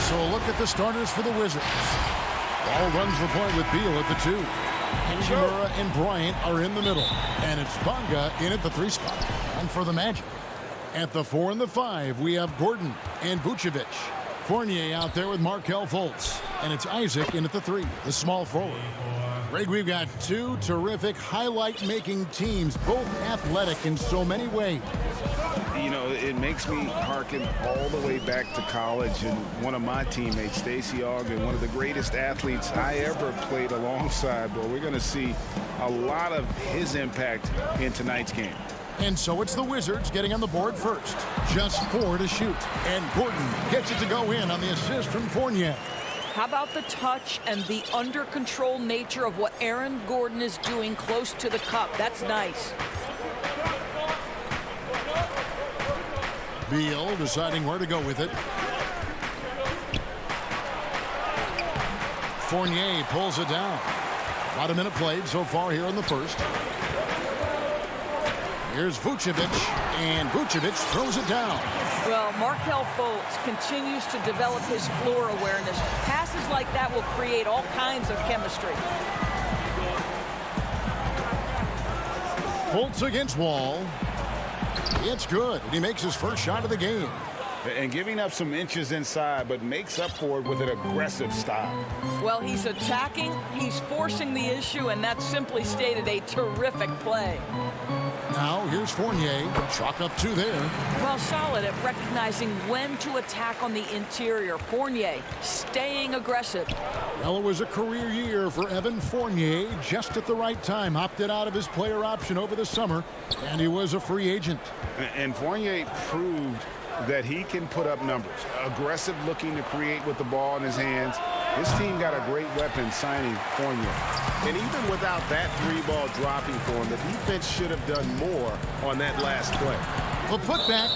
So look at the starters for the Wizards. Ball runs the point with Beal at the 2. Hachimura and Bryant are in the middle. And it's Bonga in at the 3 spot. And for the Magic. At the 4 and the 5, we have Gordon and Vucevic. Fournier out there with Markelle Fultz. And it's Isaac in at the 3, the small forward. Greg, we've got 2 terrific highlight-making teams, both athletic in so many ways. You know, it makes me hearken all the way back to college, and one of my teammates, Stacey Ogden, one of the greatest athletes I ever played alongside. But we're going to see a lot of his impact in tonight's game. And so it's the Wizards getting on the board first. Just 4 to shoot. And Gordon gets it to go in on the assist from Fournier. How about the touch and the under-control nature of what Aaron Gordon is doing close to the cup? That's nice. Beal deciding where to go with it. Fournier pulls it down. About a minute played so far here in the first. Here's Vucevic, and Vucevic throws it down. Well, Markelle Fultz continues to develop his floor awareness. Passes like that will create all kinds of chemistry. Fultz against Wall. It's good, and he makes his first shot of the game. And giving up some inches inside, but makes up for it with an aggressive style. Well, he's attacking, he's forcing the issue, and that's simply stated a terrific play. Now, here's Fournier. Chalk up 2 there. Well, solid at recognizing when to attack on the interior. Fournier staying aggressive. Well, it was a career year for Evan Fournier. Just at the right time. Opted out of his player option over the summer, and he was a free agent. And Fournier proved that he can put up numbers. Aggressive looking to create with the ball in his hands. This team got a great weapon signing Fournier. And even without that 3-ball dropping for him, the defense should have done more on that last play. The putback.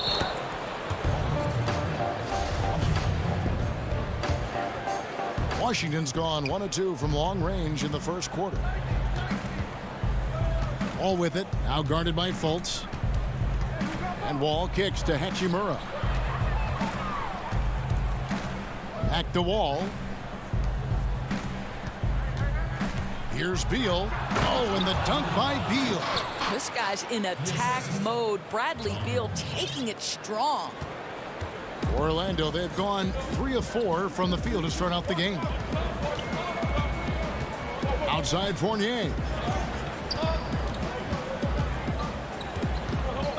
Washington's gone 1 of 2 from long range in the first quarter. All with it, now guarded by Fultz. And Wall kicks to Hachimura. Back to Wall. Here's Beal. Oh, and the dunk by Beal. This guy's in attack mode. Bradley Beal taking it strong. Orlando, they've gone 3 of 4 from the field to start out the game. Outside Fournier.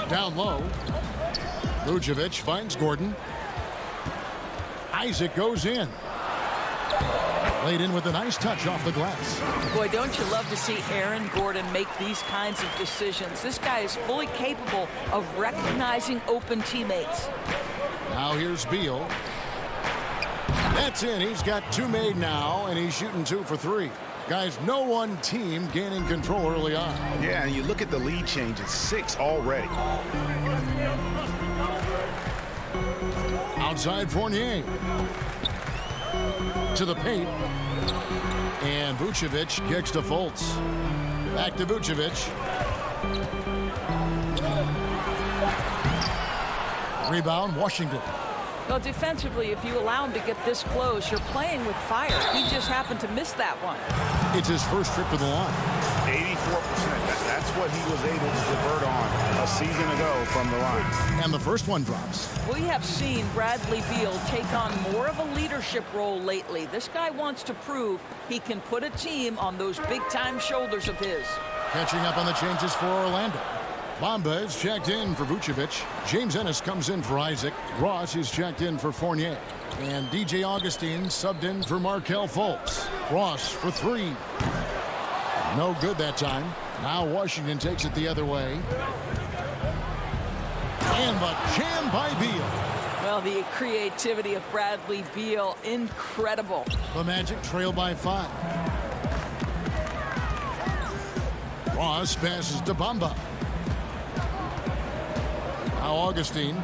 Down low. Vucevic finds Gordon. Isaac goes in. Laid in with a nice touch off the glass. Boy, don't you love to see Aaron Gordon make these kinds of decisions. This guy is fully capable of recognizing open teammates. Now here's Beal. That's in. He's got 2 made now, and he's shooting 2 for 3. Guys, no one team gaining control early on. Yeah, and you look at the lead changes, 6 already. Outside Fournier. To the paint. And Vucevic kicks to Fultz. Back to Vucevic. Rebound, Washington. Well, defensively, if you allow him to get this close, you're playing with fire. He just happened to miss that one. It's his first trip to the line. 84%. That's what he was able to convert on a season ago from the line. And the first one drops. We have seen Bradley Beal take on more of a leadership role lately. This guy wants to prove he can put a team on those big-time shoulders of his. Catching up on the changes for Orlando. Bamba is checked in for Vucevic. James Ennis comes in for Isaac. Ross is checked in for Fournier. And DJ Augustine subbed in for Markelle Fultz. Ross for three. No good that time. Now Washington takes it the other way. And the jam by Beal. Well, the creativity of Bradley Beal, incredible. The Magic trail by 5. Ross passes to Bamba. Now Augustine.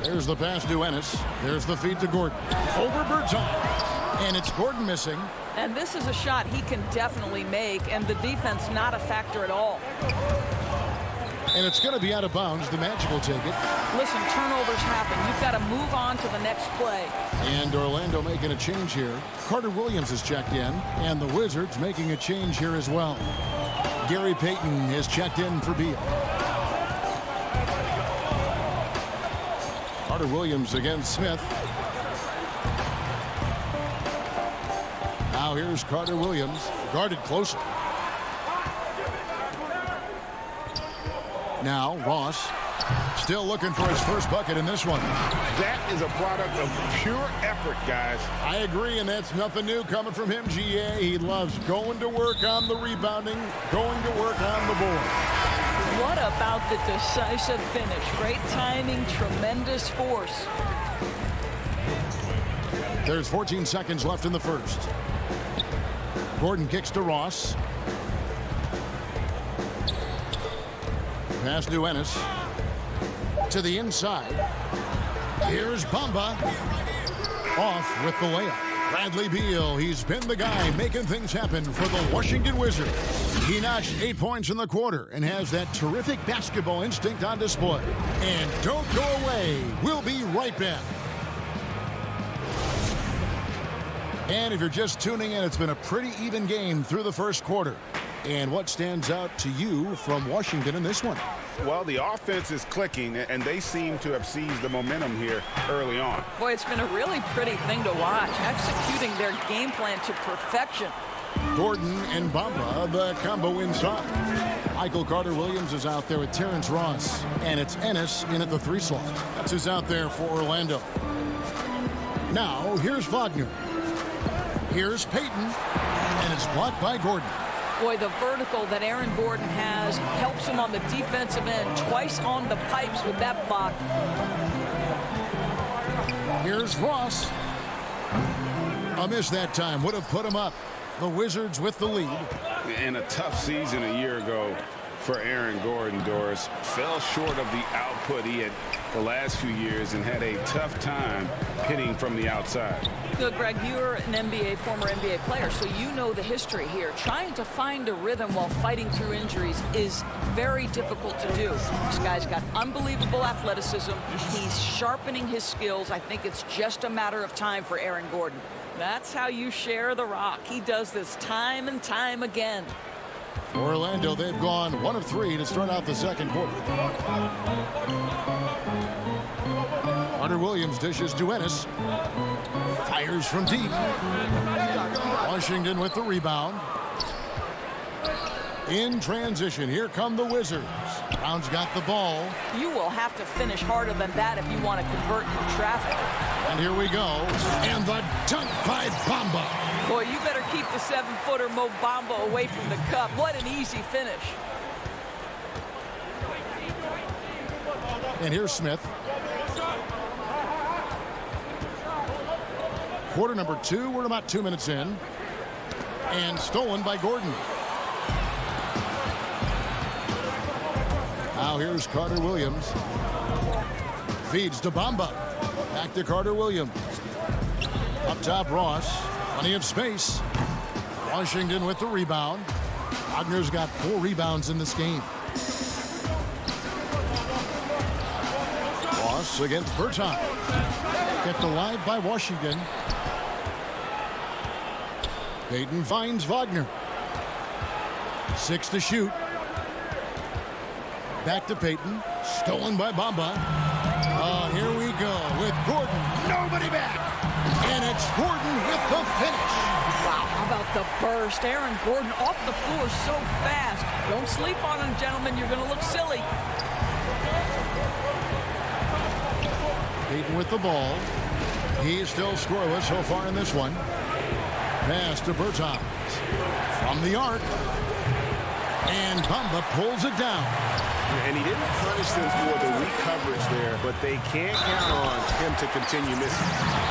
There's the pass to Ennis. There's the feed to Gordon. Over Bertans. And it's Gordon missing. And this is a shot he can definitely make, and the defense not a factor at all. And it's going to be out of bounds. The Magic will take it. Listen, turnovers happen. You've got to move on to the next play. And Orlando making a change here. Carter Williams is checked in, and the Wizards making a change here as well. Gary Payton is checked in for Beal. Carter Williams against Smith. Now here's Carter Williams, guarded closer. Now Ross still looking for his first bucket in this one. That is a product of pure effort, guys. I agree, and that's nothing new coming from him, GA. He loves going to work on the rebounding, going to work on the board. What about the decisive finish? Great timing, tremendous force. There's 14 seconds left in the first. Gordon kicks to Ross. Pass to Ennis. To the inside. Here's Bamba. Off with the layup. Bradley Beal, he's been the guy making things happen for the Washington Wizards. He notched 8 points in the quarter and has that terrific basketball instinct on display. And don't go away. We'll be right back. And if you're just tuning in, it's been a pretty even game through the first quarter. And what stands out to you from Washington in this one? Well, the offense is clicking, and they seem to have seized the momentum here early on. Boy, it's been a really pretty thing to watch, executing their game plan to perfection. Gordon and Bamba, the combo inside. Michael Carter-Williams is out there with Terrence Ross. And it's Ennis in at the 3 slot. That's who's out there for Orlando. Now, here's Wagner. Here's Payton. And it's blocked by Gordon. Boy, the vertical that Aaron Gordon has helps him on the defensive end. Twice on the pipes with that block. Here's Ross. A miss that time would have put him up. The Wizards with the lead. And a tough season a year ago for Aaron Gordon, Doris. Fell short of the output he had the last few years and had a tough time hitting from the outside. Good, Greg, you're an former NBA player, so you know the history here. Trying to find a rhythm while fighting through injuries is very difficult to do. This guy's got unbelievable athleticism. He's sharpening his skills. I think it's just a matter of time for Aaron Gordon. That's how you share the rock. He does this time and time again. Orlando, they've gone 1 of 3 to start out the second quarter. Carter Williams dishes to Ennis. Fires from deep. Washington with the rebound. In transition, here come the Wizards. Brown's got the ball. You will have to finish harder than that if you want to convert in traffic. And here we go. And the dunk by Bamba. Boy, you better keep the 7-footer Mo Bamba away from the cup. What an easy finish. And here's Smith. Quarter number 2. We're about 2 minutes in. And stolen by Gordon. Now here's Carter Williams. Feeds to Bamba. Back to Carter Williams. Up top, Ross. Plenty of space. Washington with the rebound. Wagner's got 4 rebounds in this game. Ross against Bertans. Kept alive by Washington. Payton finds Wagner. 6 to shoot. Back to Payton. Stolen by Bamba. Here we go with Gordon. Nobody back. And it's Gordon with the finish. Wow, how about the burst? Aaron Gordon off the floor so fast. Don't sleep on him, gentlemen. You're going to look silly. Peyton with the ball. He's still scoreless so far in this one. Pass to Bertans. From the arc. And Bamba pulls it down. And he didn't punish them for the weak coverage there, but they can't count on him to continue missing.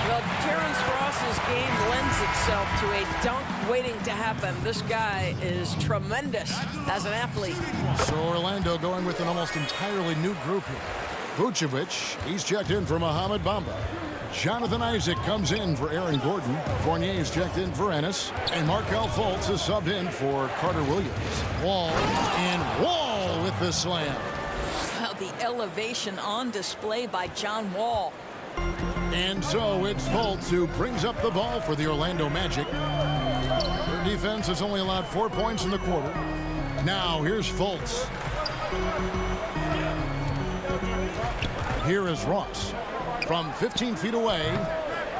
Well, Terrence Ross's game lends itself to a dunk waiting to happen. This guy is tremendous as an athlete. So Orlando going with an almost entirely new group here. Vucevic, he's checked in for Mohamed Bamba. Jonathan Isaac comes in for Aaron Gordon. Fournier's checked in for Ennis. And Markelle Fultz is subbed in for Carter Williams. Wall with the slam. Well, the elevation on display by John Wall. And so it's Fultz who brings up the ball for the Orlando Magic. Their defense has only allowed 4 points in the quarter. Now here's Fultz. Here is Ross. From 15 feet away,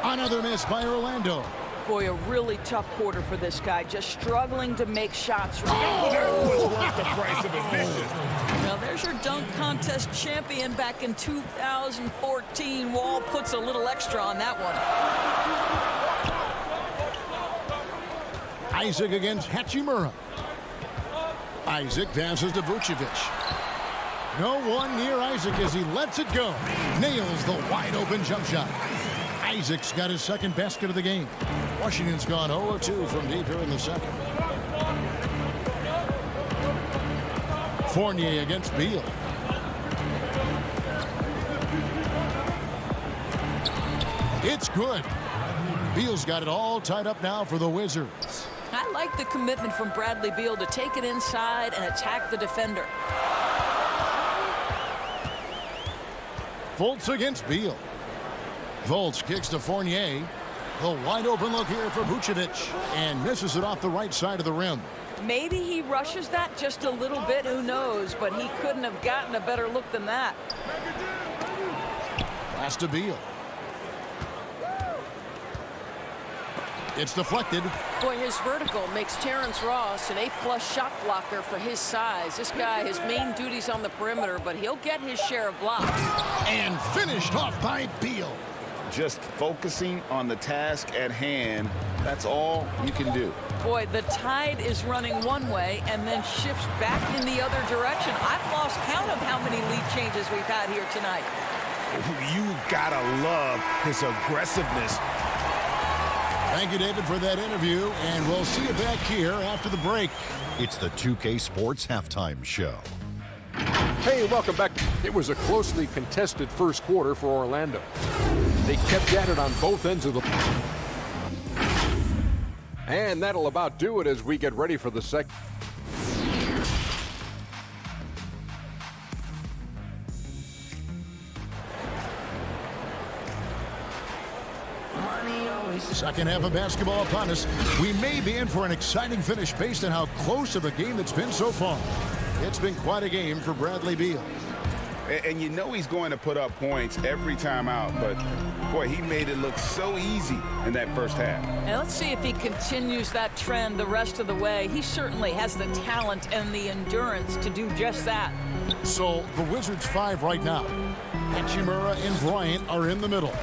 another miss by Orlando. Boy, a really tough quarter for this guy. Just struggling to make shots. That was worth the price of admission. Now, there's your dunk contest champion back in 2014. Wall puts a little extra on that one. Isaac against Hachimura. Isaac passes to Vucevic. No one near Isaac as he lets it go. Nails the wide-open jump shot. Isaac's got his second basket of the game. Washington's gone 0-2 from deep here in the second. Fournier against Beal. It's good. Beal's got it all tied up now for the Wizards. I like the commitment from Bradley Beal to take it inside and attack the defender. Fultz against Beal. Fultz kicks to Fournier. The wide open look here for Vucevic. And misses it off the right side of the rim. Maybe he rushes that just a little bit. Who knows? But he couldn't have gotten a better look than that. Pass to Beal. It's deflected. Boy, his vertical makes Terrence Ross an A+ shot blocker for his size. This guy, his main duty's on the perimeter, but he'll get his share of blocks. And finished off by Beal. Just focusing on the task at hand, that's all you can do. Boy, the tide is running one way and then shifts back in the other direction. I've lost count of how many lead changes we've had here tonight. You gotta love his aggressiveness. Thank you, David, for that interview, and we'll see you back here after the break. It's the 2K Sports Halftime Show. Hey, welcome back. It was a closely contested first quarter for Orlando. They kept at it on both ends of the... And that'll about do it as we get ready for the second. Second half of basketball upon us. We may be in for an exciting finish based on how close of a game it's been so far. It's been quite a game for Bradley Beal. And you know he's going to put up points every time out, but boy, he made it look so easy in that first half. And let's see if he continues that trend the rest of the way. He certainly has the talent and the endurance to do just that. So the Wizards 5 right now. Hachimura and Bryant are in the middle.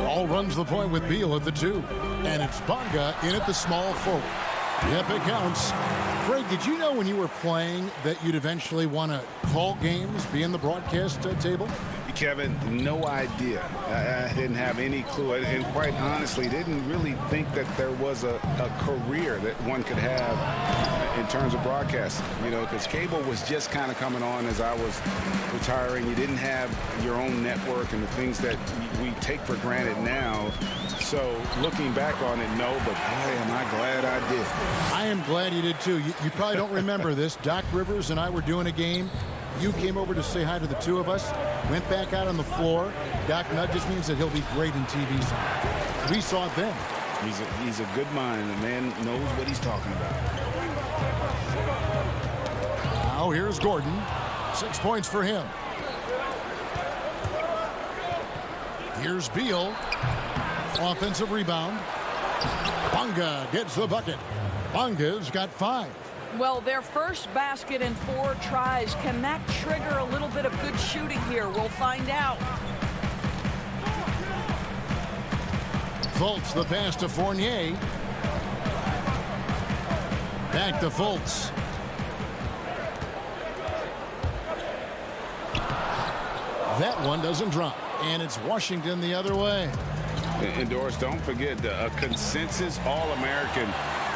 All runs the point with Beal at the 2. And it's Bonga in at the small forward. Yep, it counts. Craig, did you know when you were playing that you'd eventually want to call games, be in the broadcast table? Kevin, no idea. I didn't have any clue. And quite honestly, didn't really think that there was a career that one could have in terms of broadcasting. You know, because cable was just kind of coming on as I was retiring. You didn't have your own network and the things that we take for granted now. So looking back on it, no, but boy, am I glad I did. I am glad you did too. You probably don't remember this. Doc Rivers and I were doing a game. You came over to say hi to the two of us, went back out on the floor. Doc nudges means that he'll be great in TV time. We saw it then. He's a good mind. The man knows what he's talking about. Now here's Gordon. 6 points for him. Here's Beal. Offensive rebound. Bunga gets the bucket. Bunga's got 5. Well, their first basket in 4 tries. Can that trigger a little bit of good shooting here? We'll find out. Fultz the pass to Fournier. Back to Fultz. That one doesn't drop, and it's Washington the other way. And Doris, don't forget a consensus All-American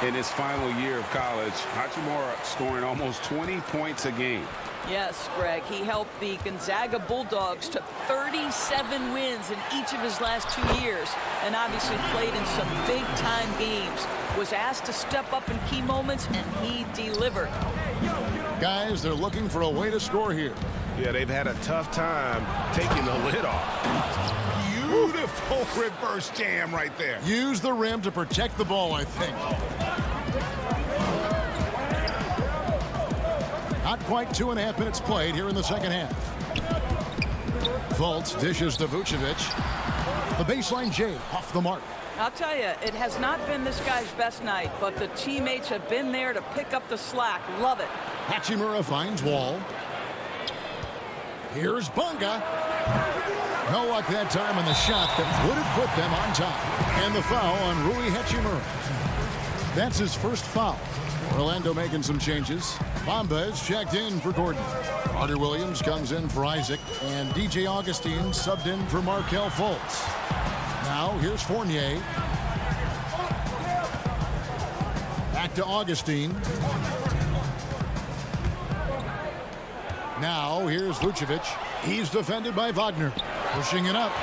in his final year of college. Hachimura scoring almost 20 points a game. Yes, Greg. He helped the Gonzaga Bulldogs to 37 wins in each of his last 2 years, and obviously played in some big-time games. Was asked to step up in key moments, and he delivered. Guys, they're looking for a way to score here. Yeah, they've had a tough time taking the lid off. Beautiful reverse jam right there. Use the rim to protect the ball, I think. Not quite 2.5 minutes played here in the second half. Fultz dishes to Vucevic. The baseline J off the mark. I'll tell you, it has not been this guy's best night, but the teammates have been there to pick up the slack. Love it. Hachimura finds Wall. Here's Bunga. No luck that time on the shot that would have put them on top. And the foul on Rui Hachimura. That's his first foul. Orlando making some changes. Bamba is checked in for Gordon. Carter Williams comes in for Isaac. And DJ Augustine subbed in for Markelle Fultz. Now here's Fournier. Back to Augustine. Now here's Vucevic. He's defended by Wagner. Pushing it up.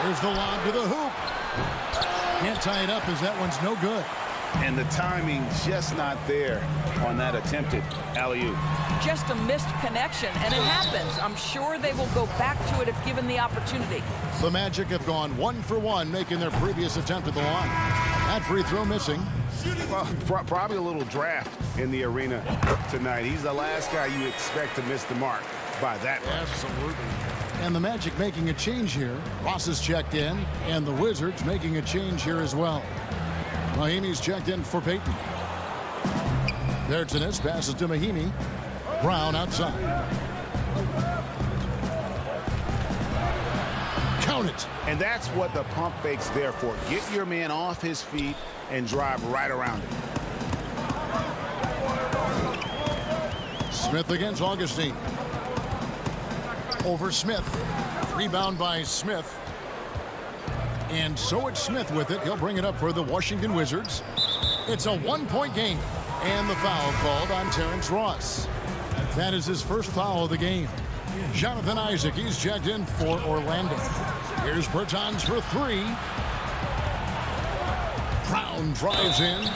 There's the lob to the hoop. Can't tie it up as that one's no good. And the timing just not there on that attempted alley-oop. Just a missed connection, and it happens. I'm sure they will go back to it if given the opportunity. The Magic have gone 1 for 1, making their previous attempt at the line. That free throw missing. Well, probably a little draft in the arena tonight. He's the last guy you expect to miss the mark by that much. Absolutely. And the Magic making a change here. Ross is checked in, and the Wizards making a change here as well. Mahimi's checked in for Payton. Bertans passes to Mahimi. Brown outside. Count it. And that's what the pump fake's there for. Get your man off his feet and drive right around him. Smith against Augustine. Over Smith. Rebound by Smith. And so it's Smith with it. He'll bring it up for the Washington Wizards. It's a 1-point game. And the foul called on Terrence Ross. That is his first foul of the game. Jonathan Isaac, he's checked in for Orlando. Here's Bertans for 3. Brown drives in.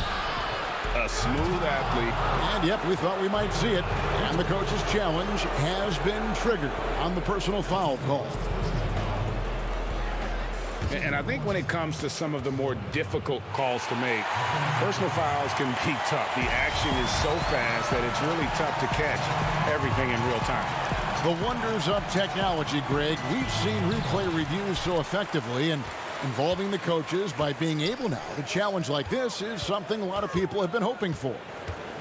A smooth athlete. And yep, we thought we might see it. And the coach's challenge has been triggered on the personal foul call. And I think when it comes to some of the more difficult calls to make, personal fouls can be tough. The action is so fast that it's really tough to catch everything in real time. The wonders of technology, Greg. We've seen replay reviews so effectively, and involving the coaches by being able now. A challenge like this is something a lot of people have been hoping for.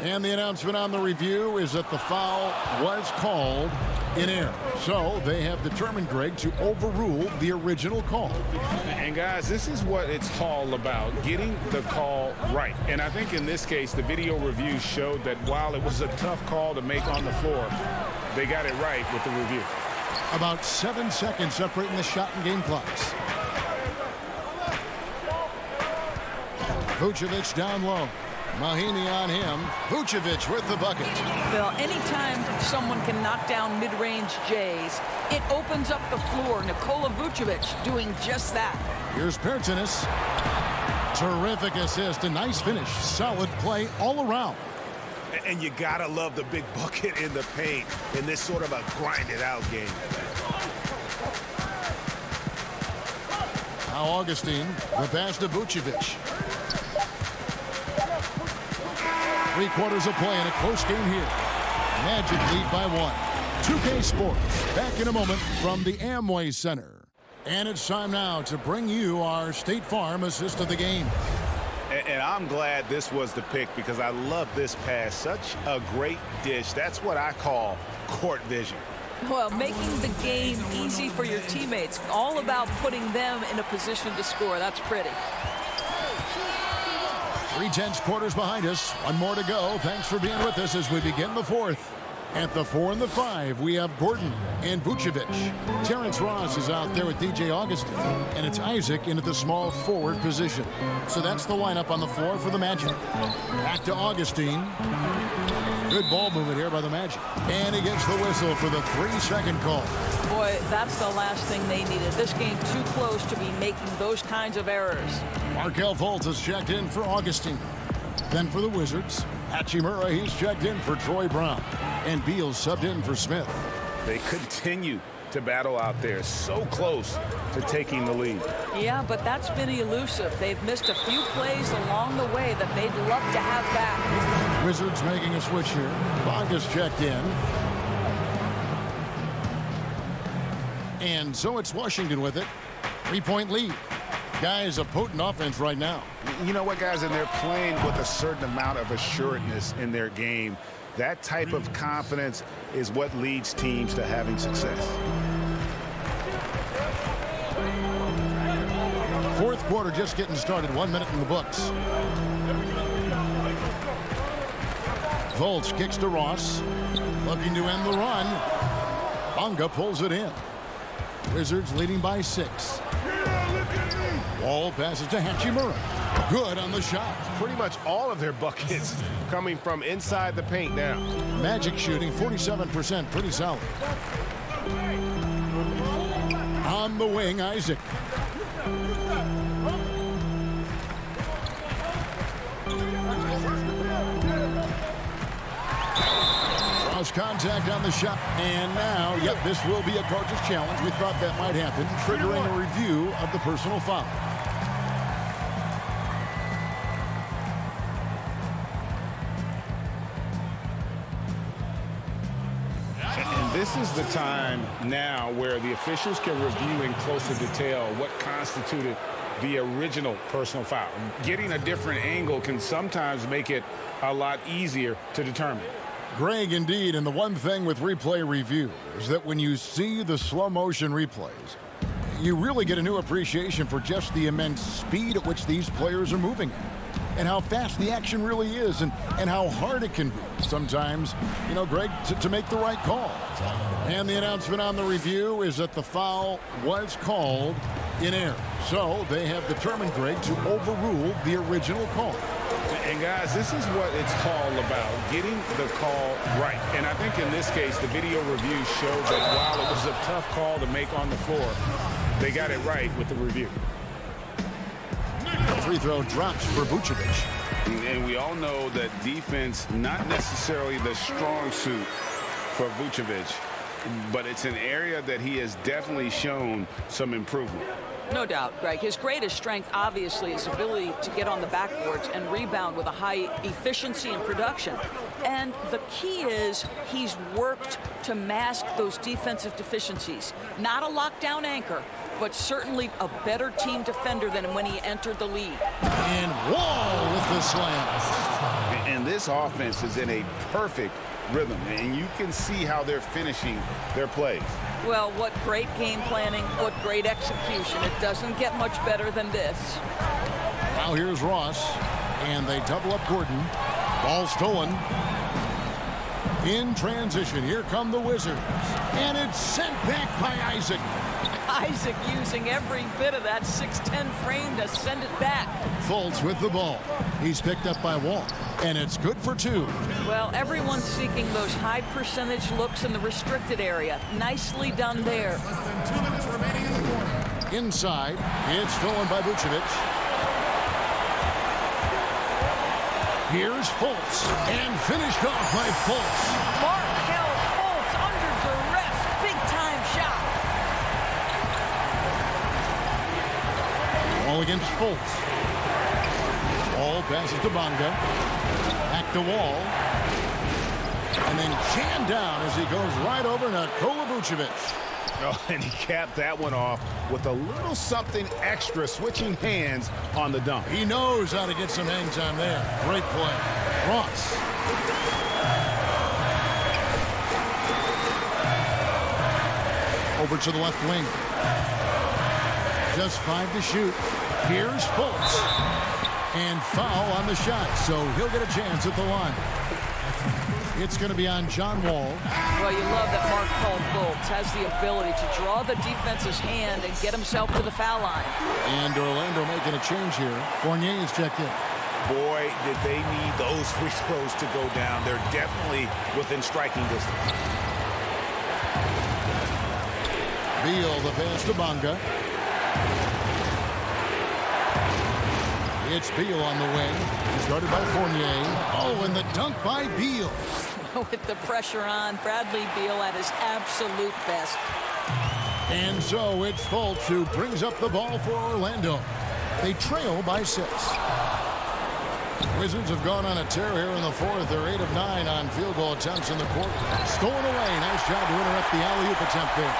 And the announcement on the review is that the foul was called in error. So they have determined, Greg, to overrule the original call. And guys, this is what it's all about, getting the call right. And I think in this case, the video review showed that while it was a tough call to make on the floor, they got it right with the review. About 7 seconds separating the shot and game clocks. Vucevic down low. Mahimi on him. Vucevic with the bucket. Well, anytime someone can knock down mid-range J's, it opens up the floor. Nikola Vucevic doing just that. Here's Bertans. Terrific assist. A nice finish. Solid play all around. And you gotta love the big bucket in the paint in this sort of a grinded-out game. Now Augustine. The pass to Vucevic. 3 quarters of play in a close game here. Magic lead by 1. 2K Sports back in a moment from the Amway Center. And it's time now to bring you our State Farm assist of the game. And I'm glad this was the pick because I love this pass. Such a great dish. That's what I call court vision. Well, making the game easy for your teammates. All about putting them in a position to score. That's pretty. 3/10 quarters behind us. One more to go. Thanks for being with us as we begin the fourth. At the 4 and the 5, we have Gordon and Vucevic. Terrence Ross is out there with DJ Augustin. And it's Isaac in at the small forward position. So that's the lineup on the floor for the Magic. Back to Augustin. Good ball movement here by the Magic. And he gets the whistle for the 3-second call. Boy, that's the last thing they needed. This game too close to be making those kinds of errors. Markelle Fultz has checked in for Augustin. Then for the Wizards, Hachimura, he's checked in for Troy Brown. And Beal subbed in for Smith. They continue to battle out there, so close to taking the lead. Yeah, but that's been elusive. They've missed a few plays along the way that they'd love to have back. Wizards making a switch here. Bonga's checked in. And so it's Washington with it. 3-point lead. Guys, a potent offense right now. You know what, guys? And they're playing with a certain amount of assuredness in their game. That type of confidence is what leads teams to having success. Fourth quarter just getting started. 1 minute in the books. Fultz kicks to Ross. Looking to end the run. Bonga pulls it in. Wizards leading by 6. Wall passes to Hachimura. Good on the shot. Pretty much all of their buckets coming from inside the paint now. Magic shooting 47%, pretty solid. On the wing, Isaac. Cross contact on the shot. And now, yep, this will be a coach's challenge. We thought that might happen, triggering a review of the personal foul. This is the time now where the officials can review in closer detail what constituted the original personal foul. Getting a different angle can sometimes make it a lot easier to determine. Greg, indeed, and the one thing with replay review is that when you see the slow motion replays, you really get a new appreciation for just the immense speed at which these players are moving at. And how fast the action really is, and how hard it can be sometimes, you know, Greg, to make the right call. And the announcement on the review is that the foul was called in error. So they have determined, Greg, to overrule the original call. And guys, this is what it's all about, getting the call right. And I think in this case, the video review showed that while it was a tough call to make on the floor, they got it right with the review. Free throw drops for Vucevic. And we all know that defense, not necessarily the strong suit for Vucevic, but it's an area that he has definitely shown some improvement. No doubt, Greg. His greatest strength, obviously, is ability to get on the backboards and rebound with a high efficiency and production. And the key is he's worked to mask those defensive deficiencies. Not a lockdown anchor, but certainly a better team defender than when he entered the league. And Wall with the slam. And this offense is in a perfect rhythm, and you can see how they're finishing their plays. Well, what great game planning, what great execution. It doesn't get much better than this. Now here's Ross, and they double up Gordon. Ball stolen. In transition, here come the Wizards. And it's sent back by Isaac. Isaac using every bit of that 6'10" frame to send it back. Fultz with the ball. He's picked up by Wall, and it's good for 2. Well, everyone's seeking those high percentage looks in the restricted area. Nicely done there. Inside, it's stolen by Vucevic. Here's Fultz, and finished off by Fultz. Markelle Fultz under duress. Big-time shot. Ball against Fultz. Ball passes to Bonga. Back to Wall. And then Chan down as he goes right over Nikola Vucevic. Oh, and he capped that one off with a little something extra, switching hands on the dunk. He knows how to get some hang time there. Great play. Ross. Over to the left wing. Just 5 to shoot. Here's Fultz. And foul on the shot, so he'll get a chance at the line. It's going to be on John Wall. Well, you love that Mark Paul Fultz has the ability to draw the defense's hand and get himself to the foul line. And Orlando making a change here. Fournier is checked in. Boy, did they need those free throws to go down. They're definitely within striking distance. Beal, the pass to Bonga. It's Beal on the wing. He's guarded by Fournier. Oh, and the dunk by Beal. With the pressure on, Bradley Beal at his absolute best. And so it's Fultz who brings up the ball for Orlando. They trail by 6. Wizards have gone on a tear here in the fourth. They're 8 of 9 on field goal attempts in the quarter. Stolen away. Nice job to interrupt the alley-oop attempt there.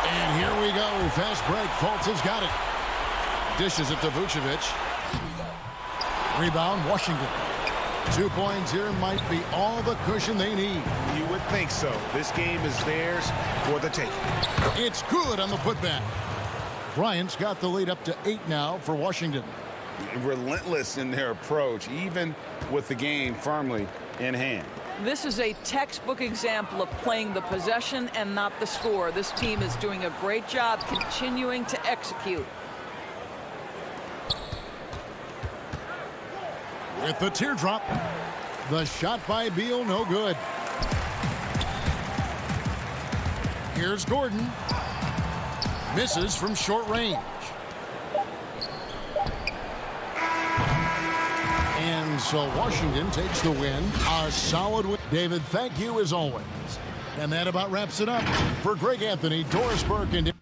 And here we go. Fast break. Fultz has got it. Dishes it to Vucevic. Rebound, Washington. 2 points here might be all the cushion they need. You would think so. This game is theirs for the taking. It's good on the putback. Bryant's got the lead up to 8 now for Washington. Relentless in their approach, even with the game firmly in hand. This is a textbook example of playing the possession and not the score. This team is doing a great job continuing to execute. With the teardrop, the shot by Beal, no good. Here's Gordon. Misses from short range. And so Washington takes the win. A solid win. David, thank you as always. And that about wraps it up. For Greg Anthony, Doris Burke, and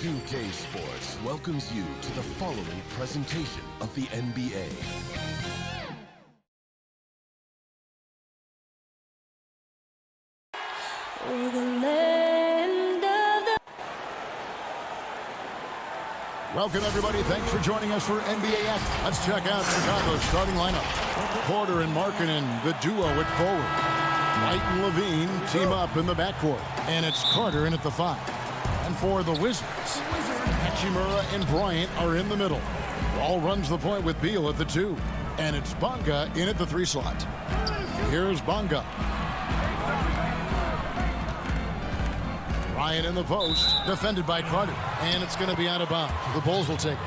2K Sports welcomes you to the following presentation of the NBA. Welcome, everybody. Thanks for joining us for NBA Action. Let's check out Chicago's starting lineup. Porter and Markkanen, the duo at forward. White and Levine team up in the backcourt. And it's Carter in at the 5. And for the Wizards, Hachimura and Bryant are in the middle. Ball runs the point with Beal at the 2. And it's Bonga in at the 3 slot. Here's Bonga. Bryant in the post, defended by Carter, and it's going to be out of bounds. The Bulls will take it.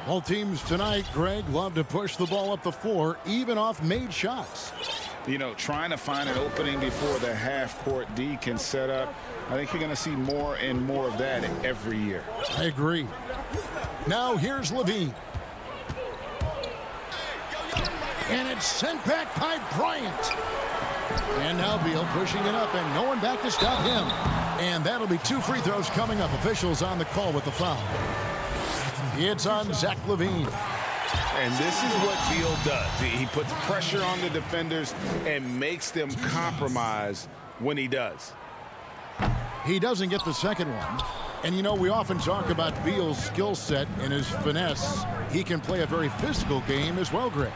Both teams tonight, Greg, love to push the ball up the floor, even off made shots. You know, trying to find an opening before the half-court D can set up. I think you're going to see more and more of that every year. I agree. Now here's Levine. And it's sent back by Bryant. And now Beal pushing it up, and no one back to stop him. And that'll be 2 free throws coming up. Officials on the call with the foul. It's on Zach LaVine. And this is what Beal does. He puts pressure on the defenders and makes them compromise when he does. He doesn't get the second one. And, you know, we often talk about Beal's skill set and his finesse. He can play a very physical game as well, Greg.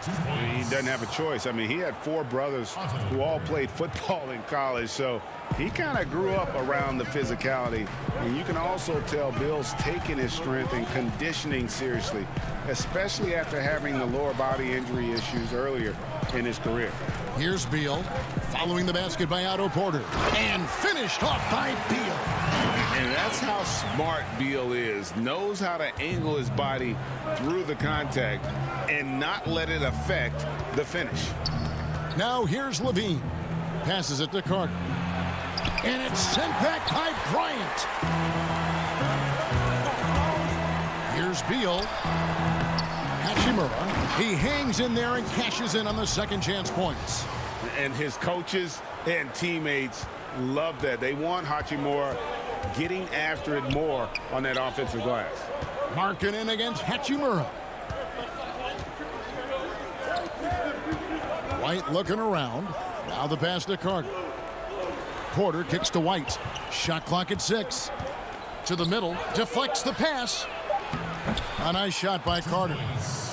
He doesn't have a choice. I mean, he had 4 brothers who all played football in college, so he kind of grew up around the physicality. And you can also tell Beal's taking his strength and conditioning seriously, especially after having the lower body injury issues earlier in his career. Here's Beal, following the basket by Otto Porter, and finished off by Beal. And that's how smart Beal is. Knows how to angle his body through the contact and not let it affect the finish. Now here's Levine. Passes it to Carter. And it's sent back by Bryant. Here's Beal. Hachimura. He hangs in there and cashes in on the second chance points. And his coaches and teammates love that. They want Hachimura getting after it more on that offensive glass. Markkanen against Hachimura. White looking around. Now the pass to Carter. Porter kicks to White. Shot clock at 6. To the middle. Deflects the pass. A nice shot by Carter.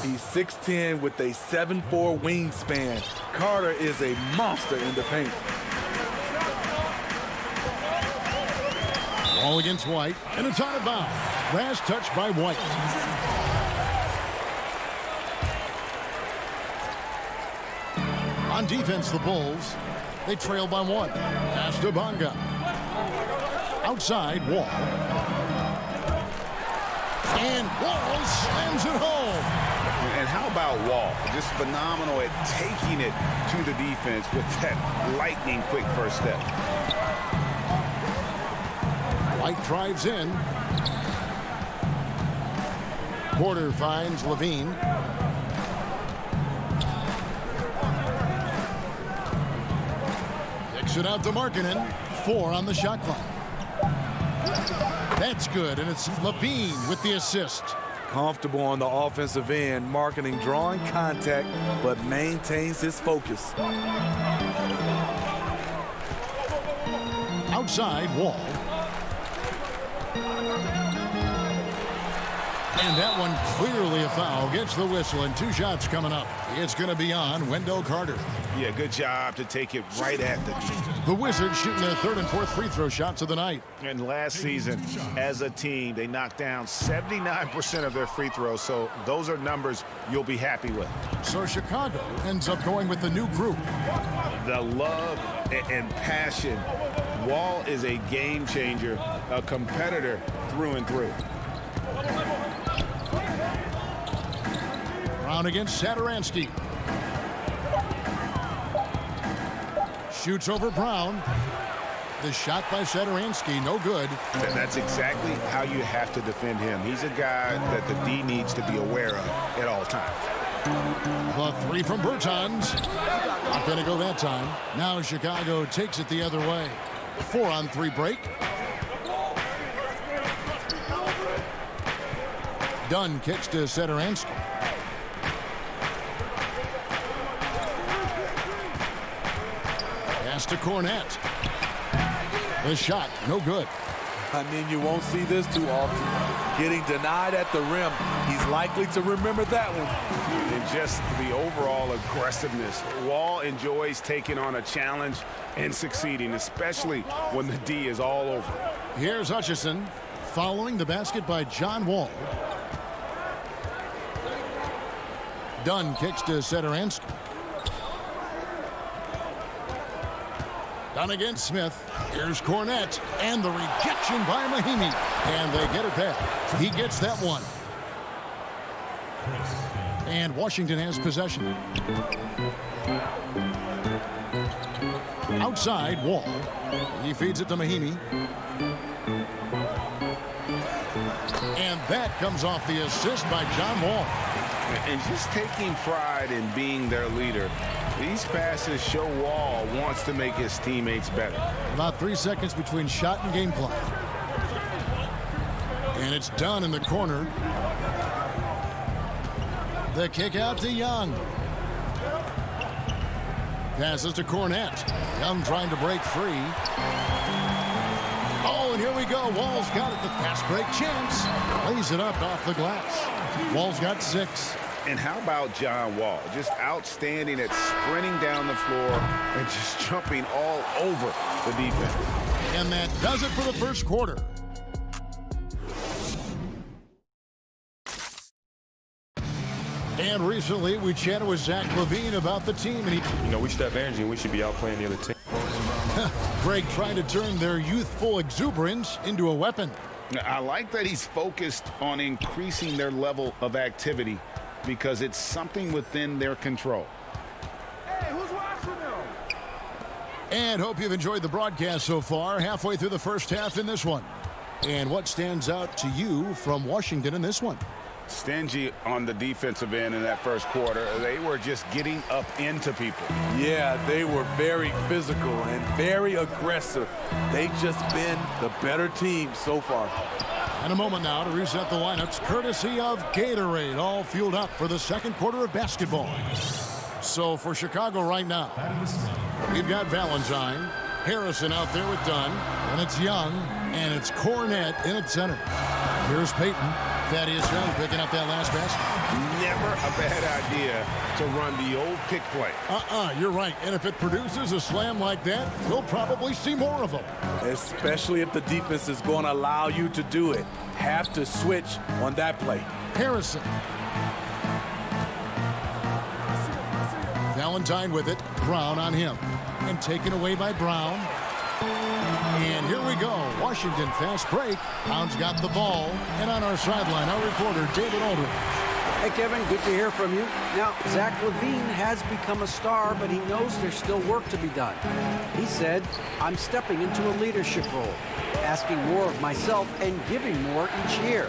He's 6'10" with a 7'4" wingspan. Carter is a monster in the paint. Ball against White, and it's out of bounds. Last touch by White. On defense, the Bulls, they trail by 1. Pass to Bonga. Outside, Wall. And Wall slams it home. And how about Wall? Just phenomenal at taking it to the defense with that lightning quick first step. White drives in. Porter finds Levine. Kicks it out to Markkanen. 4 on the shot clock. That's good, and it's Levine with the assist. Comfortable on the offensive end, Markkanen drawing contact, but maintains his focus. Outside, Wall. And that one clearly a foul. Gets the whistle, and 2 shots coming up. It's going to be on Wendell Carter. Yeah, good job to take it right at the knee. The Wizards shooting their 3rd and 4th free throw shots of the night. And last season, as a team, they knocked down 79% of their free throws, so those are numbers you'll be happy with. So Chicago ends up going with the new group. The love and passion. Wall is a game changer, a competitor through and through. Brown against Satoransky. Shoots over Brown. The shot by Satoransky, no good. That's exactly how you have to defend him. He's a guy that the D needs to be aware of at all times. The 3 from Bertans. Not going to go that time. Now Chicago takes it the other way. 4-on-3 break. Dunn kicks to Sederansky. Pass to Cornette. The shot, no good. I mean, you won't see this too often. Getting denied at the rim. He's likely to remember that one. And just the overall aggressiveness. Wall enjoys taking on a challenge and succeeding, especially when the D is all over. Here's Hutchison following the basket by John Wall. Dunn kicks to Sederansky. Dunn against Smith. Here's Cornette. And the rejection by Mahimi. And they get it back. He gets that one. And Washington has possession. Outside, Wall. He feeds it to Mahimi. And that comes off the assist by John Wall. And just taking pride in being their leader. These passes show Wall wants to make his teammates better. About 3 seconds between shot and game clock. And it's Dunn in the corner. The kick out to Young. Passes to Cornette. Young trying to break free. Oh, and here we go. Wall's got it. The fast break chance. Lays it up off the glass. Wall's got 6. And how about John Wall? Just outstanding at sprinting down the floor and just jumping all over the defense. And that does it for the first quarter. And recently we chatted with Zach LaVine about the team. And we should have energy and we should be out playing the other team. Greg trying to turn their youthful exuberance into a weapon. I like that he's focused on increasing their level of activity because it's something within their control. Hey, who's watching them? And hope you've enjoyed the broadcast so far. Halfway through the first half in this one. And what stands out to you from Washington in this one? Stingy on the defensive end in that first quarter. They were just getting up into people. Yeah, they were very physical and very aggressive. They've just been the better team so far. And a moment now to reset the lineups, courtesy of Gatorade, all fueled up for the second quarter of basketball. So for Chicago right now, we've got Valentine, Harrison out there with Dunn, and it's Young, and it's Cornette in at center. Here's Peyton. Thaddeus Young picking up that last basket. Never a bad idea to run the old pick play. You're right. And if it produces a slam like that, we'll probably see more of them. Especially if the defense is going to allow you to do it. Have to switch on that play. Harrison. Valentine with it. Brown on him. And taken away by Brown. And here we go. Washington fast break. Brown's got the ball. And on our sideline, our reporter, David Aldridge. Hey, Kevin, good to hear from you. Now, Zach LaVine has become a star, but he knows there's still work to be done. He said, I'm stepping into a leadership role, asking more of myself and giving more each year.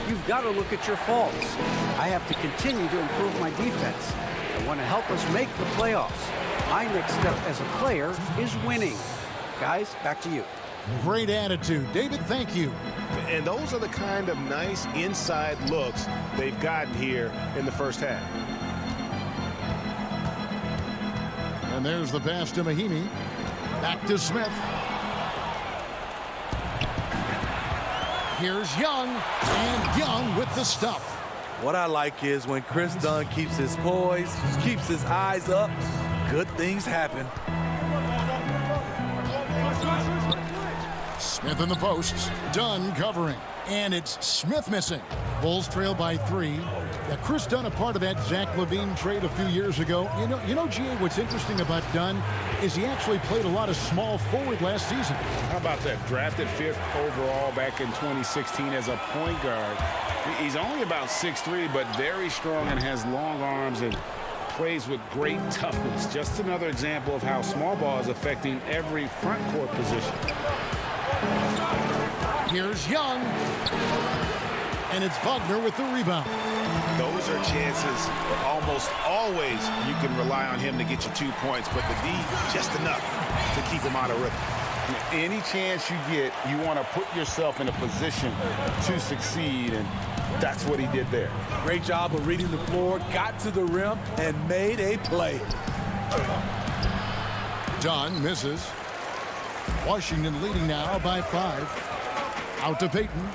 You've got to look at your faults. I have to continue to improve my defense. I want to help us make the playoffs. My next step as a player is winning. Guys, back to you. Great attitude. David, thank you. And those are the kind of nice inside looks they've gotten here in the first half. And there's the pass to Mahimi. Back to Smith. Here's Young. And Young with the stuff. What I like is when Chris Dunn keeps his poise, keeps his eyes up, good things happen. Smith in the posts. Dunn covering. And it's Smith missing. Bulls trail by 3. Now, Chris Dunn, a part of that Zach LaVine trade a few years ago. You know, G.A., what's interesting about Dunn is he actually played a lot of small forward last season. How about that? Drafted 5th overall back in 2016 as a point guard. He's only about 6'3", but very strong and has long arms and plays with great toughness. Just another example of how small ball is affecting every front court position. Here's Young. And it's Wagner with the rebound. Those are chances almost always you can rely on him to get you 2 points, but the D just enough to keep him out of rhythm. Any chance you get, you want to put yourself in a position to succeed, and that's what he did there. Great job of reading the floor, got to the rim, and made a play. Dunn misses. Washington leading now by 5. Out to Payton.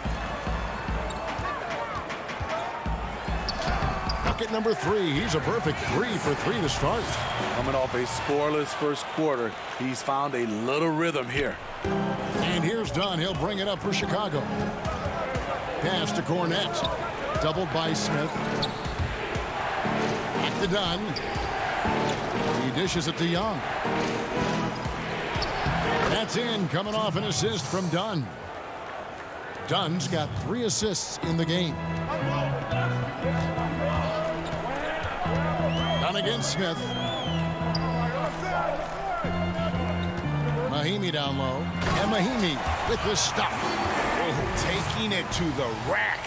Bucket number 3. He's a perfect 3 for 3 to start. Coming off a scoreless first quarter, he's found a little rhythm here. And here's Dunn. He'll bring it up for Chicago. Pass to Cornette. Doubled by Smith. Back to Dunn. He dishes it to Young. That's in, coming off an assist from Dunn. Dunn's got 3 assists in the game. Dunn against Smith. Mahimi down low. And Mahimi with the stuff. Taking it to the rack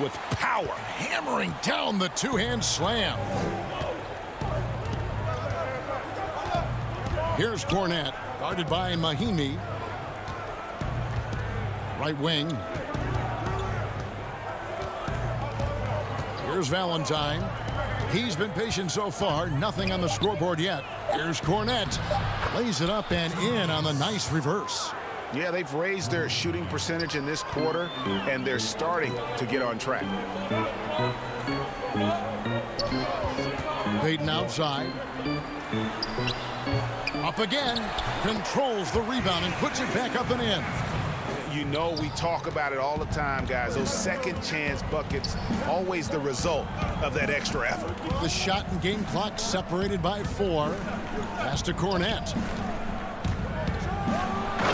with power. Hammering down the two-hand slam. Here's Cornette, guarded by Mahimi. Right wing. Here's Valentine. He's been patient so far. Nothing on the scoreboard yet. Here's Cornette. Lays it up and in on the nice reverse. Yeah, they've raised their shooting percentage in this quarter, and they're starting to get on track. Payton outside. Up again. Controls the rebound and puts it back up and in. You know, we talk about it all the time, guys. Those second chance buckets, always the result of that extra effort. The shot and game clock separated by 4. Pass to Cornette.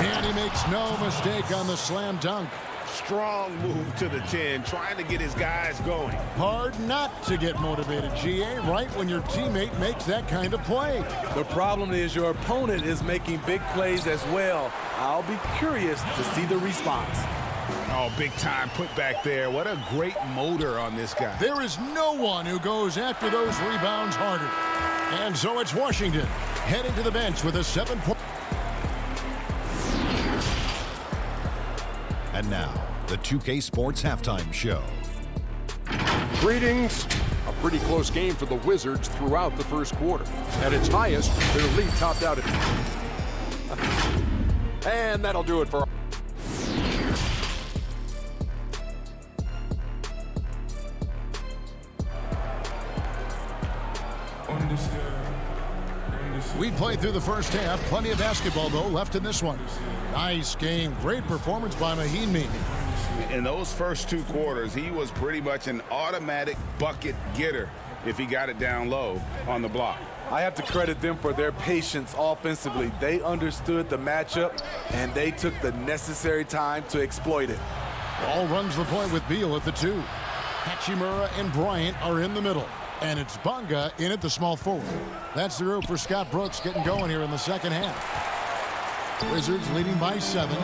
And he makes no mistake on the slam dunk. Strong move to the 10, trying to get his guys going. Hard not to get motivated, GA, right when your teammate makes that kind of play. The problem is your opponent is making big plays as well. I'll be curious to see the response. Oh, big time put back there. What a great motor on this guy. There is no one who goes after those rebounds harder. And so it's Washington heading to the bench with a 7-point. And now, the 2K Sports Halftime Show. Greetings. A pretty close game for the Wizards throughout the first quarter. At its highest, their lead topped out at... And that'll do it for... We played through the first half. Plenty of basketball, though, left in this one. Nice game. Great performance by Mahimi. In those first 2 quarters, he was pretty much an automatic bucket getter if he got it down low on the block. I have to credit them for their patience offensively. They understood the matchup, and they took the necessary time to exploit it. Ball runs the point with Beal at the 2. Hachimura and Bryant are in the middle. And it's Bonga in at the small forward. That's the group for Scott Brooks getting going here in the second half. Wizards leading by 7.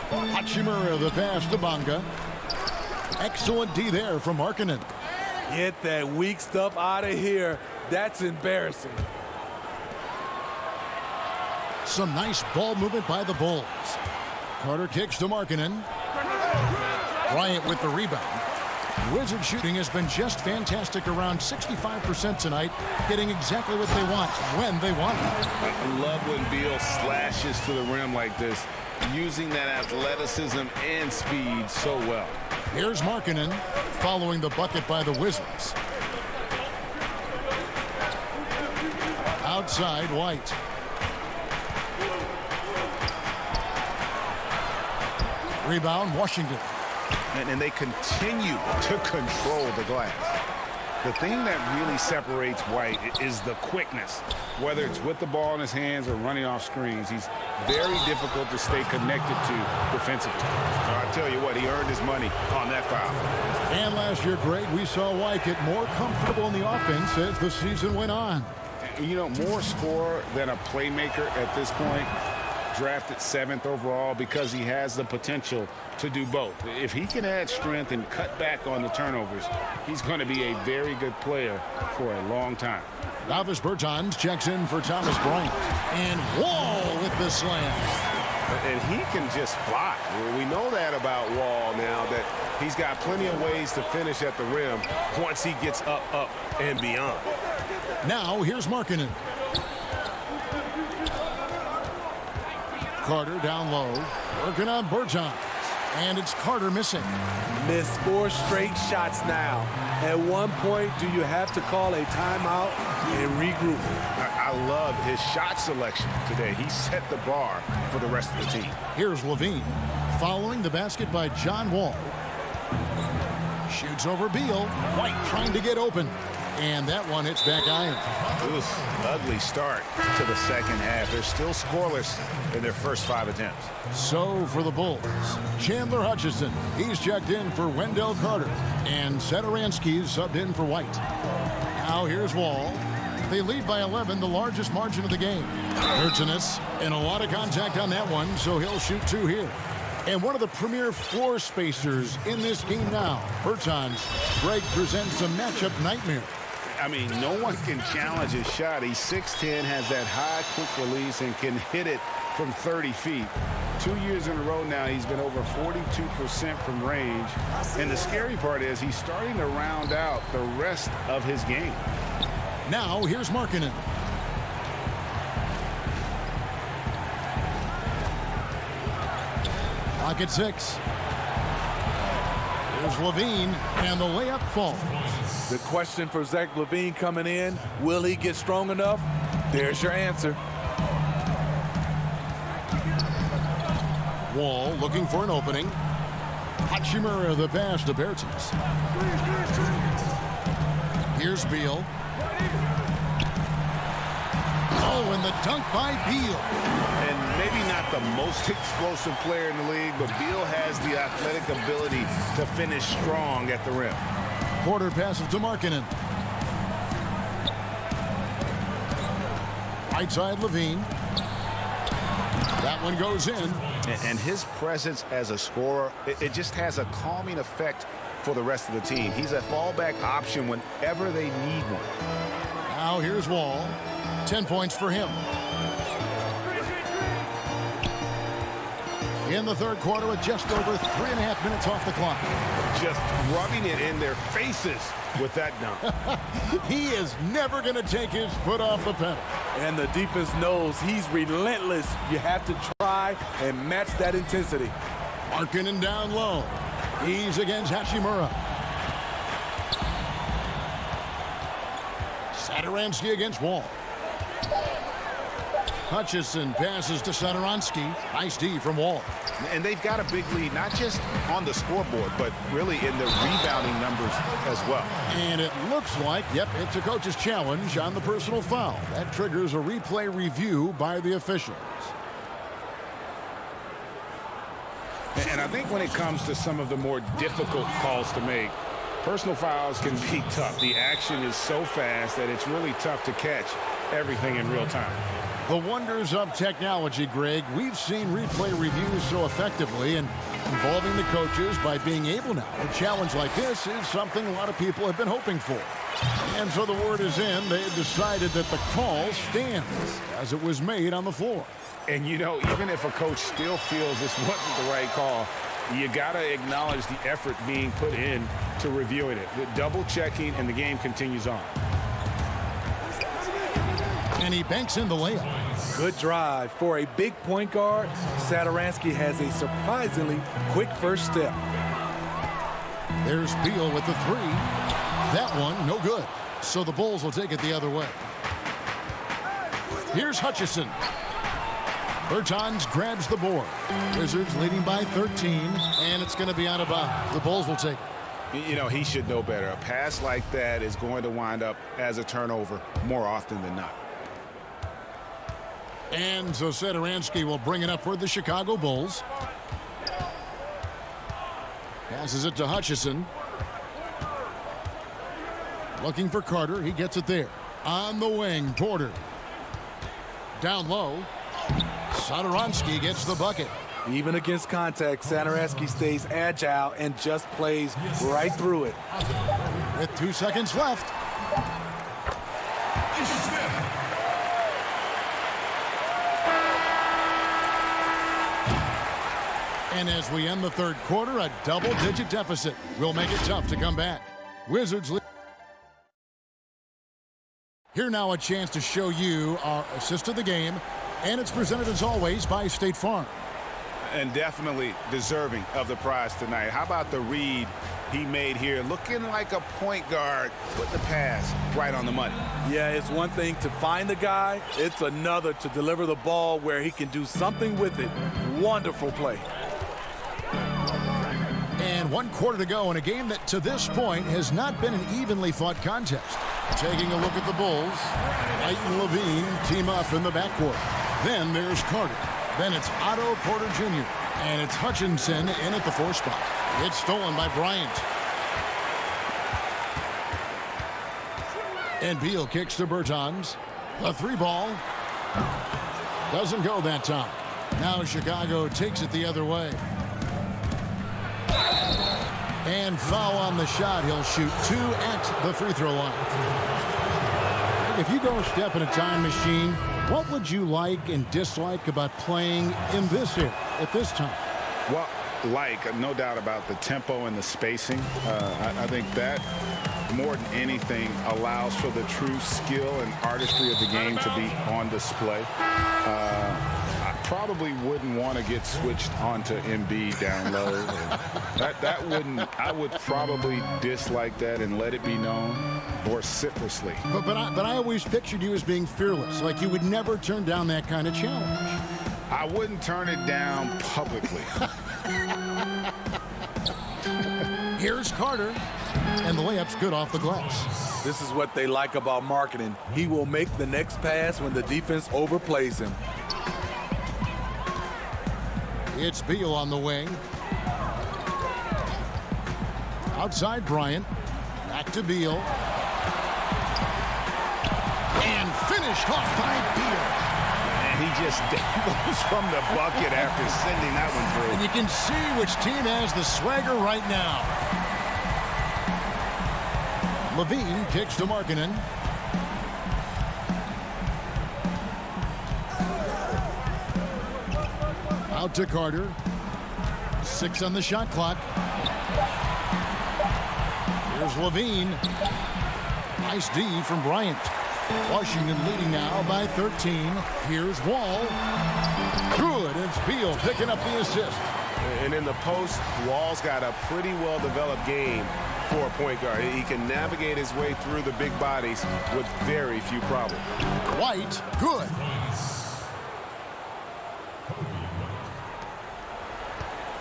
Hachimura the pass to Bonga. Excellent D there from Markkanen. Get that weak stuff out of here. That's embarrassing. Some nice ball movement by the Bulls. Carter kicks to Markkanen. Bryant with the rebound. Wizard shooting has been just fantastic, around 65% tonight, getting exactly what they want when they want it. I love when Beal slashes to the rim like this, using that athleticism and speed so well. Here's Markkanen following the bucket by the Wizards. Outside, White. Rebound, Washington. And they continue to control the glass. The thing that really separates White is the quickness. Whether it's with the ball in his hands or running off screens, he's very difficult to stay connected to defensively. I tell you what, he earned his money on that foul. And last year, Greg, we saw White get more comfortable in the offense as the season went on. You know, more scorer than a playmaker at this point. Drafted 7th overall because he has the potential to do both. If he can add strength and cut back on the turnovers, he's going to be a very good player for a long time. Davis Bertans checks in for Thomas Bryant. And Wall with the slam. And he can just fly. We know that about Wall now, that he's got plenty of ways to finish at the rim once he gets up, and beyond. Now here's Markkanen. Carter down low, working on Bertans. And it's Carter missing. Missed 4 straight shots now. At one point, do you have to call a timeout and regroup? I love his shot selection today. He set the bar for the rest of the team. Here's Levine following the basket by John Wall. Shoots over Beal. White trying to get open. And that one hits back iron. It was an ugly start to the second half. They're still scoreless in their first 5 attempts. So for the Bulls, Chandler Hutchison. He's checked in for Wendell Carter. And Satoransky's subbed in for White. Now here's Wall. They lead by 11, the largest margin of the game. Bertans, and a lot of contact on that one, so he'll shoot 2 here. And one of the premier floor spacers in this game now, Bertans. Greg presents a matchup nightmare. I mean, no one can challenge his shot. He's 6'10", has that high quick release, and can hit it from 30 feet. 2 years in a row now, he's been over 42% from range. And the scary part is he's starting to round out the rest of his game. Now, here's Markkanen. Lock at 6. Here's Levine, and the layup falls. The question for Zach LaVine coming in, will he get strong enough? There's your answer. Wall looking for an opening. Hachimura the pass to Bertans. Here's Beal. Oh, and the dunk by Beal. And maybe not the most explosive player in the league, but Beal has the athletic ability to finish strong at the rim. Porter passes to Markkanen. Right side Levine. That one goes in. And his presence as a scorer, it just has a calming effect for the rest of the team. He's a fallback option whenever they need one. Now here's Wall. 10 points for him. In the third quarter with just over 3.5 minutes off the clock. Just rubbing it in their faces with that dunk. He is never going to take his foot off the pedal. And the defense knows he's relentless. You have to try and match that intensity. Markkanen down low. He's against Hachimura. Satoransky against Wall. Hutchison passes to Satoransky. Nice D from Wall. And they've got a big lead, not just on the scoreboard, but really in the rebounding numbers as well. And it looks like, yep, it's a coach's challenge on the personal foul. That triggers a replay review by the officials. And I think when it comes to some of the more difficult calls to make, personal fouls can be tough. The action is so fast that it's really tough to catch everything in real time. The wonders of technology, Greg. We've seen replay reviews so effectively, and involving the coaches by being able now to challenge like this is something a lot of people have been hoping for. And so the word is in. They have decided that the call stands as it was made on the floor. And, you know, even if a coach still feels this wasn't the right call, you got to acknowledge the effort being put in to reviewing it. The double checking, and the game continues on. And he banks in the layup. Good drive. For a big point guard, Satoransky has a surprisingly quick first step. There's Beal with the 3. That one, no good. So the Bulls will take it the other way. Here's Hutchison. Bertans grabs the board. Wizards leading by 13, and it's going to be out of bounds. The Bulls will take it. You know, he should know better. A pass like that is going to wind up as a turnover more often than not. And so Satoransky will bring it up for the Chicago Bulls. Passes it to Hutchison. Looking for Carter. He gets it there. On the wing, Porter. Down low. Satoransky gets the bucket. Even against contact, Satoransky stays agile and just plays right through it. With 2 seconds left. And as we end the third quarter, a double-digit deficit will make it tough to come back. Wizards lead. Here now a chance to show you our assist of the game, and it's presented as always by State Farm. And definitely deserving of the prize tonight. How about the read he made here? Looking like a point guard with the pass right on the money. Yeah, it's one thing to find the guy. It's another to deliver the ball where he can do something with it. Wonderful play. And 1 quarter to go in a game that to this point has not been an evenly fought contest. Taking a look at the Bulls, White and Levine team up in the backcourt. Then there's Carter. Then it's Otto Porter Jr. And it's Hutchinson in at the 4 spot. It's stolen by Bryant. And Beal kicks to Bertans. The 3 ball doesn't go that time. Now Chicago takes it the other way. And foul on the shot. He'll shoot 2 at the free throw line. If you go step in a time machine, what would you like and dislike about playing in this era at this time? Well, no doubt about the tempo and the spacing. I think that more than anything allows for the true skill and artistry of the game to be on display. I probably wouldn't want to get switched onto Embiid down low. I would probably dislike that and let it be known vociferously. But I always pictured you as being fearless, like you would never turn down that kind of challenge. I wouldn't turn it down publicly. Here's Carter, and the layup's good off the glass. This is what they like about marketing. He will make the next pass when the defense overplays him. It's Beal on the wing. Outside Bryant. Back to Beal. And finished off by Beal. And he just goes from the bucket after sending that one through. And you can see which team has the swagger right now. Levine kicks to Markkanen. Out to Carter. 6 on the shot clock. Here's Levine. Nice D from Bryant. Washington leading now by 13. Here's Wall. Good. It's Beal picking up the assist. And in the post, Wall's got a pretty well-developed game for a point guard. He can navigate his way through the big bodies with very few problems. White, good.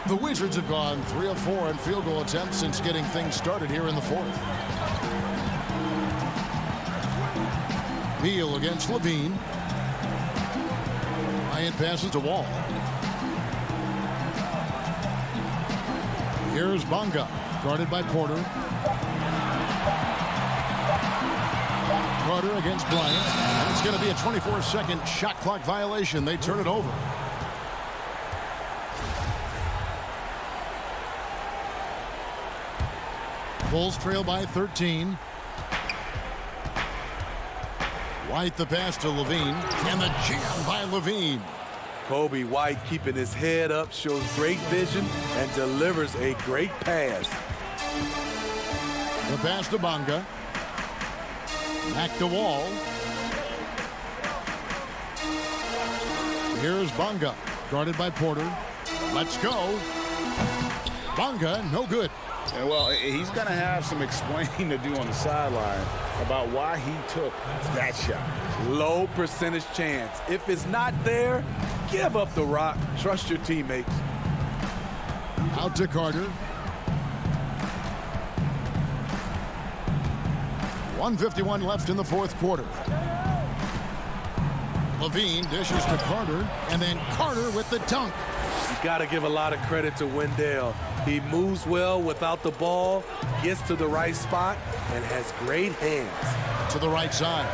The Wizards have gone 3 of 4 in field goal attempts since getting things started here in the 4th. Beal against Levine. Bryant passes to Wall. Here's Bonga, guarded by Porter. Carter against Bryant. And it's going to be a 24-second shot clock violation. They turn it over. Bulls trail by 13. White the pass to Levine. And the jam by Levine. Kobe White keeping his head up, shows great vision, and delivers a great pass. The pass to Bonga. Back to Wall. Here's Bonga, guarded by Porter. Let's go. Bonga, no good. And well, he's going to have some explaining to do on the sideline about why he took that shot. Low percentage chance. If it's not there, give up the rock. Trust your teammates. Out to Carter. 1:51 left in the 4th quarter. Levine dishes to Carter, and then Carter with the dunk. You got to give a lot of credit to Wendell. He moves well without the ball, gets to the right spot, and has great hands. To the right side.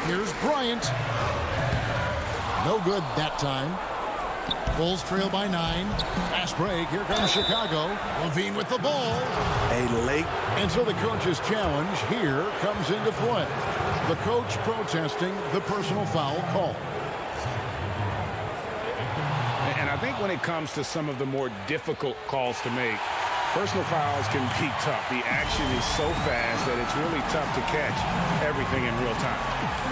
Here's Bryant. No good that time. Bulls trail by 9. Fast break. Here comes Chicago. Levine with the ball. A late. And so the coach's challenge here comes into play. The coach protesting the personal foul call. think when it comes to some of the more difficult calls to make, personal fouls can be tough. The action is so fast that it's really tough to catch everything in real time.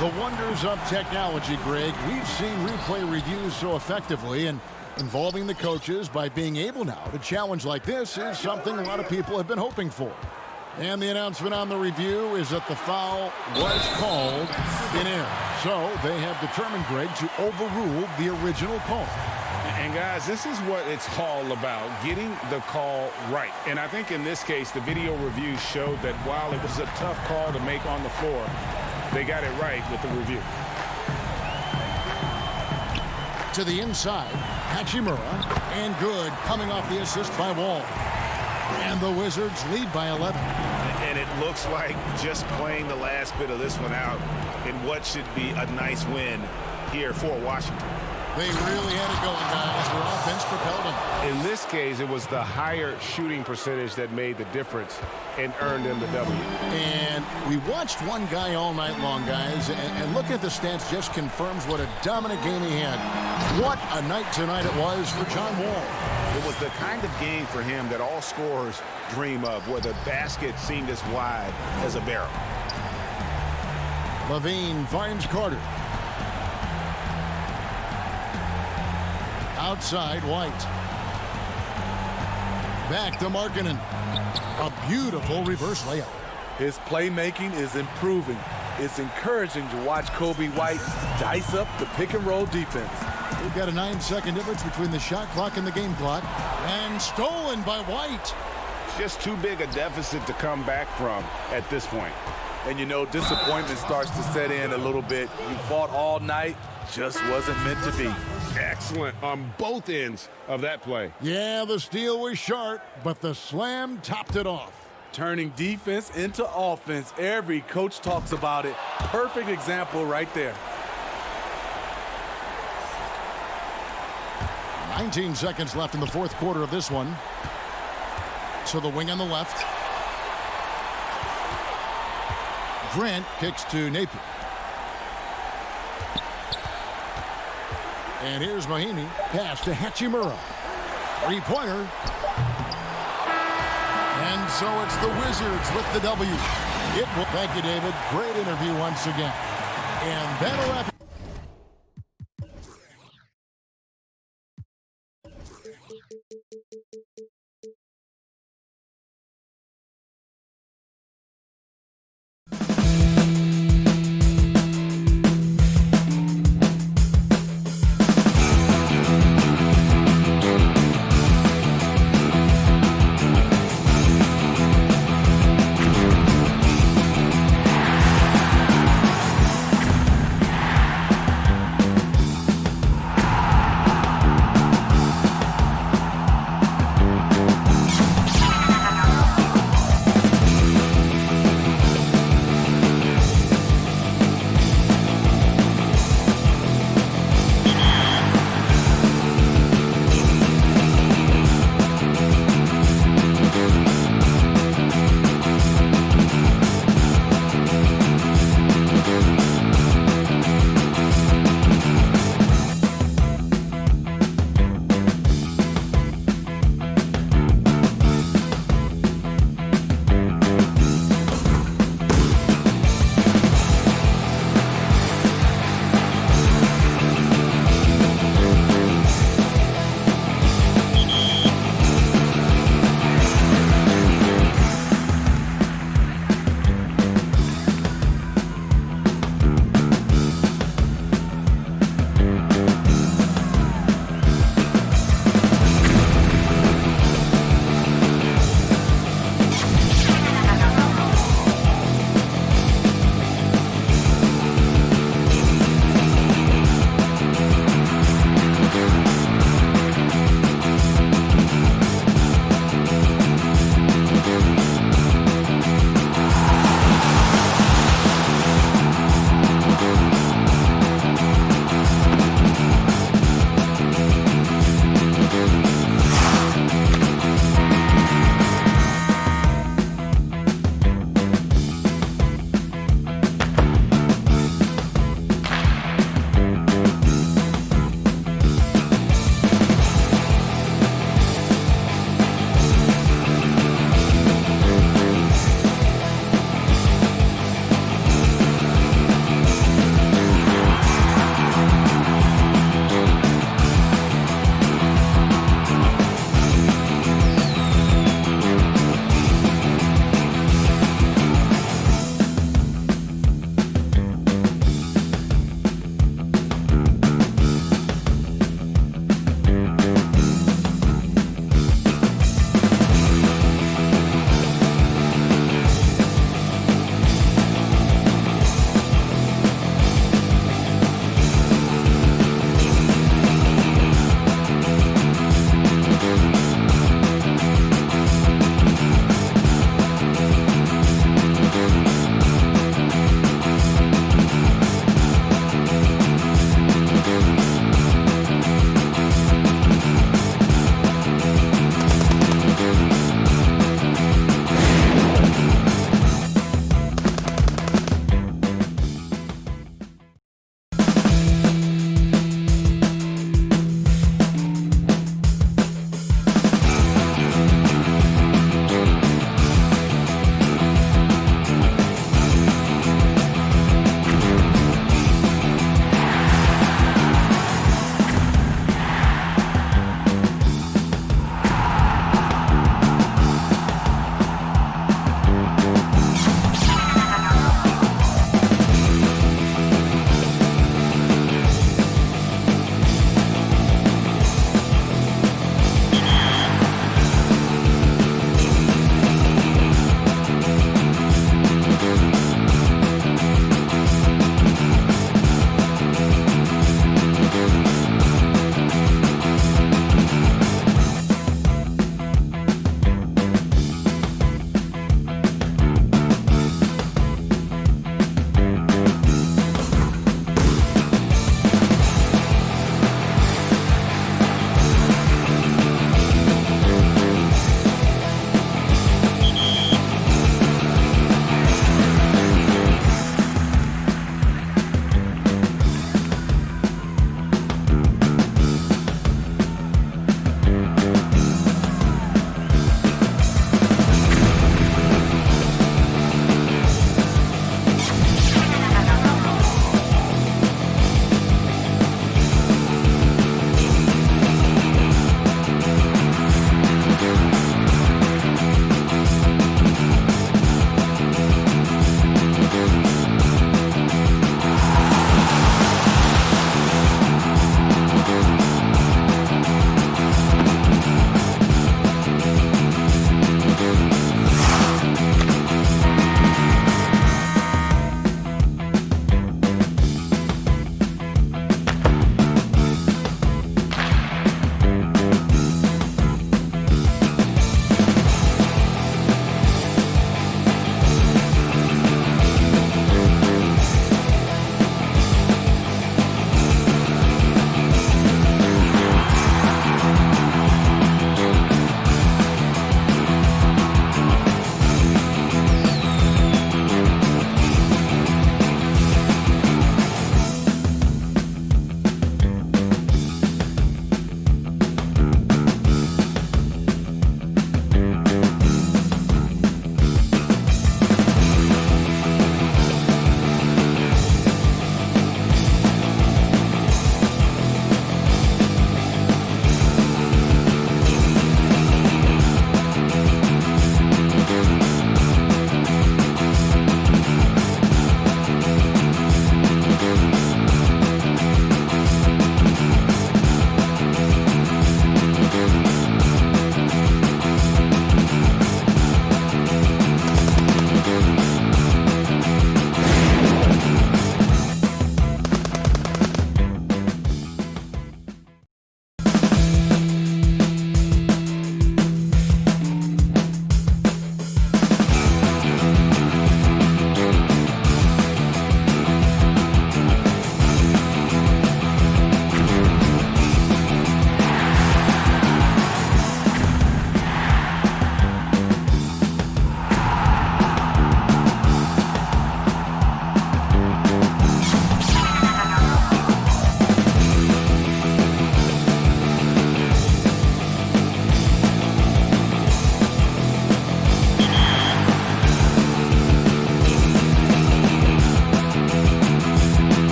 The wonders of technology, Greg. We've seen replay reviews so effectively, and involving the coaches by being able now to challenge like this is something a lot of people have been hoping for. And the announcement on the review is that the foul was called in air. So they have determined, Greg, to overrule the original call. And guys, this is what it's all about, getting the call right. And I think in this case, the video review showed that while it was a tough call to make on the floor, they got it right with the review. To the inside, Hachimura, and good, coming off the assist by Wall. And the Wizards lead by 11. And it looks like just playing the last bit of this one out in what should be a nice win here for Washington. They really had it going, guys. Their offense propelled them. In this case, it was the higher shooting percentage that made the difference and earned them the W. And we watched one guy all night long, guys, and look at the stats, just confirms what a dominant game he had. What a night tonight it was for John Wall. It was the kind of game for him that all scorers dream of, where the basket seemed as wide as a barrel. Levine finds Carter. Outside, White. Back to Markkanen. A beautiful reverse layup. His playmaking is improving. It's encouraging to watch Kobe White dice up the pick-and-roll defense. We've got a 9-second difference between the shot clock and the game clock. And stolen by White. Just too big a deficit to come back from at this point. And you know, disappointment starts to set in a little bit. You fought all night, just wasn't meant to be. Excellent on both ends of that play. Yeah, the steal was sharp, but the slam topped it off. Turning defense into offense. Every coach talks about it. Perfect example right there. 19 seconds left in the fourth quarter of this one. So the wing on the left. Grant kicks to Napier. And here's Mahinmi. Pass to Hachimura. Three-pointer. And so it's the Wizards with the W. Thank you, David. Great interview once again. And that'll wrap it.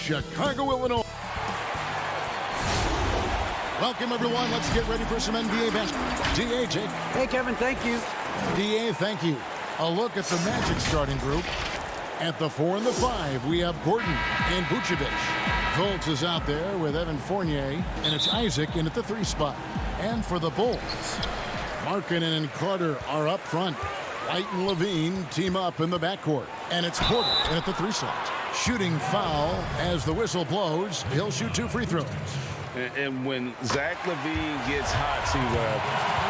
Chicago, Illinois. Welcome, everyone. Let's get ready for some NBA basketball. D.A., Jake. Hey, Kevin, thank you. D.A., thank you. A look at the Magic starting group. At the 4 and the 5, we have Gordon and Vucevic. Fultz is out there with Evan Fournier, and it's Isaac in at the 3 spot. And for the Bulls, Markkanen and Carter are up front. White and Levine team up in the backcourt. And it's Porter in at the 3 slot. Shooting foul as the whistle blows. He'll shoot 2 free throws. And when Zach LaVine gets hot,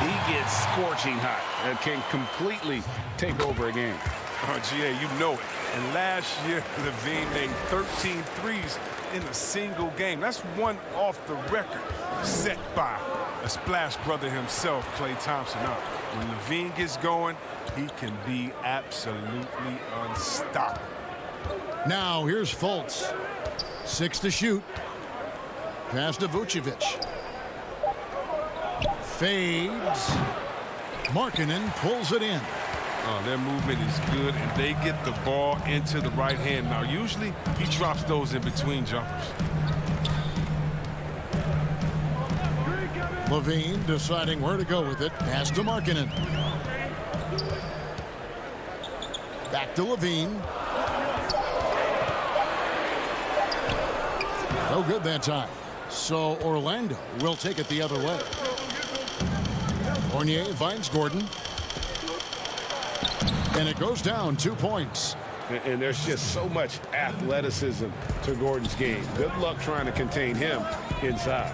he gets scorching hot and can completely take over a game. Oh, GA, you know it. And last year, LaVine made 13 threes in a single game. That's one off the record set by a splash brother himself, Klay Thompson. When LaVine gets going, he can be absolutely unstoppable. Now here's Fultz. 6 to shoot. Pass to Vucevic. Fades. Markkanen pulls it in. Their movement is good, and they get the ball into the right hand. Now, usually, he drops those in between jumpers. Levine deciding where to go with it. Pass to Markkanen. Back to Levine. No good that time. So Orlando will take it the other way. Fournier finds Gordon. And it goes down 2 points. And there's just so much athleticism to Gordon's game. Good luck trying to contain him inside.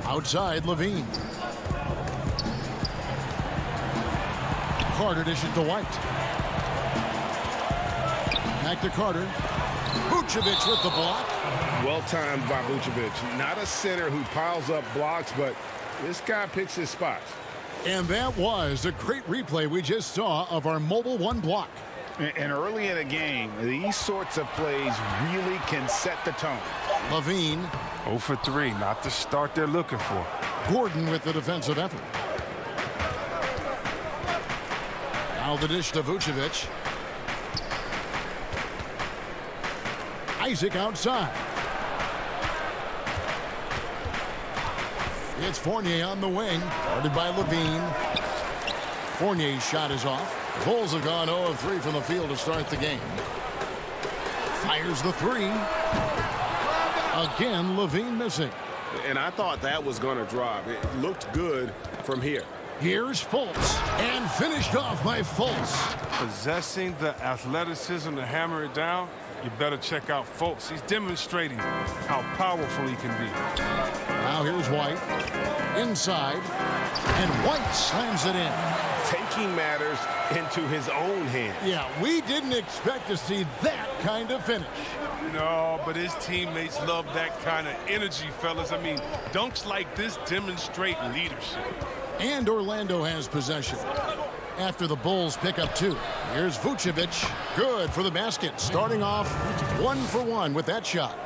Outside, Levine. Carter dishes to White. Back to Carter. Vucevic with the block. Well timed by Vucevic. Not a center who piles up blocks, but this guy picks his spots. And that was a great replay we just saw of our mobile 1 block. And early in a game, these sorts of plays really can set the tone. Levine. 0 for 3, not the start they're looking for. Gordon with the defensive effort. Now the dish to Vucevic. Isaac outside. It's Fournier on the wing. Guarded by Levine. Fournier's shot is off. Bulls have gone 0 of 3 from the field to start the game. Fires the 3. Again, Levine missing. And I thought that was going to drop. It looked good from here. Here's Fultz. And finished off by Fultz. Possessing the athleticism to hammer it down, you better check out Fultz. He's demonstrating how powerful he can be. Now here's White. Inside. And White slams it in. Taking matters into his own hands. Yeah, we didn't expect to see that kind of finish. No, but his teammates love that kind of energy, fellas. I mean, dunks like this demonstrate leadership. And Orlando has possession. After the Bulls pick up 2. Here's Vucevic. Good for the basket. Starting off 1 for 1 with that shot.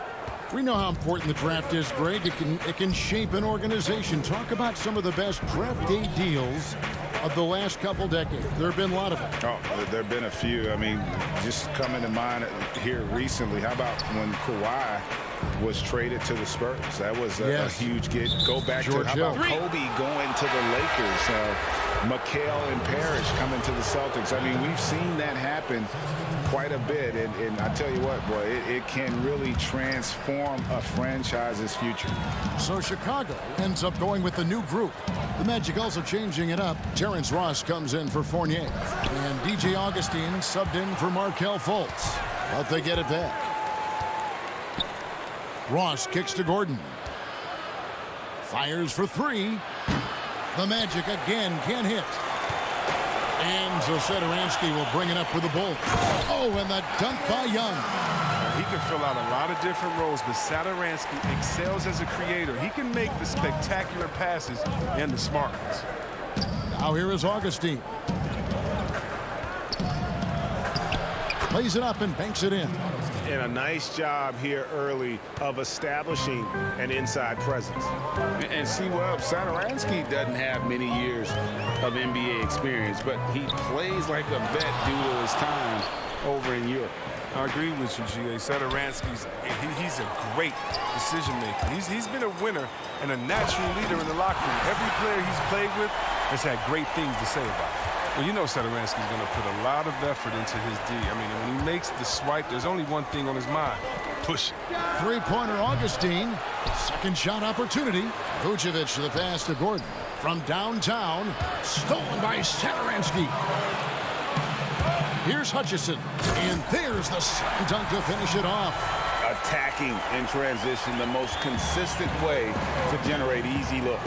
We know how important the draft is, Greg. It can shape an organization. Talk about some of the best draft day deals of the last couple decades. There have been a lot of them. Oh, there have been a few. I mean, just coming to mind here recently. How about when Kawhi was traded to the Spurs? That was a huge get. Go back George to how about Kobe going to the Lakers? McHale and Parrish coming to the Celtics. I mean, we've seen that happen quite a bit. And I tell you what, boy, it can really transform a franchise's future. So Chicago ends up going with the new group. The Magic also changing it up. Terrence Ross comes in for Fournier. And DJ Augustine subbed in for Markelle Fultz. But they get it back. Ross kicks to Gordon. Fires for 3. The Magic again can't hit. And so Satoransky will bring it up for the Bulls. Oh, and the dunk by Young. He can fill out a lot of different roles, but Satoransky excels as a creator. He can make the spectacular passes and the smart ones. Now here is Augustine. Plays it up and banks it in. And a nice job here early of establishing an inside presence. And see, well, Satoransky doesn't have many years of NBA experience, but he plays like a vet due to his time over in Europe. I agree with you, G.A. Sadaransky's he's a great decision maker. He's been a winner and a natural leader in the locker room. Every player he's played with has had great things to say about him. Well, you know Sadaransky's going to put a lot of effort into his D. I mean, when he makes the swipe, there's only one thing on his mind: push it. Three-pointer Augustine. Second shot opportunity. Vucevic to the pass to Gordon. From downtown, stolen by Sadaransky. Here's Hutchison, and there's the slam dunk to finish it off. Attacking in transition, the most consistent way to generate easy looks.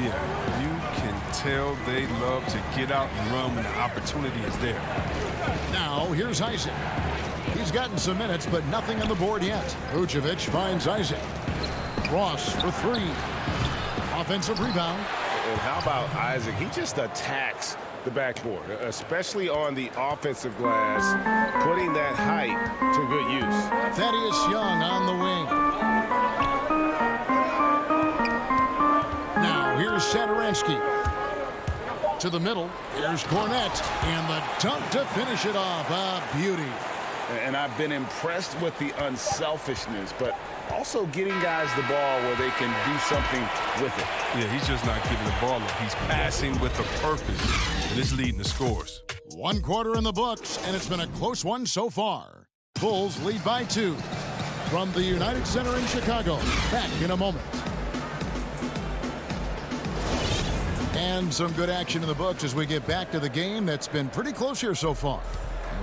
Yeah, you can tell they love to get out and run when the opportunity is there. Now, here's Isaac. He's gotten some minutes, but nothing on the board yet. Vucevic finds Isaac. Ross for three. Offensive rebound. And how about Isaac? He just attacks the backboard, especially on the offensive glass, putting that height to good use. Thaddeus Young on the wing. Now here's Sadaransky. To the middle. Here's Cornette. And the dunk to finish it off. A beauty. And I've been impressed with the unselfishness, but also getting guys the ball where they can do something with it. Yeah, he's just not giving the ball up. He's passing with a purpose, and it's leading the scores. 1 quarter in the books, and it's been a close one so far. Bulls lead by 2. From the United Center in Chicago. Back in a moment. And some good action in the books as we get back to the game that's been pretty close here so far.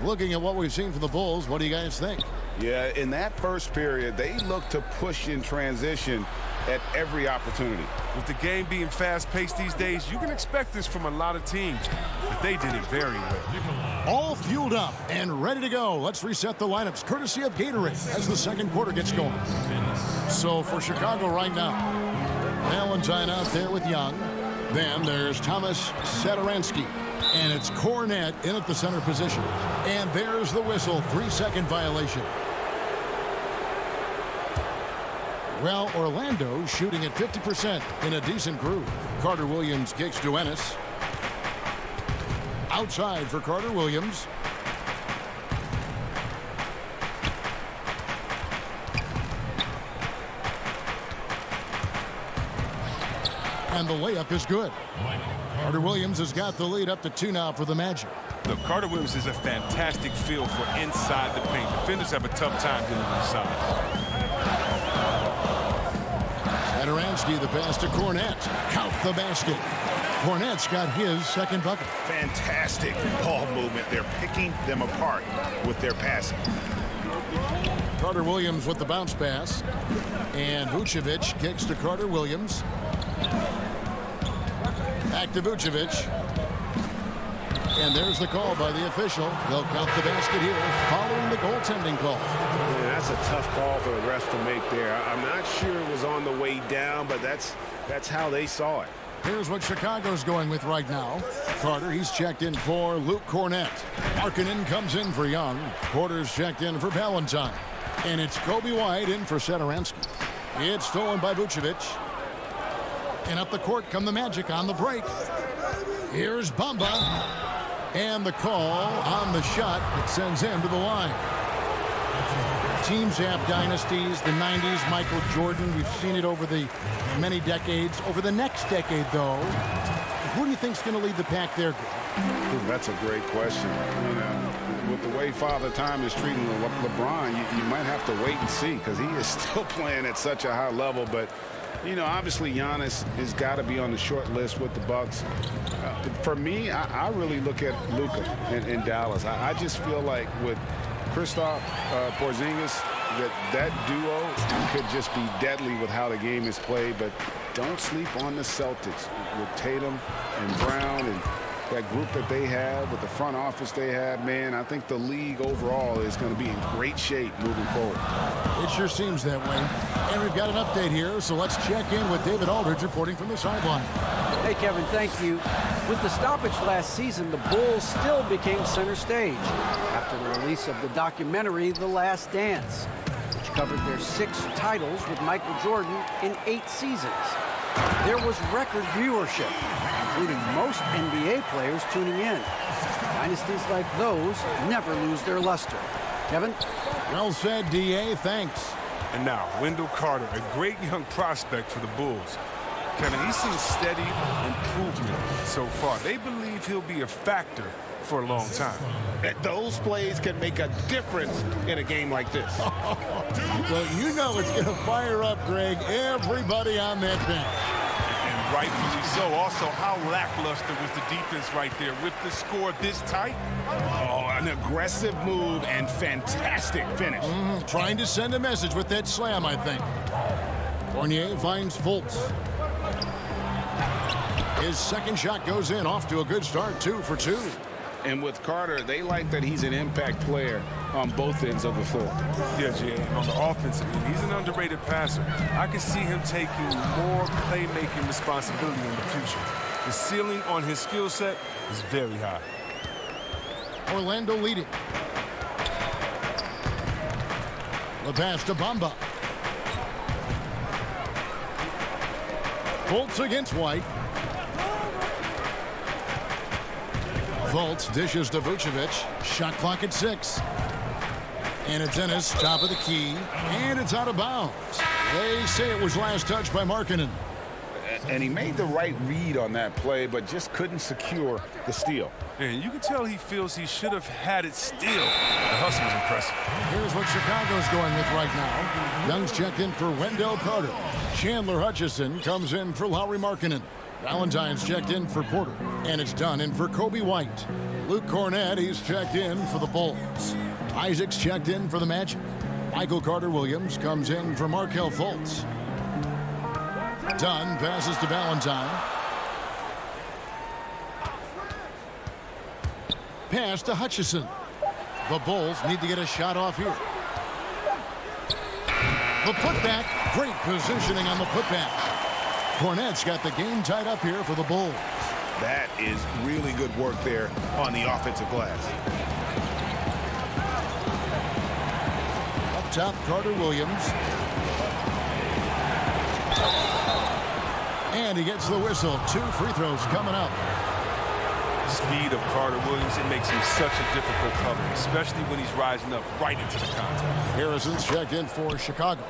Looking at what we've seen from the Bulls, what do you guys think? Yeah, in that first period, they look to push in transition at every opportunity. With the game being fast-paced these days, you can expect this from a lot of teams, but they did it very well. All fueled up and ready to go. Let's reset the lineups, courtesy of Gatorade, as the second quarter gets going. So for Chicago right now, Valentine out there with Young. Then there's Thomas Sadaransky. And it's Cornette in at the center position. And there's the whistle. 3-second violation. Well, Orlando shooting at 50% in a decent groove. Carter Williams kicks to Ennis. Outside for Carter Williams. And the layup is good. Carter Williams has got the lead up to 2 now for the Magic. Look, Carter Williams is a fantastic feel for inside the paint. Defenders have a tough time getting inside. Sadaransky, the pass to Cornette. Count the basket. Cornette's got his second bucket. Fantastic ball movement. They're picking them apart with their passing. Carter Williams with the bounce pass. And Vucevic kicks to Carter Williams. Back to Vucevic. And there's the call by the official. They'll count the basket here following the goaltending call. Yeah, that's a tough call for the refs to make there. I'm not sure it was on the way down, but that's how they saw it. Here's what Chicago's going with right now. Carter, he's checked in for Luke Cornette. Markkanen comes in for Young. Porter's checked in for Valentine. And it's Kobe White in for Sadaransky. It's stolen by Vucevic. And up the court come the Magic on the break. Here's Bamba. And the call on the shot that sends him to the line. Teams have dynasties. The 90s, Michael Jordan. We've seen it over the many decades. Over the next decade, though, who do you think's going to lead the pack there? That's a great question. You know, with the way Father Time is treating LeBron, you might have to wait and see because he is still playing at such a high level. But you know, obviously Giannis has got to be on the short list with the Bucks. For me, I really look at Luka in Dallas. I just feel like with Kristaps Porzingis, that duo could just be deadly with how the game is played. But don't sleep on the Celtics with Tatum and Brown and that group that they have, with the front office they have. Man, I think the league overall is going to be in great shape moving forward. It sure seems that way. And we've got an update here, so let's check in with David Aldridge reporting from the sideline. Hey, Kevin, thank you. With the stoppage last season, the Bulls still became center stage after the release of the documentary The Last Dance, which covered their 6 titles with Michael Jordan in 8 seasons. There was record viewership, including most NBA players tuning in. Dynasties like those never lose their luster. Kevin? Well said, D.A. Thanks. And now, Wendell Carter, a great young prospect for the Bulls. Kevin, he's seen steady improvement so far. They believe he'll be a factor for a long time. Those plays can make a difference in a game like this. Well, you know it's going to fire up, Greg, everybody on that bench. And rightfully so. Also, how lackluster was the defense right there with the score this tight? Oh, an aggressive move and fantastic finish. Trying to send a message with that slam, I think. Fournier finds Fultz. His second shot goes in, off to a good start, 2 for 2. And with Carter, they like that he's an impact player on both ends of the floor. Yeah, Jay, and on the offensive end, he's an underrated passer. I can see him taking more playmaking responsibility in the future. The ceiling on his skill set is very high. Orlando leading. The pass to Bamba. Fultz against White. Fultz dishes to Vucevic. Shot clock at 6. And it's Ennis, top of the key. And it's out of bounds. They say it was last touched by Markkanen. And he made the right read on that play, but just couldn't secure the steal. And you can tell he feels he should have had it still. The hustle was impressive. Here's what Chicago's going with right now. Young's checked in for Wendell Carter. Chandler Hutchison comes in for Lauri Markkanen. Valentine's checked in for Porter. And it's done in for Kobe White. Luke Cornett, he's checked in for the Bulls. Isaac's checked in for the Magic. Michael Carter-Williams comes in for Markelle Fultz. Dunn passes to Valentine. Pass to Hutchison. The Bulls need to get a shot off here. The putback. Great positioning on the putback. Cornett's got the game tied up here for the Bulls. That is really good work there on the offensive glass. Up top, Carter-Williams. And he gets the whistle. 2 free throws coming up. Speed of Carter-Williams, it makes him such a difficult cover, especially when he's rising up right into the contact. Harrison's checked in for Chicago.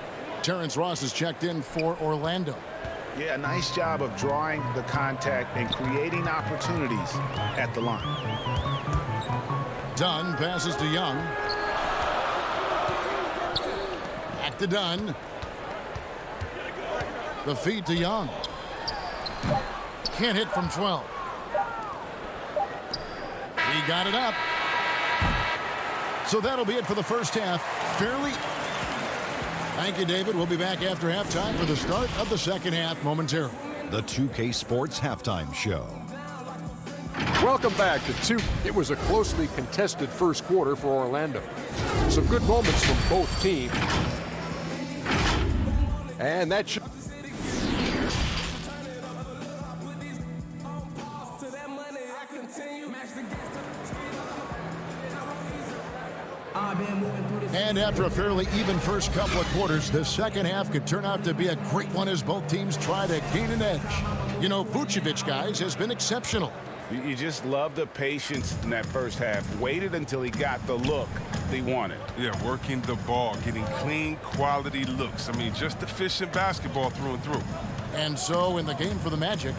Terrence Ross is checked in for Orlando. Yeah, nice job of drawing the contact and creating opportunities at the line. Dunn passes to Young. Back to Dunn. The feed to Young. Can't hit from 12. He got it up. So that'll be it for the first half. Fairly. Thank you, David. We'll be back after halftime for the start of the second half momentarily. The 2K Sports Halftime Show. Welcome back to 2. It was a closely contested first quarter for Orlando. Some good moments from both teams. And that should... And after a fairly even first couple of quarters, the second half could turn out to be a great one as both teams try to gain an edge. You know, Vucevic, guys, has been exceptional. You just love the patience in that first half. Waited until he got the look he wanted. Yeah, working the ball, getting clean, quality looks. I mean, just efficient basketball through and through. And so in the game for the Magic,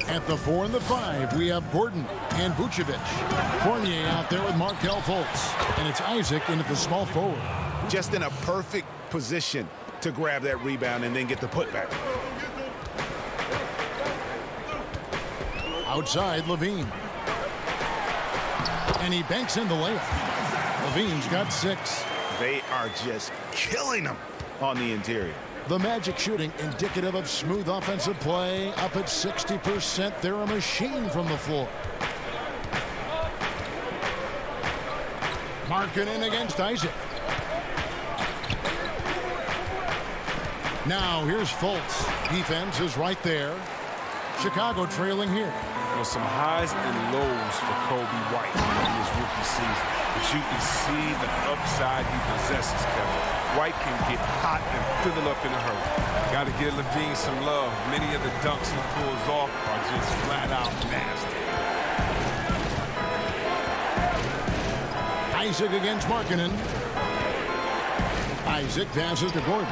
at the 4 and the 5, we have Gordon and Vucevic. Fournier out there with Markelle Fultz. And it's Isaac in at the small forward. Just in a perfect position to grab that rebound and then get the putback. Outside, Levine. And he banks in the layup. Levine's got 6. They are just killing them on the interior. The Magic shooting indicative of smooth offensive play. Up at 60%. They're a machine from the floor. Markkanen against Isaac. Now here's Fultz. Defense is right there. Chicago trailing here. Well, some highs and lows for Kobe White in his rookie season. But you can see the upside he possesses, Kevin. White can get hot and fill it up in a hurry. Got to give Levine some love. Many of the dunks he pulls off are just flat out nasty. Isaac against Markkanen. Isaac passes to Gordon.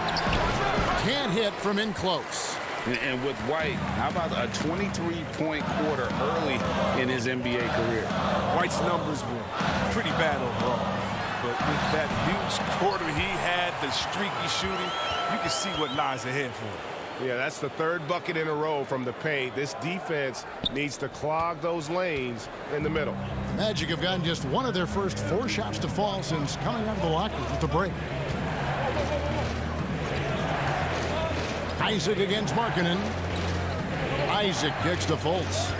Can't hit from in close. And with White, how about a 23-point quarter early in his NBA career? White's numbers were pretty bad overall. But with that huge quarter he had, the streaky shooting, you can see what lies ahead for him. Yeah, that's the third bucket in a row from the paint. This defense needs to clog those lanes in the middle. The Magic have gotten just one of their first 4 shots to fall since coming out of the locker with the break. Isaac against Markkanen. Isaac kicks to Fultz.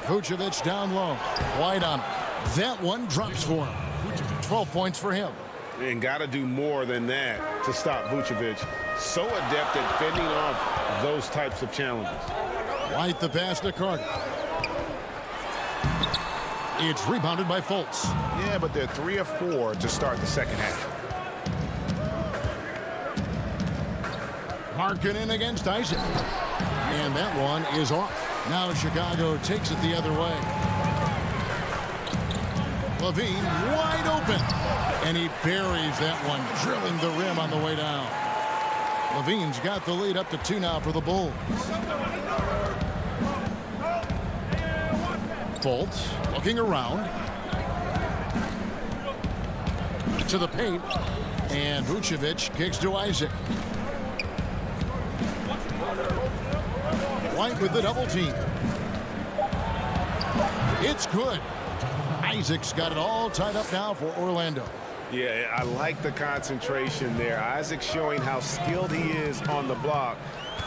Vucevic down low. White on him. That one drops for him. 12 points for him. And got to do more than that to stop Vucevic. So adept at fending off those types of challenges. White the pass to Carter. It's rebounded by Fultz. Yeah, but they're 3 of 4 to start the second half. Markkanen against Isaac. And that one is off. Now Chicago takes it the other way. Levine wide open. And he buries that one, drilling the rim on the way down. Levine's got the lead up to 2 now for the Bulls. Fultz looking around. To the paint. And Vucevic kicks to Isaac. White with the double team. It's good. Isaac's got it all tied up now for Orlando. Yeah, I like the concentration there. Isaac showing how skilled he is on the block.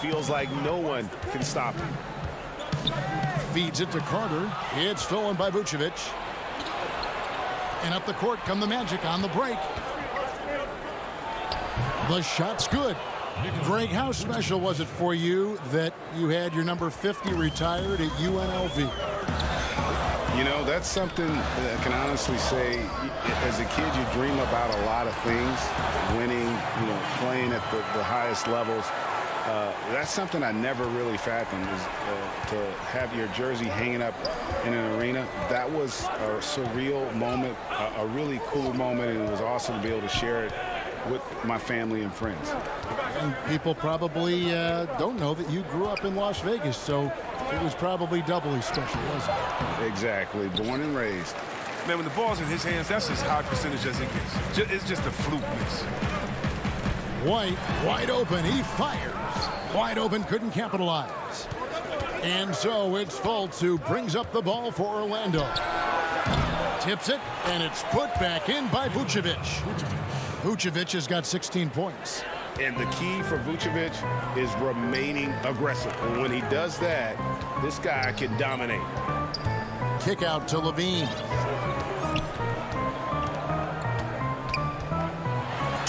Feels like no one can stop him. Feeds it to Carter. It's stolen by Vucevic. And up the court come the Magic on the break. The shot's good. Greg, how special was it for you that you had your number 50 retired at UNLV? You know, that's something that I can honestly say, as a kid, you dream about a lot of things, winning, playing at the highest levels. That's something I never really fathomed, is to have your jersey hanging up in an arena. That was a surreal moment, a really cool moment, and it was awesome to be able to share it with my family and friends. And people probably don't know that you grew up in Las Vegas, so it was probably doubly special, wasn't it? Exactly. Born and raised. Man, when the ball's in his hands, that's as high percentage as it gets. It's just a fluke miss. White, wide open. He fires. Wide open, couldn't capitalize. And so it's Fultz who brings up the ball for Orlando. Tips it, and it's put back in by Vucevic. Vucevic has got 16 points. And the key for Vucevic is remaining aggressive. And when he does that, this guy can dominate. Kick out to Levine.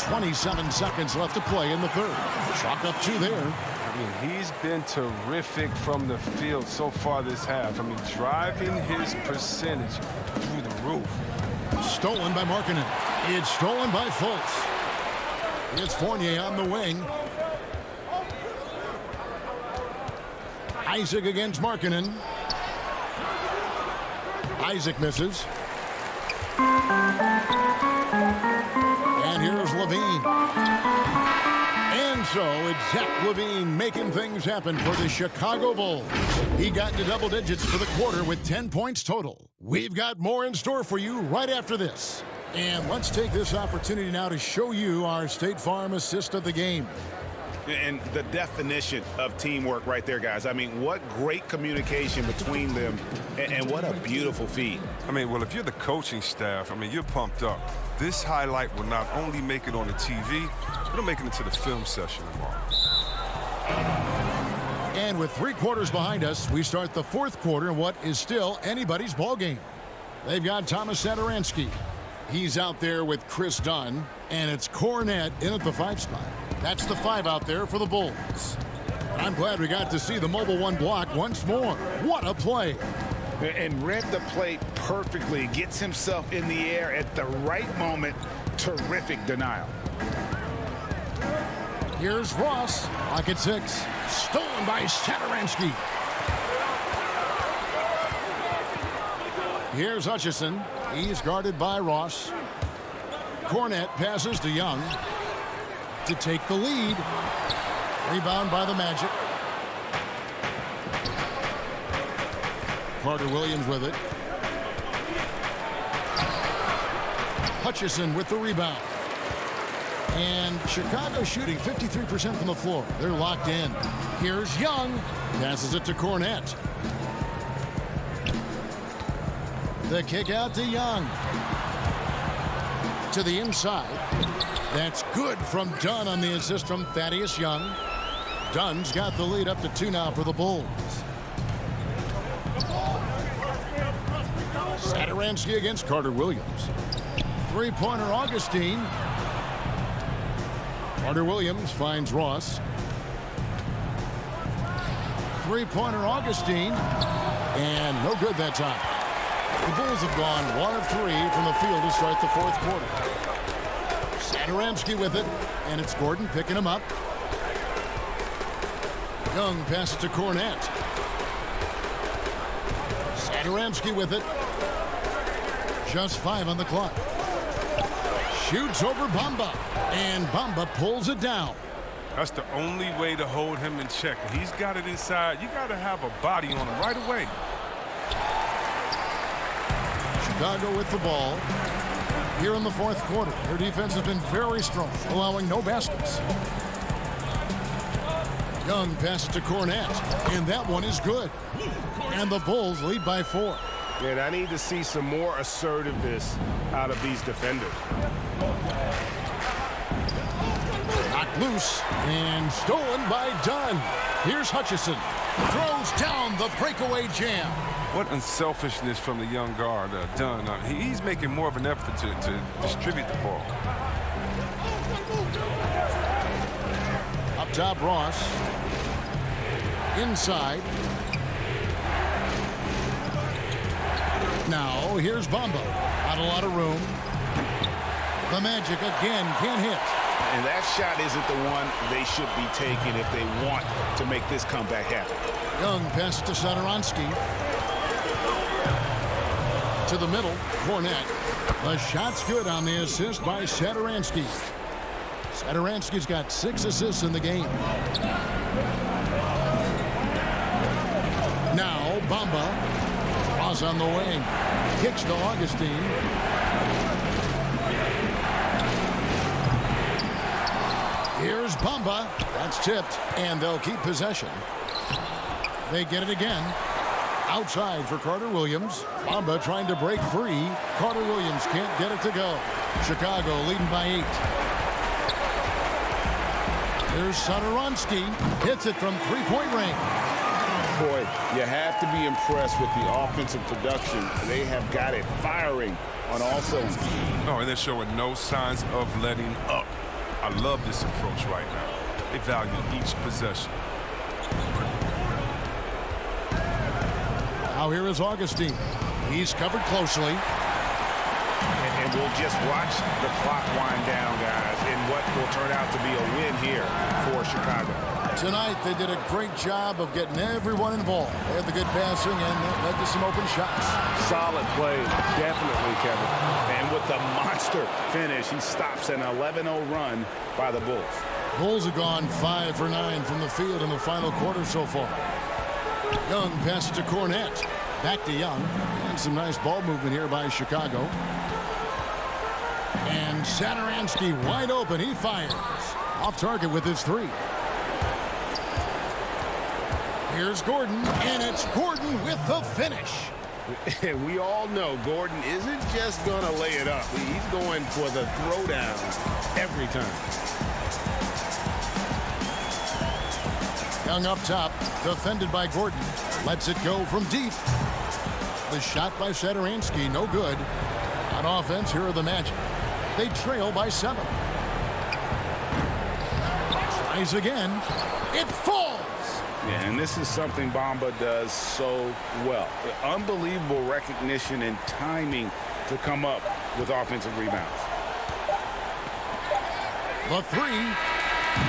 27 seconds left to play in the third. Chalk up 2 there. I mean, he's been terrific from the field so far this half. I mean, driving his percentage through the roof. Stolen by Markkanen. It's stolen by Fultz. It's Fournier on the wing. Isaac against Markkanen. Isaac misses. And here's Levine. And so it's Zach Levine making things happen for the Chicago Bulls. He got into double digits for the quarter with 10 points total. We've got more in store for you right after this. And let's take this opportunity now to show you our State Farm assist of the game. And the definition of teamwork right there, guys. I mean, what great communication between them, and what a beautiful feed. I mean, well, if you're the coaching staff, I mean, you're pumped up. This highlight will not only make it on the TV, it'll make it into the film session tomorrow. And with 3 quarters behind us, we start the 4th quarter in what is still anybody's ball game. They've got Thomas Satoransky. He's out there with Chris Dunn, and it's Cornette in at the 5 spot. That's the 5 out there for the Bulls. I'm glad we got to see the Mobile One block once more. What a play. and read the play perfectly. Gets himself in the air at the right moment. Terrific denial. Here's Ross. Pocket 6. Stolen by Satoransky. Here's Hutchison. He's guarded by Ross. Cornette passes to Young to take the lead. Rebound by the Magic. Carter Williams with it. Hutchison with the rebound. And Chicago shooting 53% from the floor. They're locked in. Here's Young. Passes it to Cornette. The kick out to Young. To the inside. That's good from Dunn on the assist from Thaddeus Young. Dunn's got the lead up to 2 now for the Bulls. Satoransky against Carter Williams. Three-pointer Augustine. Carter Williams finds Ross. Three-pointer Augustine. And no good that time. The Bulls have gone 1 of 3 from the field to start the fourth quarter. Satoransky with it, and it's Gordon picking him up. Young passes to Cornette. Satoransky with it. Just 5 on the clock. Shoots over Bamba, and Bamba pulls it down. That's the only way to hold him in check. He's got it inside. You got to have a body on him right away. Chicago with the ball here in the fourth quarter. Their defense has been very strong, allowing no baskets. Young passes to Cornette, and that one is good. And the Bulls lead by 4. And I need to see some more assertiveness out of these defenders. Knocked loose and stolen by Dunn. Here's Hutchison. Throws down the breakaway jam. What unselfishness from the young guard, Dunn. He's making more of an effort to distribute the ball. Up top, Ross. Inside. Now, here's Bamba. Not a lot of room. The Magic again can't hit. And that shot isn't the one they should be taking if they want to make this comeback happen. Young passes to Satoransky. To the middle, Cornette. The shot's good on the assist by Satoransky. Satoransky's got 6 assists in the game. Now, Bamba. Cross on the wing. Kicks to Augustine. Here's Bamba. That's tipped, and they'll keep possession. They get it again. Outside for Carter Williams. Bamba trying to break free. Carter Williams can't get it to go. Chicago leading by 8. Here's Satoransky. Hits it from three-point range. Boy, you have to be impressed with the offensive production. They have got it firing on all cylinders. Oh, and they're showing no signs of letting up. I love this approach right now. They value each possession. Now here is Augustine. He's covered closely. And we'll just watch the clock wind down, guys, in what will turn out to be a win here for Chicago. Tonight, they did a great job of getting everyone involved. They had the good passing, and that led to some open shots. Solid play, definitely, Kevin. And with the monster finish, he stops an 11-0 run by the Bulls. Bulls have gone 5 for 9 from the field in the final quarter so far. Young passes to Cornette. Back to Young. And some nice ball movement here by Chicago. And Satoransky wide open. He fires. Off target with his 3. Here's Gordon, and it's Gordon with the finish. And we all know Gordon isn't just going to lay it up. He's going for the throwdown every time. Young up top, defended by Gordon. Lets it go from deep. The shot by Satoransky, no good. On offense, here are the Magic. They trail by 7. Tries again. It falls. Yeah, and this is something Bamba does so well. Unbelievable recognition and timing to come up with offensive rebounds. The three,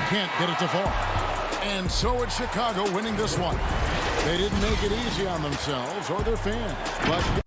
can't get it to fall. And so it's Chicago winning this one. They didn't make it easy on themselves or their fans, but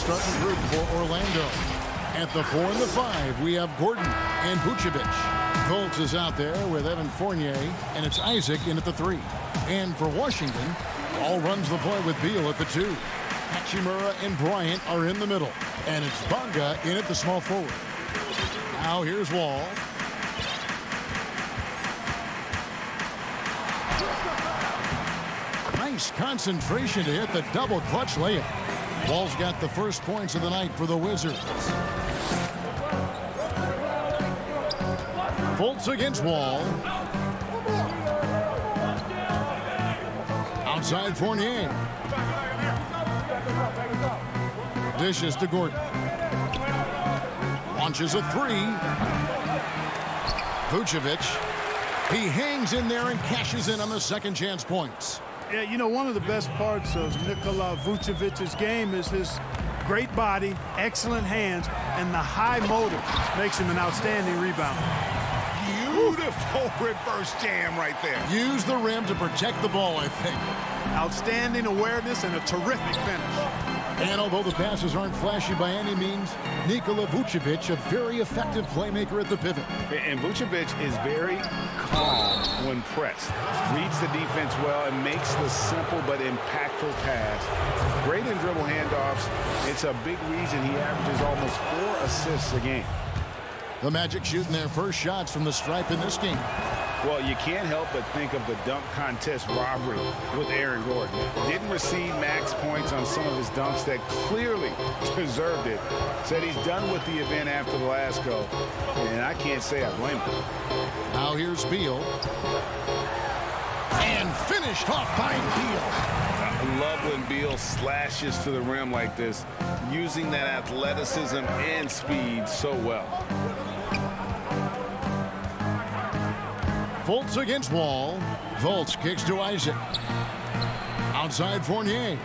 starting group for Orlando. At the 4 and the 5, we have Gordon and Vucevic. Fultz is out there with Evan Fournier, and it's Isaac in at the 3. And for Washington, Wall runs the play with Beal at the 2. Hachimura and Bryant are in the middle, and it's Bonga in at the small forward. Now here's Wall. Nice concentration to hit the double clutch layup. Wall's got the first points of the night for the Wizards. Fultz against Wall. Outside Fournier. Dishes to Gordon. Launches a 3. Vucevic. He hangs in there and cashes in on the second chance points. Yeah, you know, one of the best parts of Nikola Vucevic's game is his great body, excellent hands, and the high motor makes him an outstanding rebounder. Beautiful reverse jam right there. Use the rim to protect the ball, I think. Outstanding awareness and a terrific finish. And although the passes aren't flashy by any means, Nikola Vucevic, a very effective playmaker at the pivot. And Vucevic is very calm when pressed. Reads the defense well and makes the simple but impactful pass. Great in dribble handoffs. It's a big reason he averages almost 4 assists a game. The Magic shooting their first shots from the stripe in this game. Well, you can't help but think of the dunk contest robbery with Aaron Gordon. Didn't receive max points on some of his dunks that clearly deserved it. Said he's done with the event after the last go, and I can't say I blame him. Now here's Beal. And finished off by Beal. I love when Beal slashes to the rim like this, using that athleticism and speed so well. Fultz against Wall. Fultz kicks to Isaac. Outside Fournier.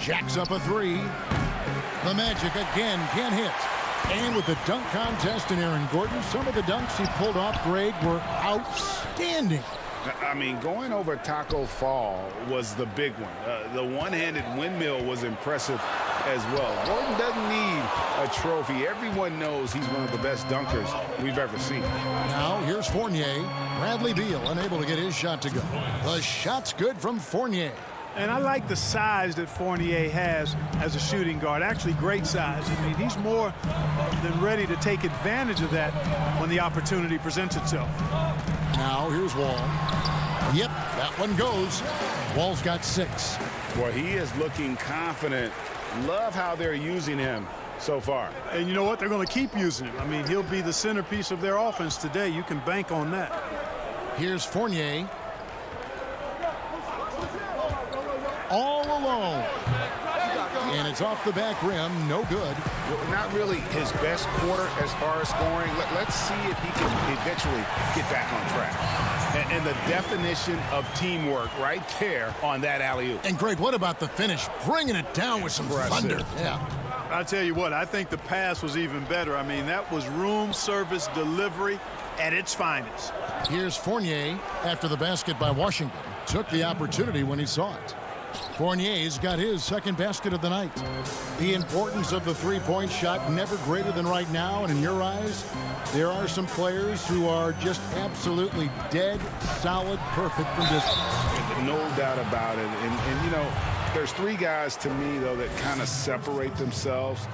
Jacks up a 3. The Magic again can't hit. And with the dunk contest in Aaron Gordon, some of the dunks he pulled off Greg were outstanding. I mean, going over Taco Fall was the big one. The one-handed windmill was impressive as well. Gordon doesn't need a trophy. Everyone knows he's one of the best dunkers we've ever seen. Now here's Fournier. Bradley Beal unable to get his shot to go. The shot's good from Fournier. And I like the size that Fournier has as a shooting guard. Actually, great size. I mean, he's more than ready to take advantage of that when the opportunity presents itself. Now here's Wall. Yep, that one goes. Wall's got 6. Boy, he is looking confident. Love how they're using him so far. And you know what? They're going to keep using him. I mean, he'll be the centerpiece of their offense today. You can bank on that. Here's Fournier. All alone. And it's off the back rim. No good. Well, not really his best quarter as far as scoring. Let's see if he can eventually get back on track. And the definition of teamwork right there on that alley-oop. And Greg, what about the finish? Bringing it down with some thunder. Yeah. I'll tell you what, I think the pass was even better. I mean, that was room service delivery at its finest. Here's Fournier after the basket by Washington. Took the opportunity when he saw it. Fournier's got his second basket of the night. The importance of the three-point shot never greater than right now, and in your eyes, there are some players who are just absolutely dead, solid, perfect from distance. No doubt about it. And you know, there's 3 guys to me, though, that kind of separate themselves.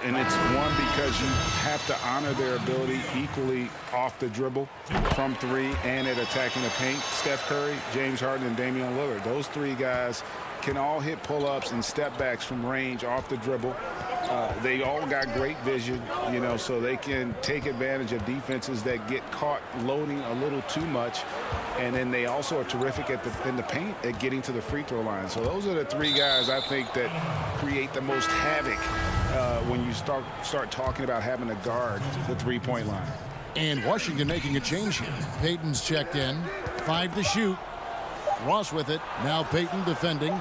And it's one, because you have to honor their ability equally off the dribble, from 3, and at attacking the paint. Steph Curry, James Harden, and Damian Lillard. Those 3 guys can all hit pull-ups and step-backs from range off the dribble. They all got great vision, you know, so they can take advantage of defenses that get caught loading a little too much. And then they also are terrific in the paint at getting to the free throw line. So those are the 3 guys I think that create the most havoc when you start talking about having to guard the three-point line. And Washington making a change here. Payton's checked in. 5 to shoot. Ross with it. Now Payton defending.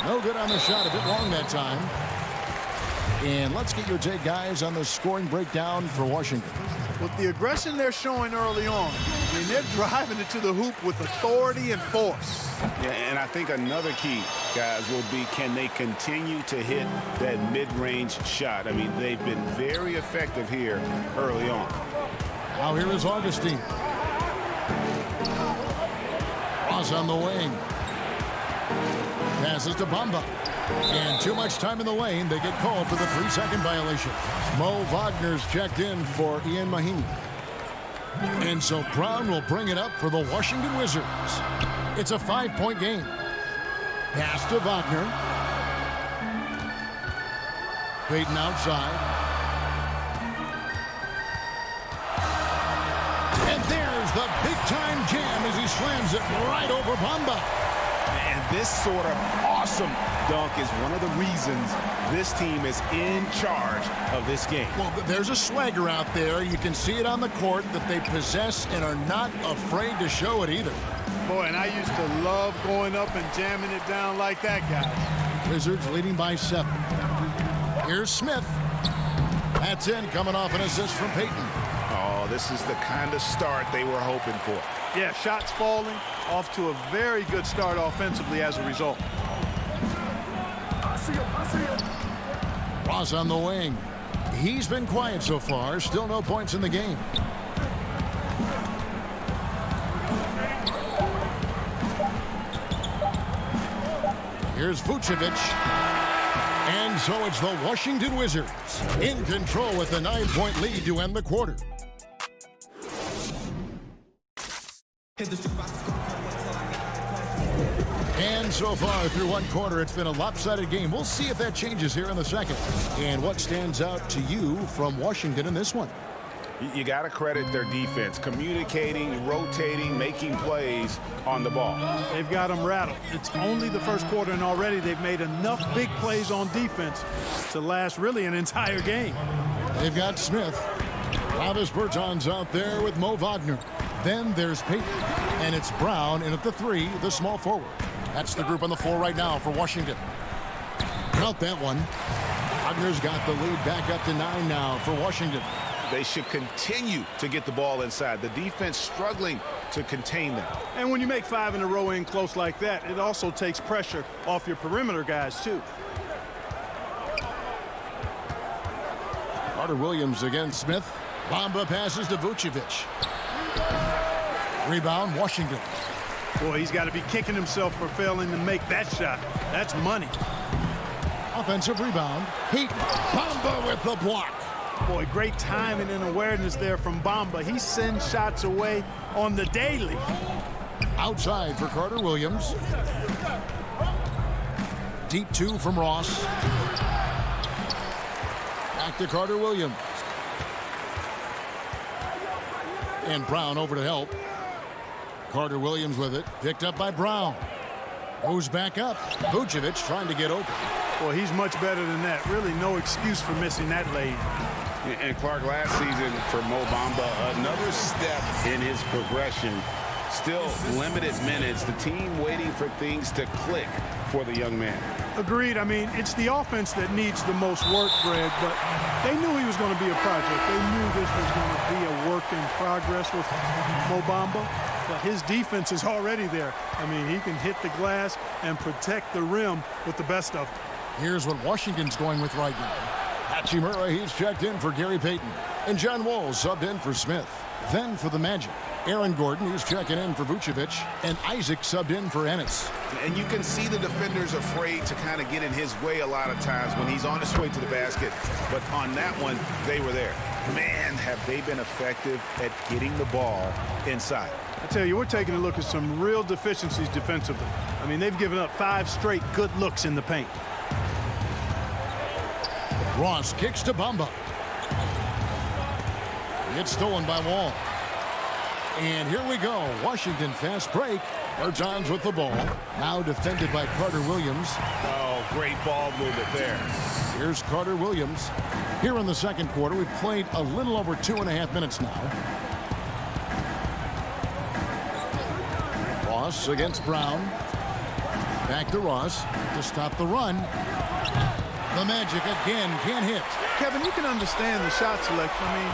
No good on the shot. A bit long that time. And let's get your take, guys, on the scoring breakdown for Washington. With the aggression they're showing early on, I mean, they're driving it to the hoop with authority and force. Yeah, and I think another key, guys, will be can they continue to hit that mid-range shot? I mean, they've been very effective here early on. Now here is Augustine. Ross on the wing. Passes to Bamba. And too much time in the lane. They get called for the 3-second violation. Mo Wagner's checked in for Ian Mahinmi. And so Brown will bring it up for the Washington Wizards. It's a 5-point game. Pass to Wagner. Payton outside. And there's the big-time jam as he slams it right over Bamba. And this sort of awesome dunk is one of the reasons this team is in charge of this game. Well, there's a swagger out there. You can see it on the court that they possess and are not afraid to show it either. Boy, and I used to love going up and jamming it down like that, guy. Wizards leading by 7. Here's Smith. That's in, coming off an assist from Payton. Oh, this is the kind of start they were hoping for. Yeah, shots falling, off to a very good start offensively as a result. Ross on the wing. He's been quiet so far. Still no points in the game. Here's Vucevic. And so it's the Washington Wizards in control with a 9-point lead to end the quarter. And so far through one quarter, it's been a lopsided game. We'll see if that changes here in the second. And what stands out to you from Washington in this one? You got to credit their defense, communicating, rotating, making plays on the ball. They've got them rattled. It's only the first quarter, and already they've made enough big plays on defense to last really an entire game. They've got Smith. Travis Berton's out there with Mo Wagner. Then there's Payton, and it's Brown in at the 3, the small forward. That's the group on the floor right now for Washington. Count that one. Wagner's got the lead back up to 9 now for Washington. They should continue to get the ball inside. The defense struggling to contain them. And when you make 5 in a row in close like that, it also takes pressure off your perimeter guys, too. Carter Williams against Smith. Bamba passes to Vucevic. Rebound, Washington. Boy, he's got to be kicking himself for failing to make that shot. That's money. Offensive rebound. Payton. Bamba with the block. Boy, great timing and awareness there from Bamba. He sends shots away on the daily. Outside for Carter Williams. Deep 2 from Ross. Back to Carter Williams. And Brown over to help. Carter Williams with it. Picked up by Brown. Goes back up. Vucevic trying to get open. Boy, he's much better than that. Really no excuse for missing that lane. And Clark, last season for Mo Bamba, another step in his progression. Still limited minutes. The team waiting for things to click for the young man. Agreed. I mean, it's the offense that needs the most work, Greg, but they knew he was going to be a project. They knew this was going to be a work in progress with Mo Bamba, but his defense is already there. I mean, he can hit the glass and protect the rim with the best of them. Here's what Washington's going with right now. Hachimura, he's checked in for Gary Payton. And John Wall subbed in for Smith. Then for the Magic, Aaron Gordon, who's checking in for Vucevic. And Isaac subbed in for Ennis. And you can see the defenders afraid to kind of get in his way a lot of times when he's on his way to the basket. But on that one, they were there. Man, have they been effective at getting the ball inside. I tell you, we're taking a look at some real deficiencies defensively. I mean, they've given up 5 straight good looks in the paint. Ross kicks to Bamba. It's stolen by Wall. And here we go. Washington fast break. Bertans with the ball. Now defended by Carter Williams. Oh, great ball movement there. Here's Carter Williams. Here in the second quarter, we've played a little over 2.5 minutes now. Ross against Brown. Back to Ross to stop the run. The Magic again can't hit. Kevin, you can understand the shot selection. I mean,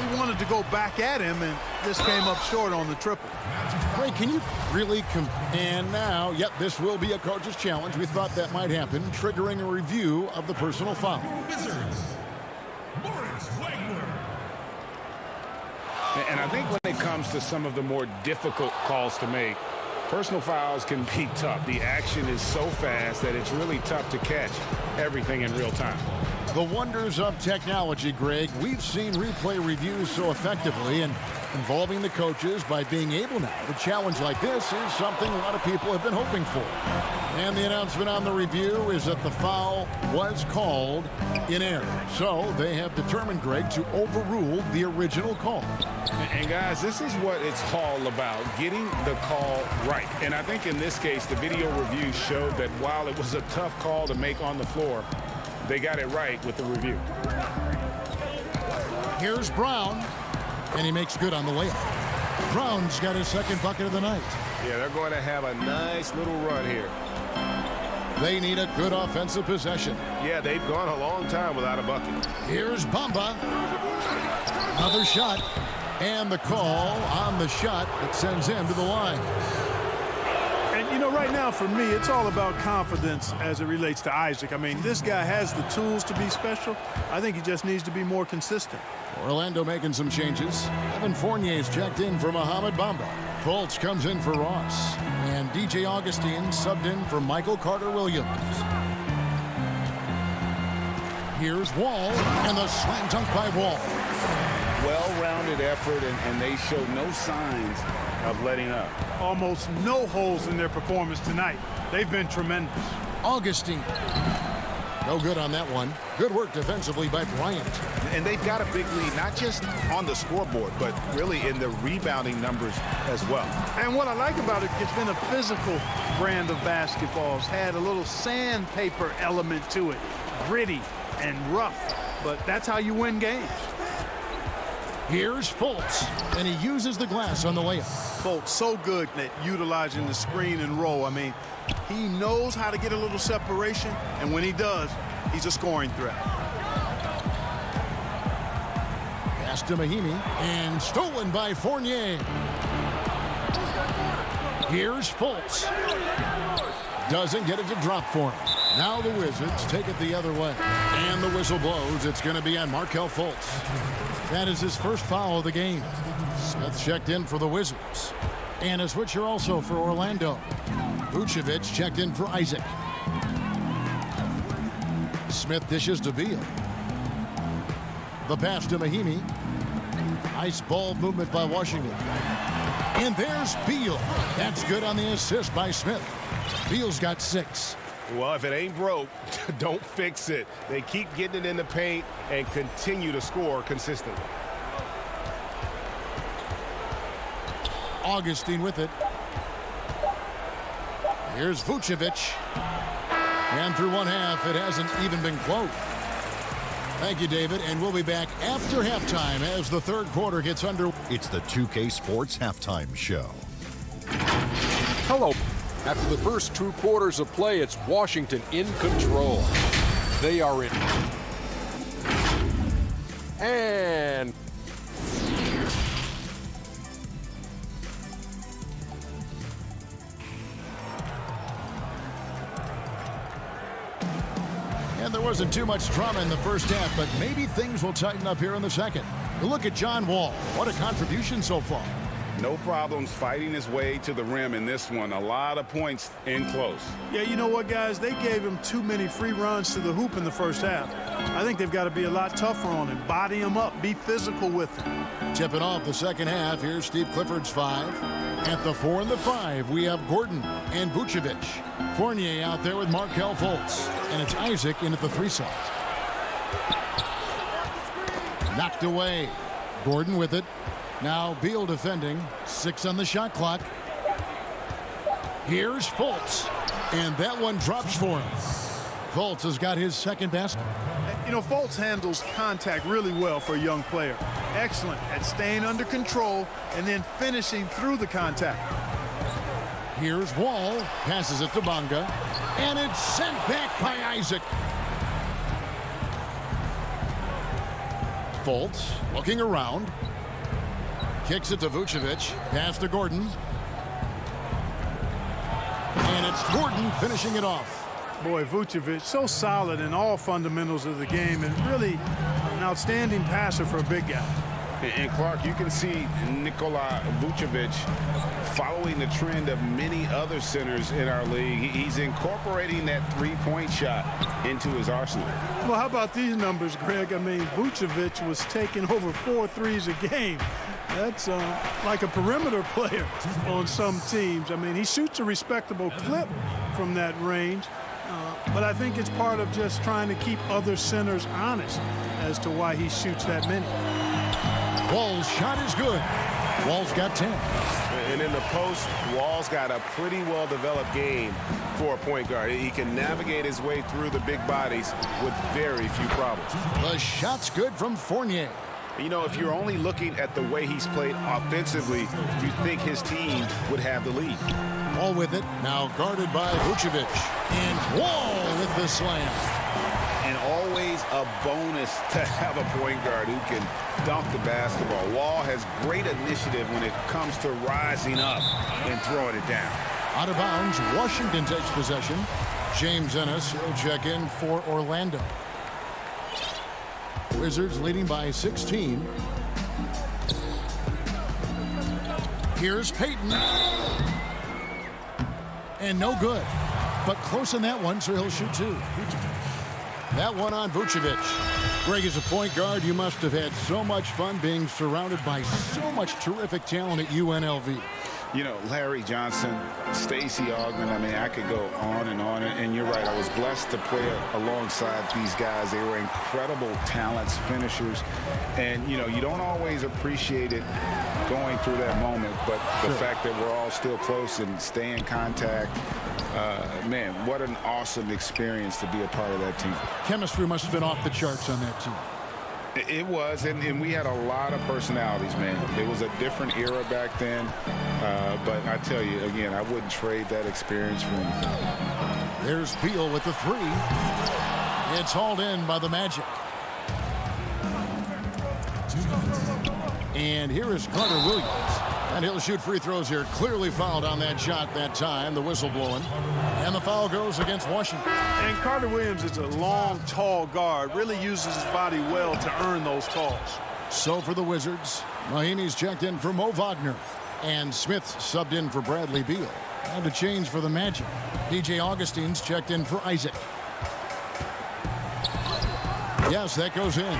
he wanted to go back at him, and this came up short on the triple. Greg, can you really and now, yep, this will be a coach's challenge. We thought that might happen, triggering a review of the personal foul. And I think when it comes to some of the more difficult calls to make, personal fouls can be tough. The action is so fast that it's really tough to catch everything in real time. The wonders of technology, Greg. We've seen replay reviews so effectively, and involving the coaches by being able now to challenge like this is something a lot of people have been hoping for. And the announcement on the review is that the foul was called in error. So they have determined, Greg, to overrule the original call. And guys, this is what it's all about, getting the call right. And I think in this case, the video review showed that while it was a tough call to make on the floor, they got it right with the review. Here's Brown, and he makes good on the layup. Brown's got his second bucket of the night. Yeah, they're going to have a nice little run here. They need a good offensive possession. Yeah, they've gone a long time without a bucket. Here's Bamba. Another shot. And the call on the shot that sends him to the line. And, you know, right now for me, it's all about confidence as it relates to Isaac. I mean, this guy has the tools to be special. I think he just needs to be more consistent. Orlando making some changes. Evan Fournier's checked in for Mohamed Bamba. Fultz comes in for Ross. And DJ Augustine subbed in for Michael Carter-Williams. Here's Wall, and the slam dunk by Wall. Well-rounded effort, and they showed no signs of letting up. Almost no holes in their performance tonight. They've been tremendous. Augustine. No good on that one. Good work defensively by Bryant. And they've got a big lead, not just on the scoreboard, but really in the rebounding numbers as well. And what I like about it, it's been a physical brand of basketball. It's had a little sandpaper element to it. Gritty and rough, but that's how you win games. Here's Fultz, and he uses the glass on the layup. Fultz so good at utilizing the screen and roll. I mean, he knows how to get a little separation, and when he does, he's a scoring threat. Pass to Mahimi, and stolen by Fournier. Here's Fultz. Doesn't get it to drop for him. Now the Wizards take it the other way. And the whistle blows. It's going to be on Markelle Fultz. That is his first foul of the game. Smith checked in for the Wizards. And a switcher also for Orlando. Vucevic checked in for Isaac. Smith dishes to Beal. The pass to Mahimi. Nice ball movement by Washington. And there's Beal. That's good on the assist by Smith. Beal's got 6. Well, if it ain't broke, don't fix it. They keep getting it in the paint and continue to score consistently. Augustine with it. Here's Vucevic. And through one half, it hasn't even been close. Thank you, David, and we'll be back after halftime as the third quarter gets under. It's the 2K Sports Halftime Show. Hello. After the first 2 quarters of play, it's Washington in control. They are in. And there wasn't too much drama in the first half, but maybe things will tighten up here in the second. Look at John Wall. What a contribution so far. No problems fighting his way to the rim in this one. A lot of points in close. Yeah, you know what, guys? They gave him too many free runs to the hoop in the first half. I think they've got to be a lot tougher on him. Body him up. Be physical with him. Tipping off the second half. Here's Steve Clifford's 5. At the 4 and the 5, we have Gordon and Vucevic. Fournier out there with Markelle Fultz. And it's Isaac in at the 3 side. Knocked away. Gordon with it. Now Beal defending. 6 on the shot clock. Here's Fultz. And that one drops for him. Fultz has got his second basket. You know, Fultz handles contact really well for a young player. Excellent at staying under control and then finishing through the contact. Here's Wall. Passes it to Bonga. And it's sent back by Isaac. Fultz looking around. Kicks it to Vucevic. Pass to Gordon. And it's Gordon finishing it off. Boy, Vucevic, so solid in all fundamentals of the game and really an outstanding passer for a big guy. And Clark, you can see Nikola Vucevic following the trend of many other centers in our league. He's incorporating that three-point shot into his arsenal. Well, how about these numbers, Greg? I mean, Vucevic was taking over 4 threes a game. That's like a perimeter player on some teams. I mean, he shoots a respectable clip from that range, but I think it's part of just trying to keep other centers honest as to why he shoots that many. Wall's shot is good. Wall's got 10. And in the post, Wall's got a pretty well-developed game for a point guard. He can navigate his way through the big bodies with very few problems. The shot's good from Fournier. You know, if you're only looking at the way he's played offensively, you think his team would have the lead. Wall with it, now guarded by Vucevic. And Wall with the slam. And always a bonus to have a point guard who can dunk the basketball. Wall has great initiative when it comes to rising up and throwing it down. Out of bounds, Washington takes possession. James Ennis, he'll check in for Orlando. Wizards leading by 16. Here's Payton. And no good. But close on that one, so he'll shoot 2. That one on Vucevic. Greg, as a point guard, you must have had so much fun being surrounded by so much terrific talent at UNLV. You know, Larry Johnson, Stacey Augmon, I mean, I could go on. And you're right, I was blessed to play alongside these guys. They were incredible talents, finishers. And, you know, you don't always appreciate it going through that moment. But the fact that we're all still close and stay in contact, man, what an awesome experience to be a part of that team. Chemistry must have been off the charts on that team. It was, and we had a lot of personalities, man. It was a different era back then, but I tell you, again, I wouldn't trade that experience for anything. There's Beal with the 3. It's hauled in by the Magic. And here is Carter Williams. And he'll shoot free throws here. Clearly fouled on that shot that time. The whistle blowing. And the foul goes against Washington. And Carter Williams is a long, tall guard. Really uses his body well to earn those calls. So for the Wizards, Mahinmi's checked in for Mo Wagner. And Smith subbed in for Bradley Beal. And a change for the Magic. DJ Augustine's checked in for Isaac. Yes, that goes in.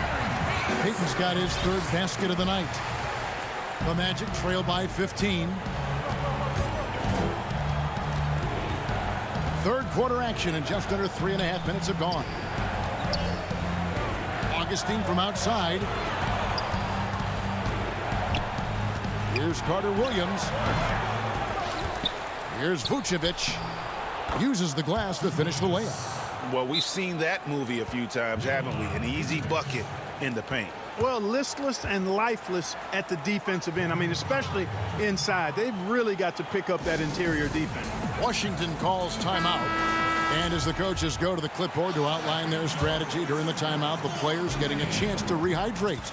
Payton's got his 3rd basket of the night. The Magic trail by 15. 3rd quarter action and just under 3.5 minutes have gone. Augustine from outside. Here's Carter Williams. Here's Vucevic. Uses the glass to finish the layup. Well, we've seen that movie a few times, haven't we? An easy bucket in the paint. Well, listless and lifeless at the defensive end. I mean, especially inside. They've really got to pick up that interior defense. Washington calls timeout. And as the coaches go to the clipboard to outline their strategy during the timeout, the players getting a chance to rehydrate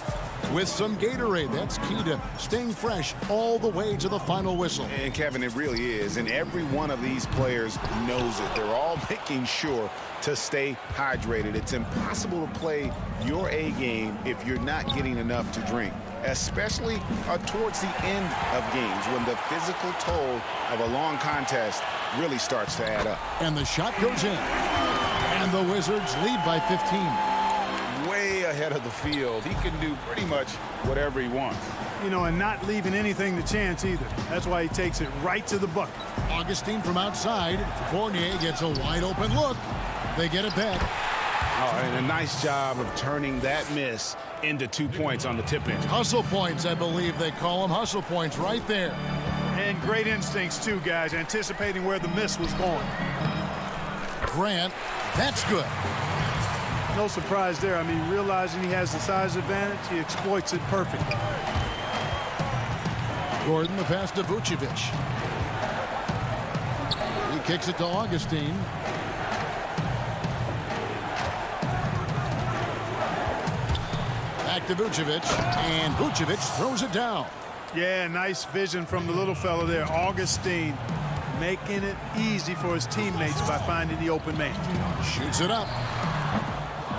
with some Gatorade. That's key to staying fresh all the way to the final whistle. And Kevin, it really is. And every one of these players knows it. They're all making sure to stay hydrated. It's impossible to play your A game if you're not getting enough to drink, especially towards the end of games when the physical toll of a long contest really starts to add up. And the shot goes in. And the Wizards lead by 15. Way ahead of the field. He can do pretty much whatever he wants. You know, and not leaving anything to chance either. That's why he takes it right to the bucket. Augustine from outside. Fournier gets a wide open look. They get it back. Oh, and a nice job of turning that miss into 2 points on the tip in. Hustle points, I believe they call them. Hustle points right there. And great instincts, too, guys, anticipating where the miss was going. Grant, that's good. No surprise there. I mean, realizing he has the size advantage, he exploits it perfectly. Gordon, the pass to Vucevic. He kicks it to Augustine. Back to Vucevic, and Vucevic throws it down. Yeah, nice vision from the little fella there, Augustine, making it easy for his teammates by finding the open man. Shoots it up.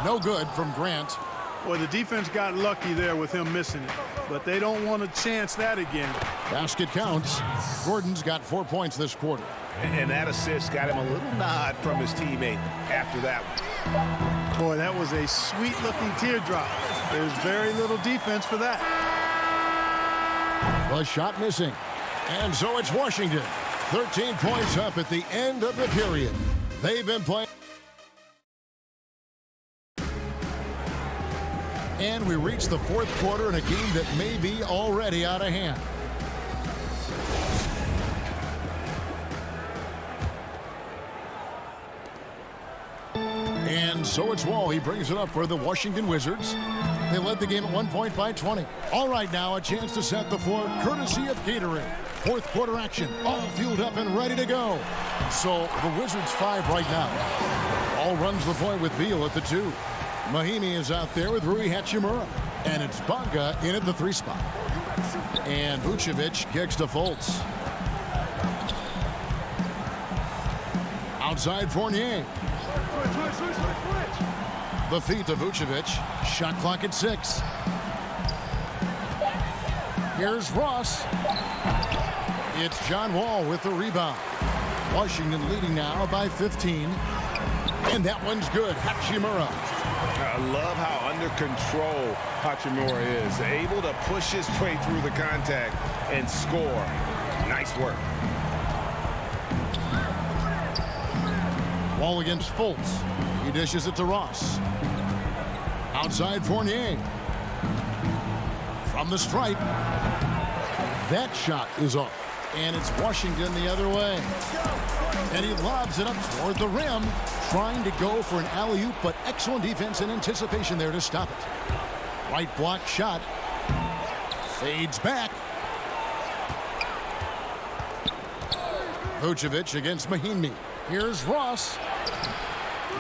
No good from Grant. Well, the defense got lucky there with him missing it, but they don't want to chance that again. Basket counts. Gordon's got 4 points this quarter. And that assist got him a little nod from his teammate after that one. Boy, that was a sweet-looking teardrop. There's very little defense for that. The shot missing. And so it's Washington. 13 points up at the end of the period. They've been playing. And we reach the fourth quarter in a game that may be already out of hand. And so it's Wall. He brings it up for the Washington Wizards. They led the game at 1 point by 20. All right, now a chance to set the floor courtesy of Gatorade. Fourth quarter action, all fueled up and ready to go. So the Wizards 5 right now. All runs the point with Beal at the 2. Mahimi is out there with Rui Hachimura. And it's Bonga in at the 3 spot. And Vucevic kicks to Fultz. Outside Fournier. The feet to Vucevic. Shot clock at 6. Here's Ross. It's John Wall with the rebound. Washington leading now by 15. And that one's good. Hachimura. I love how under control Hachimura is. Able to push his way through the contact and score. Nice work. Wall against Fultz. He dishes it to Ross. Outside Fournier. From the stripe. That shot is off. And it's Washington the other way. And he lobs it up toward the rim. Trying to go for an alley-oop, but excellent defense and anticipation there to stop it. Right block shot. Fades back. Vucevic against Mahimi. Here's Ross.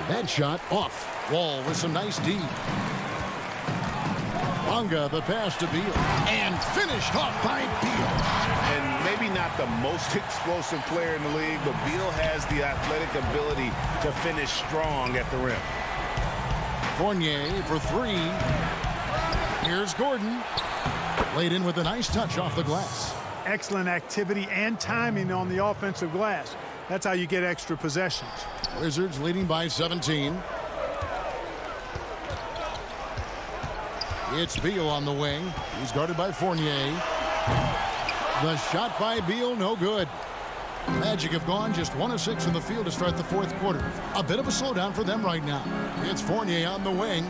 That shot off. Wall with some nice D. Bonga, the pass to Beal. And finished off by Beal. And maybe not the most explosive player in the league, but Beal has the athletic ability to finish strong at the rim. Fournier for 3. Here's Gordon. Laid in with a nice touch off the glass. Excellent activity and timing on the offensive glass. That's how you get extra possessions. Wizards leading by 17. It's Beal on the wing. He's guarded by Fournier. The shot by Beal, no good. Magic have gone just 1 of 6 in the field to start the fourth quarter. A bit of a slowdown for them right now. It's Fournier on the wing.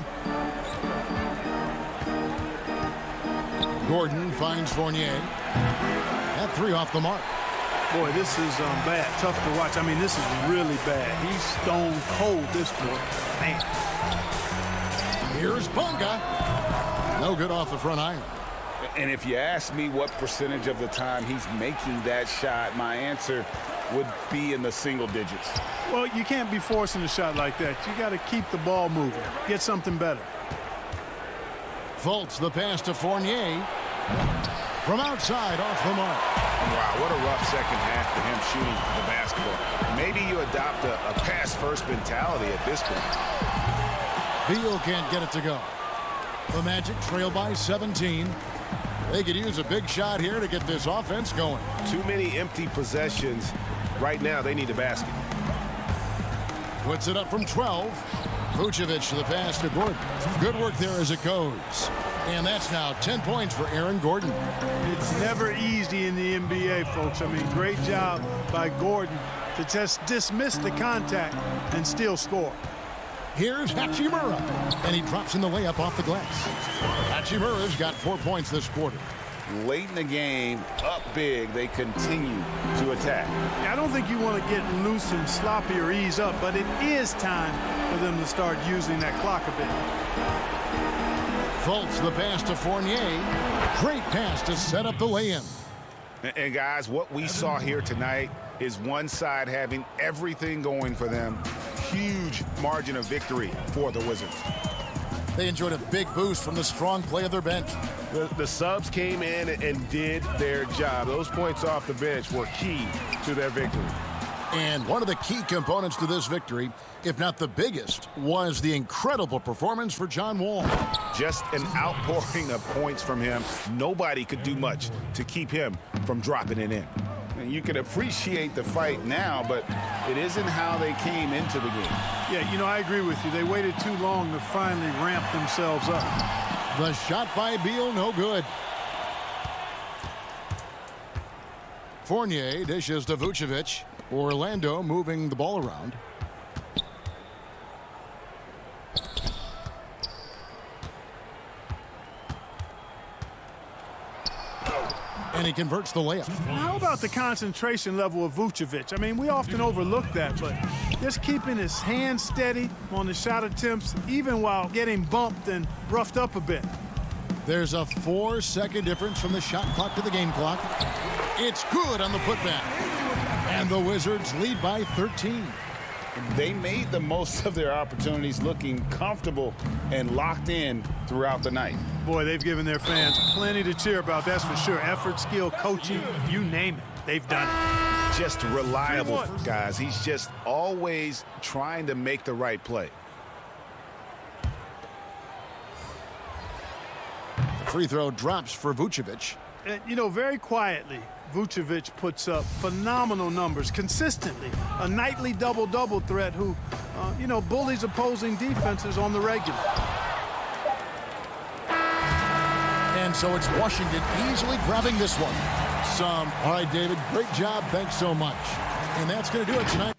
Gordon finds Fournier. That 3 off the mark. Boy, this is bad. Tough to watch. I mean, this is really bad. He's stone cold this quarter. Man. Here's Bonga. No good off the front iron. And if you ask me what percentage of the time he's making that shot, my answer would be in the single digits. Well, you can't be forcing a shot like that. You got to keep the ball moving. Get something better. Fultz, the pass to Fournier. From outside, off the mark. Wow, what a rough second half for him shooting the basketball. Maybe you adopt a pass-first mentality at this point. Beal can't get it to go. The Magic trail by 17. They could use a big shot here to get this offense going. Too many empty possessions. Right now, they need a basket. Puts it up from 12. Vucevic to the pass to Gordon. Good work there as it goes. And that's now 10 points for Aaron Gordon. It's never easy in the NBA, folks. I mean, great job by Gordon to just dismiss the contact and still score. Here's Hachimura. And he drops in the layup off the glass. Hachimura's got 4 points this quarter. Late in the game, up big, they continue to attack. I don't think you want to get loose and sloppy or ease up, but it is time for them to start using that clock a bit. Fultz, the pass to Fournier. Great pass to set up the lay-in. And guys, what we saw here tonight is one side having everything going for them. Huge margin of victory for the Wizards. They enjoyed a big boost from the strong play of their bench. The subs came in and did their job. Those points off the bench were key to their victory. And one of the key components to this victory, if not the biggest, was the incredible performance for John Wall. Just an outpouring of points from him. Nobody could do much to keep him from dropping it in. And you can appreciate the fight now, but it isn't how they came into the game. Yeah, you know, I agree with you. They waited too long to finally ramp themselves up. The shot by Beal, no good. Fournier dishes to Vucevic. Orlando moving the ball around. And he converts the layup. How about the concentration level of Vucevic? I mean, we often overlook that, but just keeping his hands steady on the shot attempts, even while getting bumped and roughed up a bit. There's a 4-second difference from the shot clock to the game clock. It's good on the putback. And the Wizards lead by 13. They made the most of their opportunities, looking comfortable and locked in throughout the night. Boy, they've given their fans plenty to cheer about, that's for sure. Effort, skill, coaching, you name it, they've done it. Just reliable, guys. He's just always trying to make the right play. The free throw drops for Vucevic. And, you know, very quietly, Vucevic puts up phenomenal numbers consistently. A nightly double-double threat who, you know, bullies opposing defenses on the regular. And so it's Washington easily grabbing this one. All right, David, great job. Thanks so much. And that's going to do it tonight.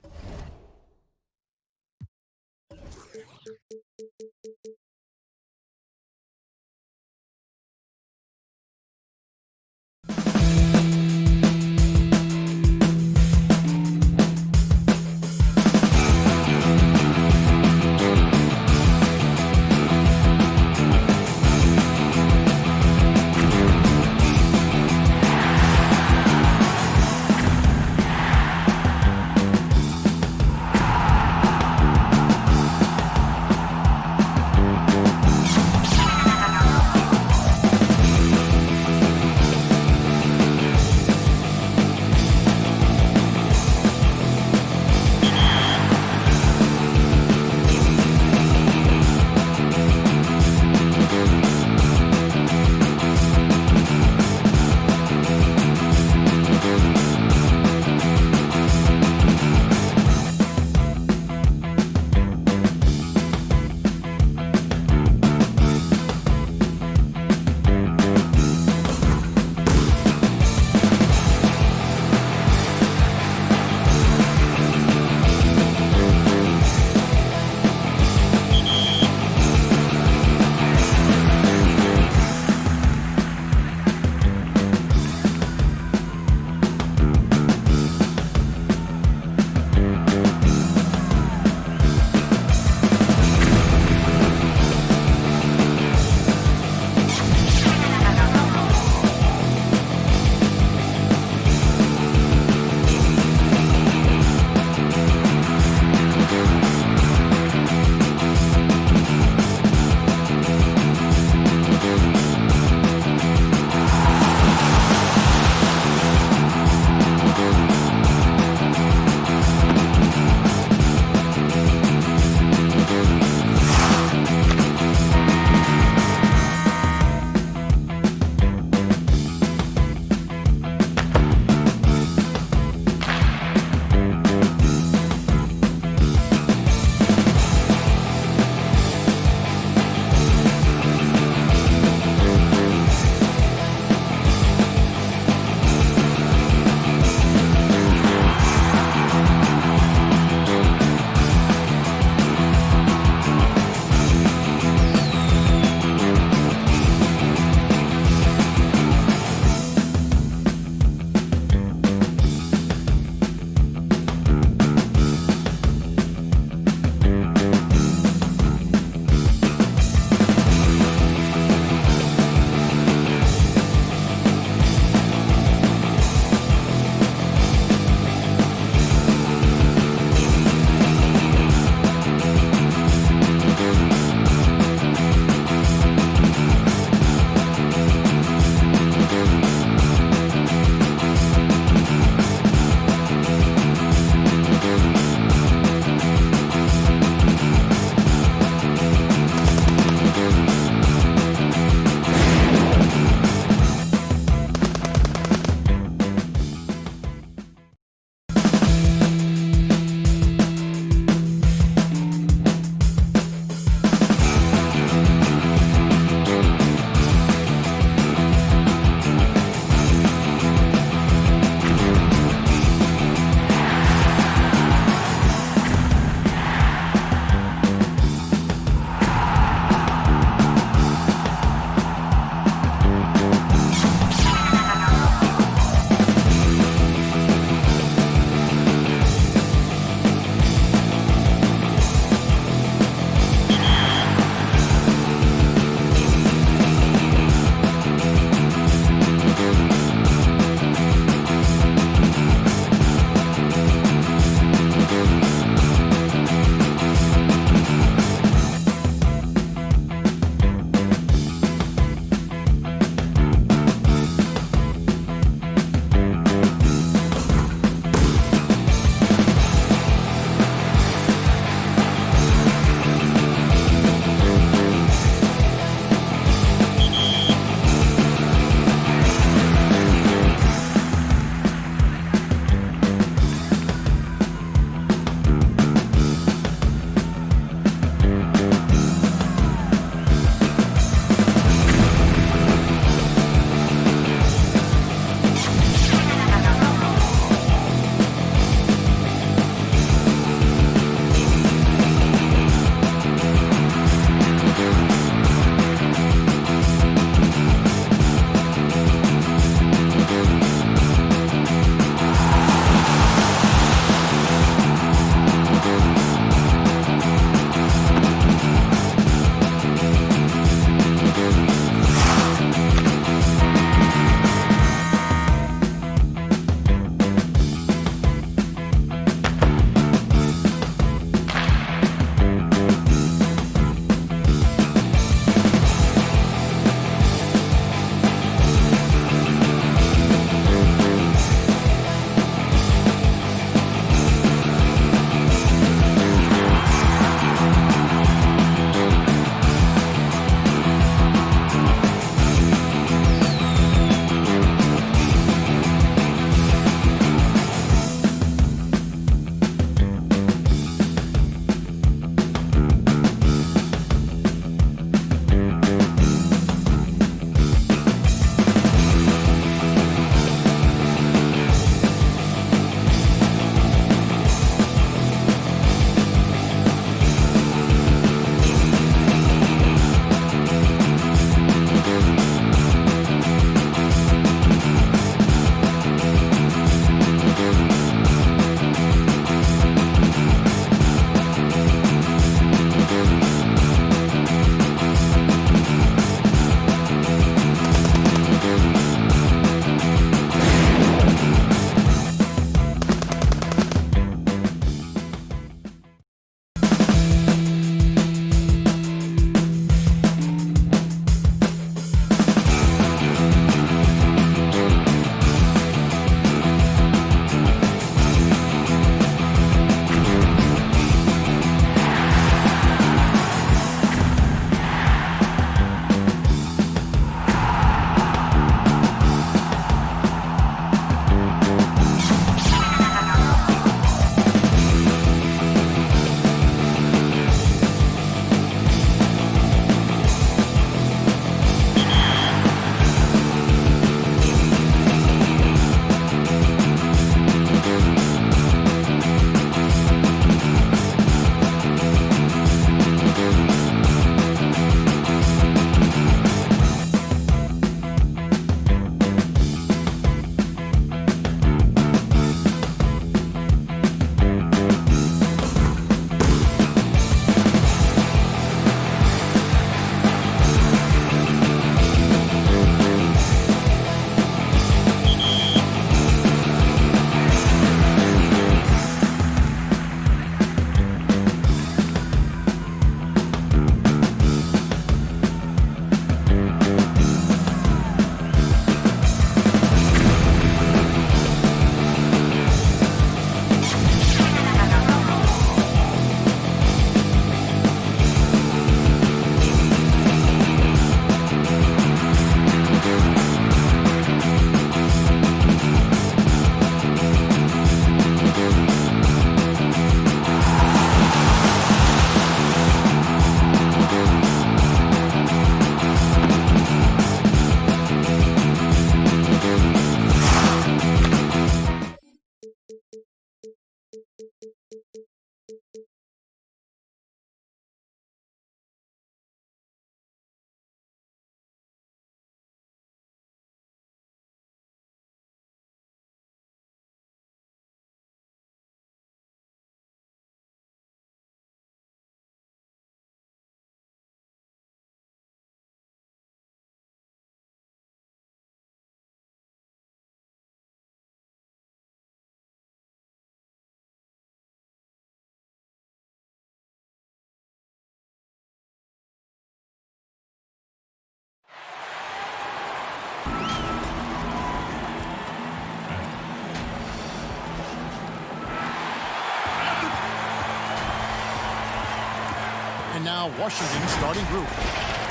And now Washington's starting group.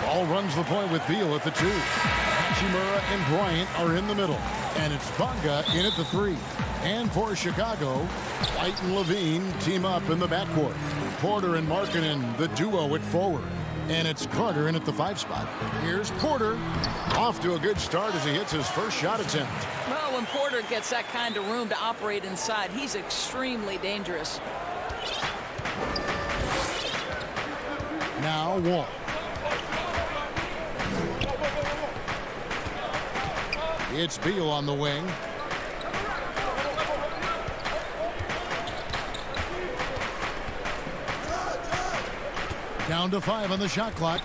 Ball runs the point with Beal at the 2. Hachimura and Bryant are in the middle. And it's Bonga in at the 3. And for Chicago, White and Levine team up in the backcourt. Porter and Markkanen, the duo at forward. And it's Carter in at the 5 spot. Here's Porter. Off to a good start as he hits his first shot attempt. Well, when Porter gets that kind of room to operate inside, he's extremely dangerous. Now Wall. It's Beal on the wing. Down to 5 on the shot clock.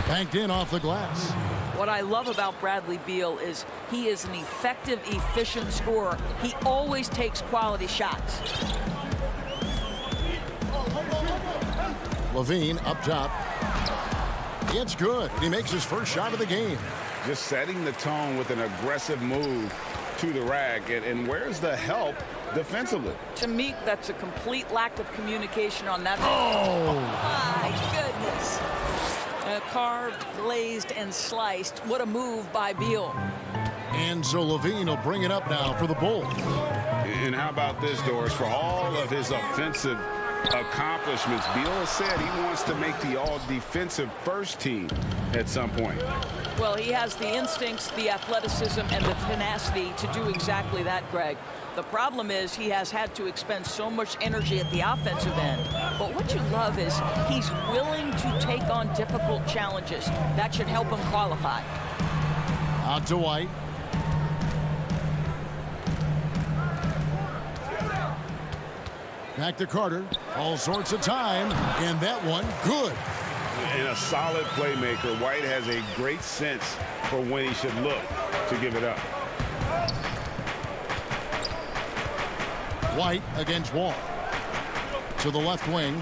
Banked in off the glass. What I love about Bradley Beal is he is an effective, efficient scorer. He always takes quality shots. Levine up top. It's good. He makes his first shot of the game. Just setting the tone with an aggressive move to the rack. And where's the help defensively? To me, that's a complete lack of communication on that. Oh, my goodness. Carved, glazed, and sliced. What a move by Beal. And so Levine will bring it up now for the Bulls. And how about this, Doris? For all of his offensive accomplishments, Beal has said he wants to make the all-defensive first team at some point. Well, he has the instincts, the athleticism, and the tenacity to do exactly that, Greg. The problem is he has had to expend so much energy at the offensive end. But what you love is he's willing to take on difficult challenges. That should help him qualify. Out to White. Back to Carter. All sorts of time. And that one, good. And a solid playmaker. White has a great sense for when he should look to give it up. White against Wall. To the left wing.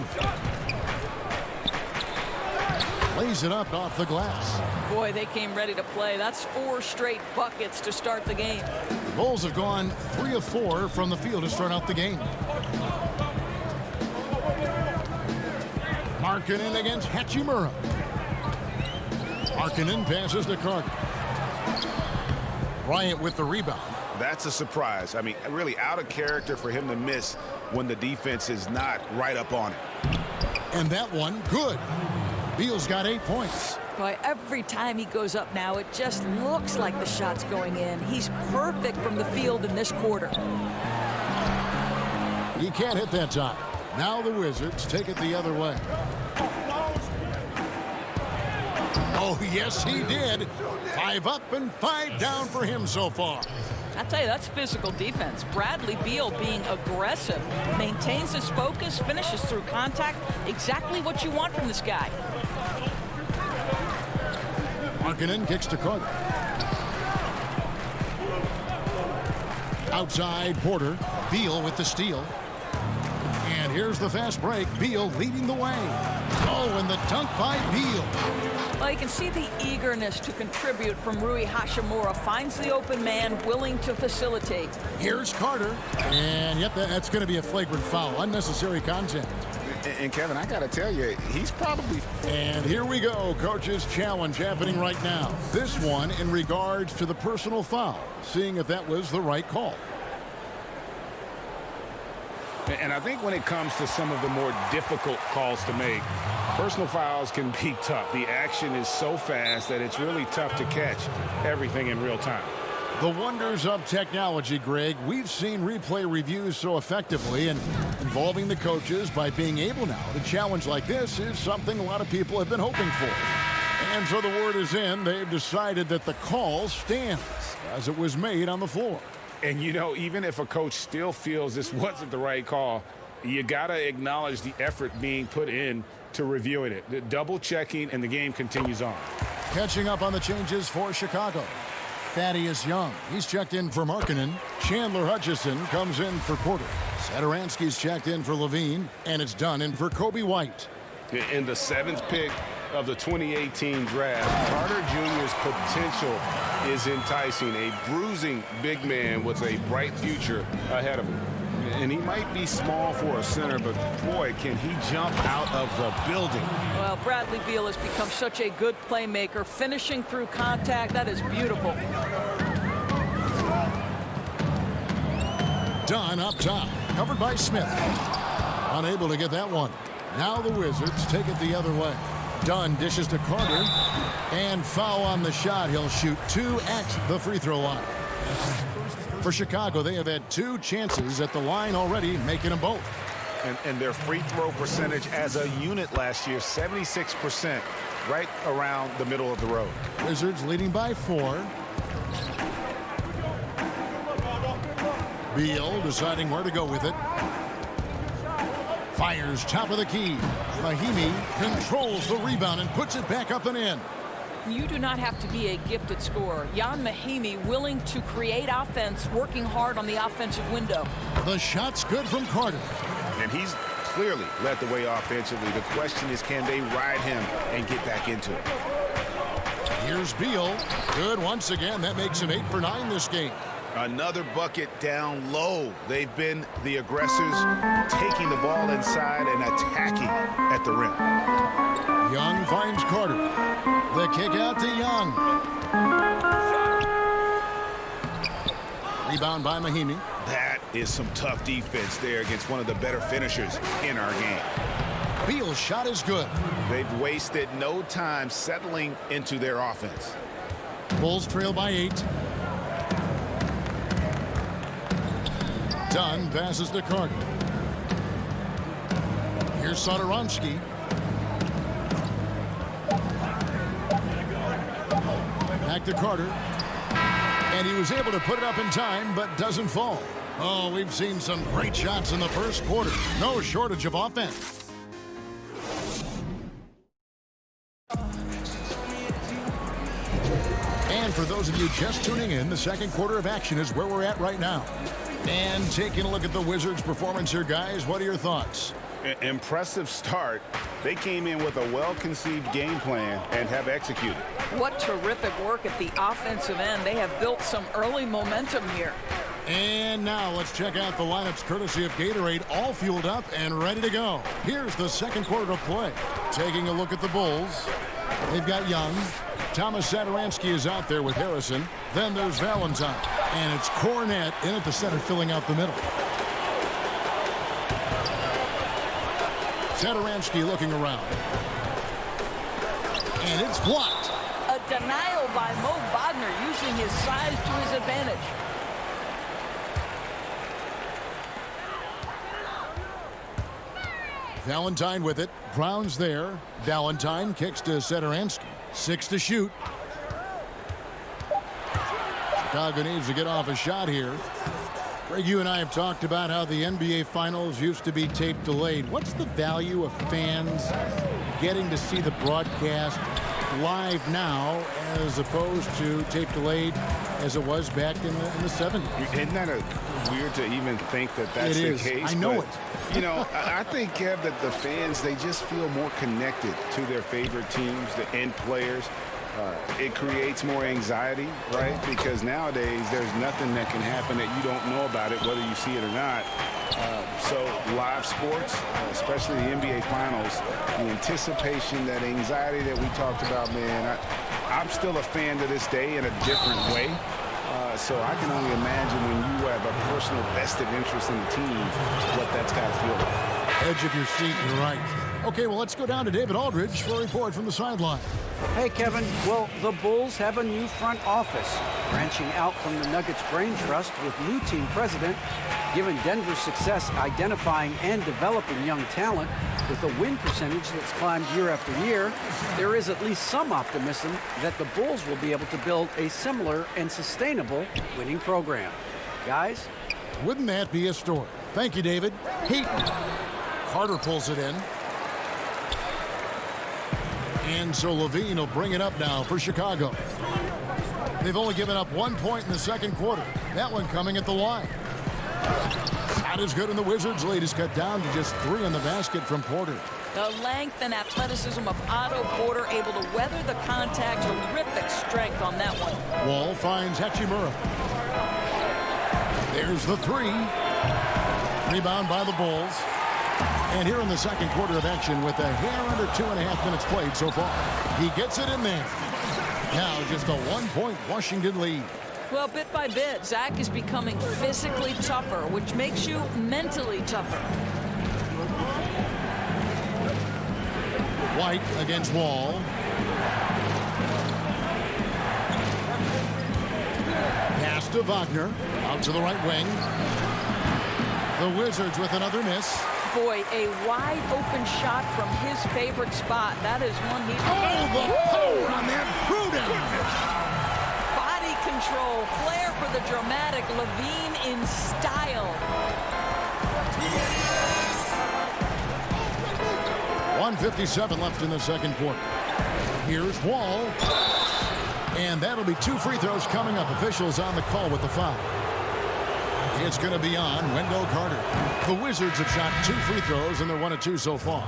Lays it up off the glass. Boy, they came ready to play. That's 4 straight buckets to start the game. The Bulls have gone 3 of 4 from the field to start out the game. Markkanen against Hachimura. Markkanen passes to Carter. Bryant with the rebound. That's a surprise. I mean, really out of character for him to miss when the defense is not right up on it. And that one, good. Beal's got 8 points. Boy, every time he goes up now, it just looks like the shot's going in. He's perfect from the field in this quarter. He can't hit that time. Now the Wizards take it the other way. Oh, yes, he did. 5 up and 5 down for him so far. I tell you, that's physical defense. Bradley Beal being aggressive, maintains his focus, finishes through contact. Exactly what you want from this guy. Markkanen kicks to Carter. Outside Porter. Beal with the steal. And here's the fast break. Beal leading the way. Oh, and the dunk by Beal. Well, you can see the eagerness to contribute from Rui Hachimura. Finds the open man, willing to facilitate. Here's Carter. And yep, that's going to be a flagrant foul. Unnecessary contact. And Kevin, I got to tell you, he's probably... And here we go. Coach's challenge happening right now. This one in regards to the personal foul. Seeing if that was the right call. And I think when it comes to some of the more difficult calls to make, personal fouls can be tough. The action is so fast that it's really tough to catch everything in real time. The wonders of technology, Greg. We've seen replay reviews so effectively, and involving the coaches by being able now to challenge like this is something a lot of people have been hoping for. And so the word is in. They've decided that the call stands as it was made on the floor. And, you know, even if a coach still feels this wasn't the right call, you got to acknowledge the effort being put in to reviewing it. The double checking, and the game continues on. Catching up on the changes for Chicago. Thaddeus Young, he's checked in for Markkanen. Chandler Hutchison comes in for Porter. Satoransky's checked in for Levine, and it's done in for Kobe White. In the 7th pick of the 2018 draft, Carter Jr.'s potential is enticing. A bruising big man with a bright future ahead of him. And he might be small for a center, but boy, can he jump out of the building. Well, Bradley Beal has become such a good playmaker, finishing through contact. That is beautiful. Dunn up top, covered by Smith. Unable to get that one. Now the Wizards take it the other way. Dunn dishes to Carter, and foul on the shot. He'll shoot 2 at the free throw line. For Chicago, they have had 2 chances at the line already, making them both. And their free throw percentage as a unit last year, 76%, right around the middle of the road. Wizards leading by 4. Beal deciding where to go with it. Fires top of the key. Mahimi controls the rebound and puts it back up and in. You do not have to be a gifted scorer. Jan Mahimi willing to create offense, working hard on the offensive window. The shot's good from Carter. And he's clearly led the way offensively. The question is, can they ride him and get back into it? Here's Beal. Good once again. That makes him 8 for 9 this game. Another bucket down low. They've been the aggressors, taking the ball inside and attacking at the rim. Young finds Carter. The kick out to Young. Rebound by Mahimi. That is some tough defense there against one of the better finishers in our game. Beal's shot is good. They've wasted no time settling into their offense. Bulls trail by 8. Dunn passes to Carter. Here's Satoransky. Back to Carter. And he was able to put it up in time, but doesn't fall. Oh, we've seen some great shots in the first quarter. No shortage of offense. And for those of you just tuning in, the second quarter of action is where we're at right now. And taking a look at the Wizards' performance here, guys, what are your thoughts? Impressive start. They came in with a well-conceived game plan and have executed. What terrific work at the offensive end. They have built some early momentum here. And now let's check out the lineups courtesy of Gatorade, all fueled up and ready to go. Here's the second quarter of play. Taking a look at the Bulls. They've got Young. Thomas Satoransky is out there with Harrison. Then there's Valentine. And it's Cornette in at the center, filling out the middle. Satoransky looking around. And it's blocked. A denial by Mo Wagner, using his size to his advantage. Valentine with it. Brown's there. Valentine kicks to Satoransky. 6 to shoot. Chicago needs to get off a shot here. Greg, you and I have talked about how the NBA Finals used to be tape delayed. What's the value of fans getting to see the broadcast live now as opposed to tape delayed as it was back in the 70s? Isn't that weird to even think that that's the case? I know it. You know, I think, Kev, that the fans, they just feel more connected to their favorite teams, the end players. It creates more anxiety, right? Because nowadays there's nothing that can happen that you don't know about it, whether you see it or not. So live sports, especially the NBA Finals, the anticipation, that anxiety that we talked about, man, I'm still a fan to this day in a different way. So I can only imagine when you have a personal vested interest in the team, what that's got to feel like. Edge of your seat, you're right. Okay, well, let's go down to David Aldridge for a report from the sideline. Hey, Kevin. Well, the Bulls have a new front office, branching out from the Nuggets Brain Trust with new team president. Given Denver's success identifying and developing young talent with a win percentage that's climbed year after year, there is at least some optimism that the Bulls will be able to build a similar and sustainable winning program. Guys? Wouldn't that be a story? Thank you, David. Heaton. Carter pulls it in. And so Levine will bring it up now for Chicago. They've only given up 1 point in the second quarter. That one coming at the line. Shot is good, and the Wizards' lead is cut down to just 3 on the basket from Porter. The length and athleticism of Otto Porter, able to weather the contact. Terrific strength on that one. Wall finds Hachimura. There's the 3. Rebound by the Bulls. And here in the second quarter of action with a hair under 2.5 minutes played so far. He gets it in there. Now just a 1-point Washington lead. Well, bit by bit, Zach is becoming physically tougher, which makes you mentally tougher. White against Wall. Pass to Wagner. Out to the right wing. The Wizards with another miss. Boy, a wide open shot from his favorite spot. That is one he... Oh, the power on that Pruden! Body control, flair for the dramatic. Levine in style. 1:57 left in the second quarter. Here's Wall. And that'll be 2 free throws coming up. Officials on the call with the foul. It's going to be on Wendell Carter. The Wizards have shot 2 free throws, and they're 1 of 2 so far.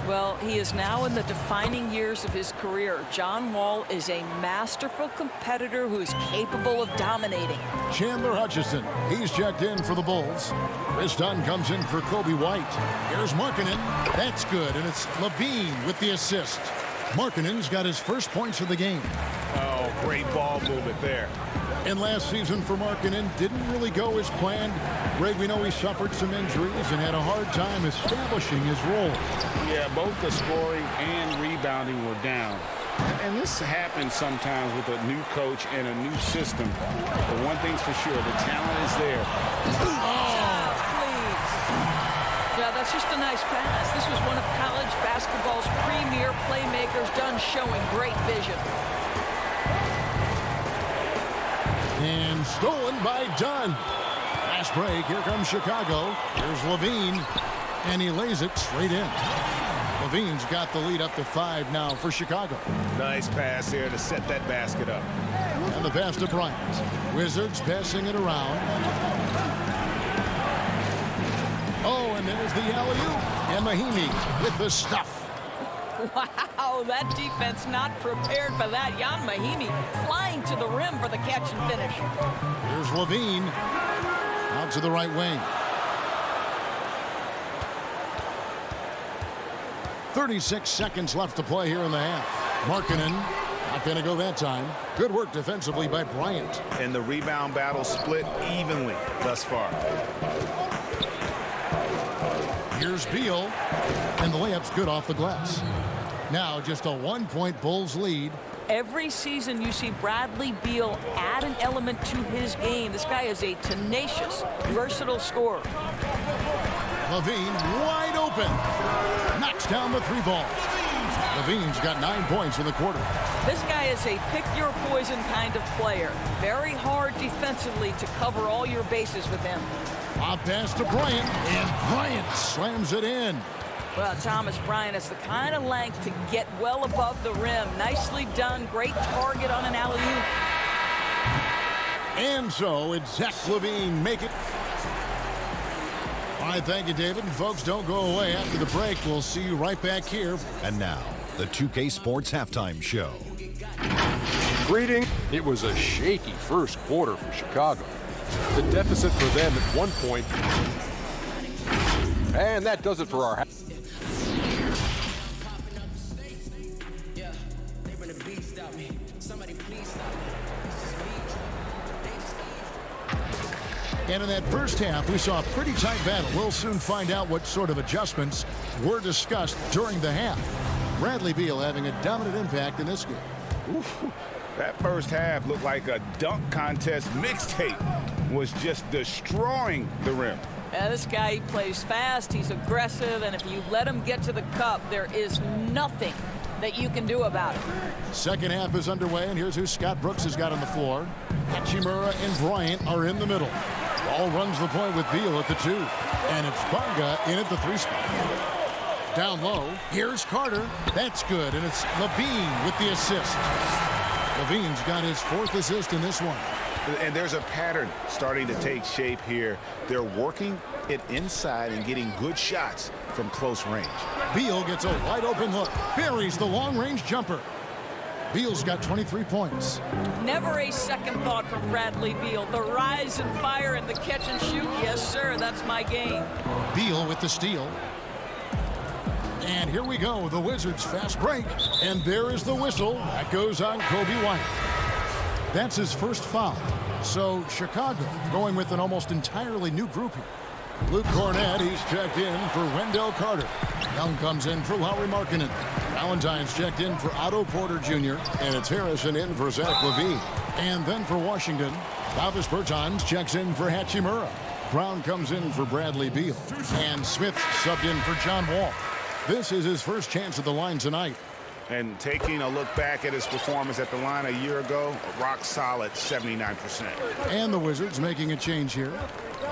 Well, he is now in the defining years of his career. John Wall is a masterful competitor who is capable of dominating. Chandler Hutchison, he's checked in for the Bulls. Chris Dunn comes in for Kobe White. Here's Markkanen. That's good, and it's Levine with the assist. Markkanen's got his first points of the game. Oh, great ball movement there. And last season for Markkanen didn't really go as planned. Greg, we know he suffered some injuries and had a hard time establishing his role. Yeah, both the scoring and rebounding were down. And this happens sometimes with a new coach and a new system. But one thing's for sure, the talent is there. Oh, please. Yeah, that's just a nice pass. This was one of college basketball's premier playmakers, Dunn showing great vision. And stolen by Dunn. Fast break. Here comes Chicago. Here's Levine. And he lays it straight in. Levine's got the lead up to 5 now for Chicago. Nice pass here to set that basket up. And the pass to Bryant. Wizards passing it around. Oh, and there's the alley-oop. And Mahimi with the stuff. Wow, that defense not prepared for that. Jan Mahimi flying to the rim for the catch and finish. Here's Levine. Out to the right wing. 36 seconds left to play here in the half. Markkanen not going to go that time. Good work defensively by Bryant. And the rebound battle split evenly thus far. Here's Beal. And the layup's good off the glass. Now just a 1-point Bulls lead. Every season you see Bradley Beal add an element to his game. This guy is a tenacious, versatile scorer. Levine wide open. Knocks down the 3 ball. Levine's got 9 points in the quarter. This guy is a pick-your-poison kind of player. Very hard defensively to cover all your bases with him. A pass to Bryant, and Bryant slams it in. Well, Thomas Bryant has the kind of length to get well above the rim. Nicely done. Great target on an alley-oop. And so it's Zach Levine make it. All right, thank you, David. And folks, don't go away. After the break, we'll see you right back here. And now, the 2K Sports Halftime Show. Greeting. It was a shaky first quarter for Chicago. The deficit for them at 1 point. And that does it for our half. And in that first half, we saw a pretty tight battle. We'll soon find out what sort of adjustments were discussed during the half. Bradley Beal having a dominant impact in this game. Oof, that first half looked like a dunk contest mixtape. Was just destroying the rim. Yeah, this guy, he plays fast, he's aggressive, and if you let him get to the cup, there is nothing that you can do about it. Second half is underway, and here's who Scott Brooks has got on the floor. Hachimura and Bryant are in the middle. Ball runs the point with Beal at the 2. And it's Bonga in at the 3 spot. Down low, here's Carter. That's good, and it's Levine with the assist. Levine's got his 4th assist in this one. And there's a pattern starting to take shape here. They're working it inside and getting good shots from close range. Beal gets a wide open look. Buries the long-range jumper. Beal's got 23 points. Never a second thought from Bradley Beal. The rise and fire and the catch and shoot. Yes, sir, that's my game. Beal with the steal. And here we go, the Wizards fast break. And there is the whistle. That goes on Kobe White. That's his first foul. So Chicago going with an almost entirely new group here. Luke Cornett, he's checked in for Wendell Carter. Young comes in for Lauri Markkanen. Valentine's checked in for Otto Porter Jr. And it's Harrison in for Zach LaVine. And then for Washington, Davis Bertans checks in for Hachimura. Brown comes in for Bradley Beal. And Smith subbed in for John Wall. This is his first chance at the line tonight. And taking a look back at his performance at the line a year ago, a rock solid 79%. And the Wizards making a change here.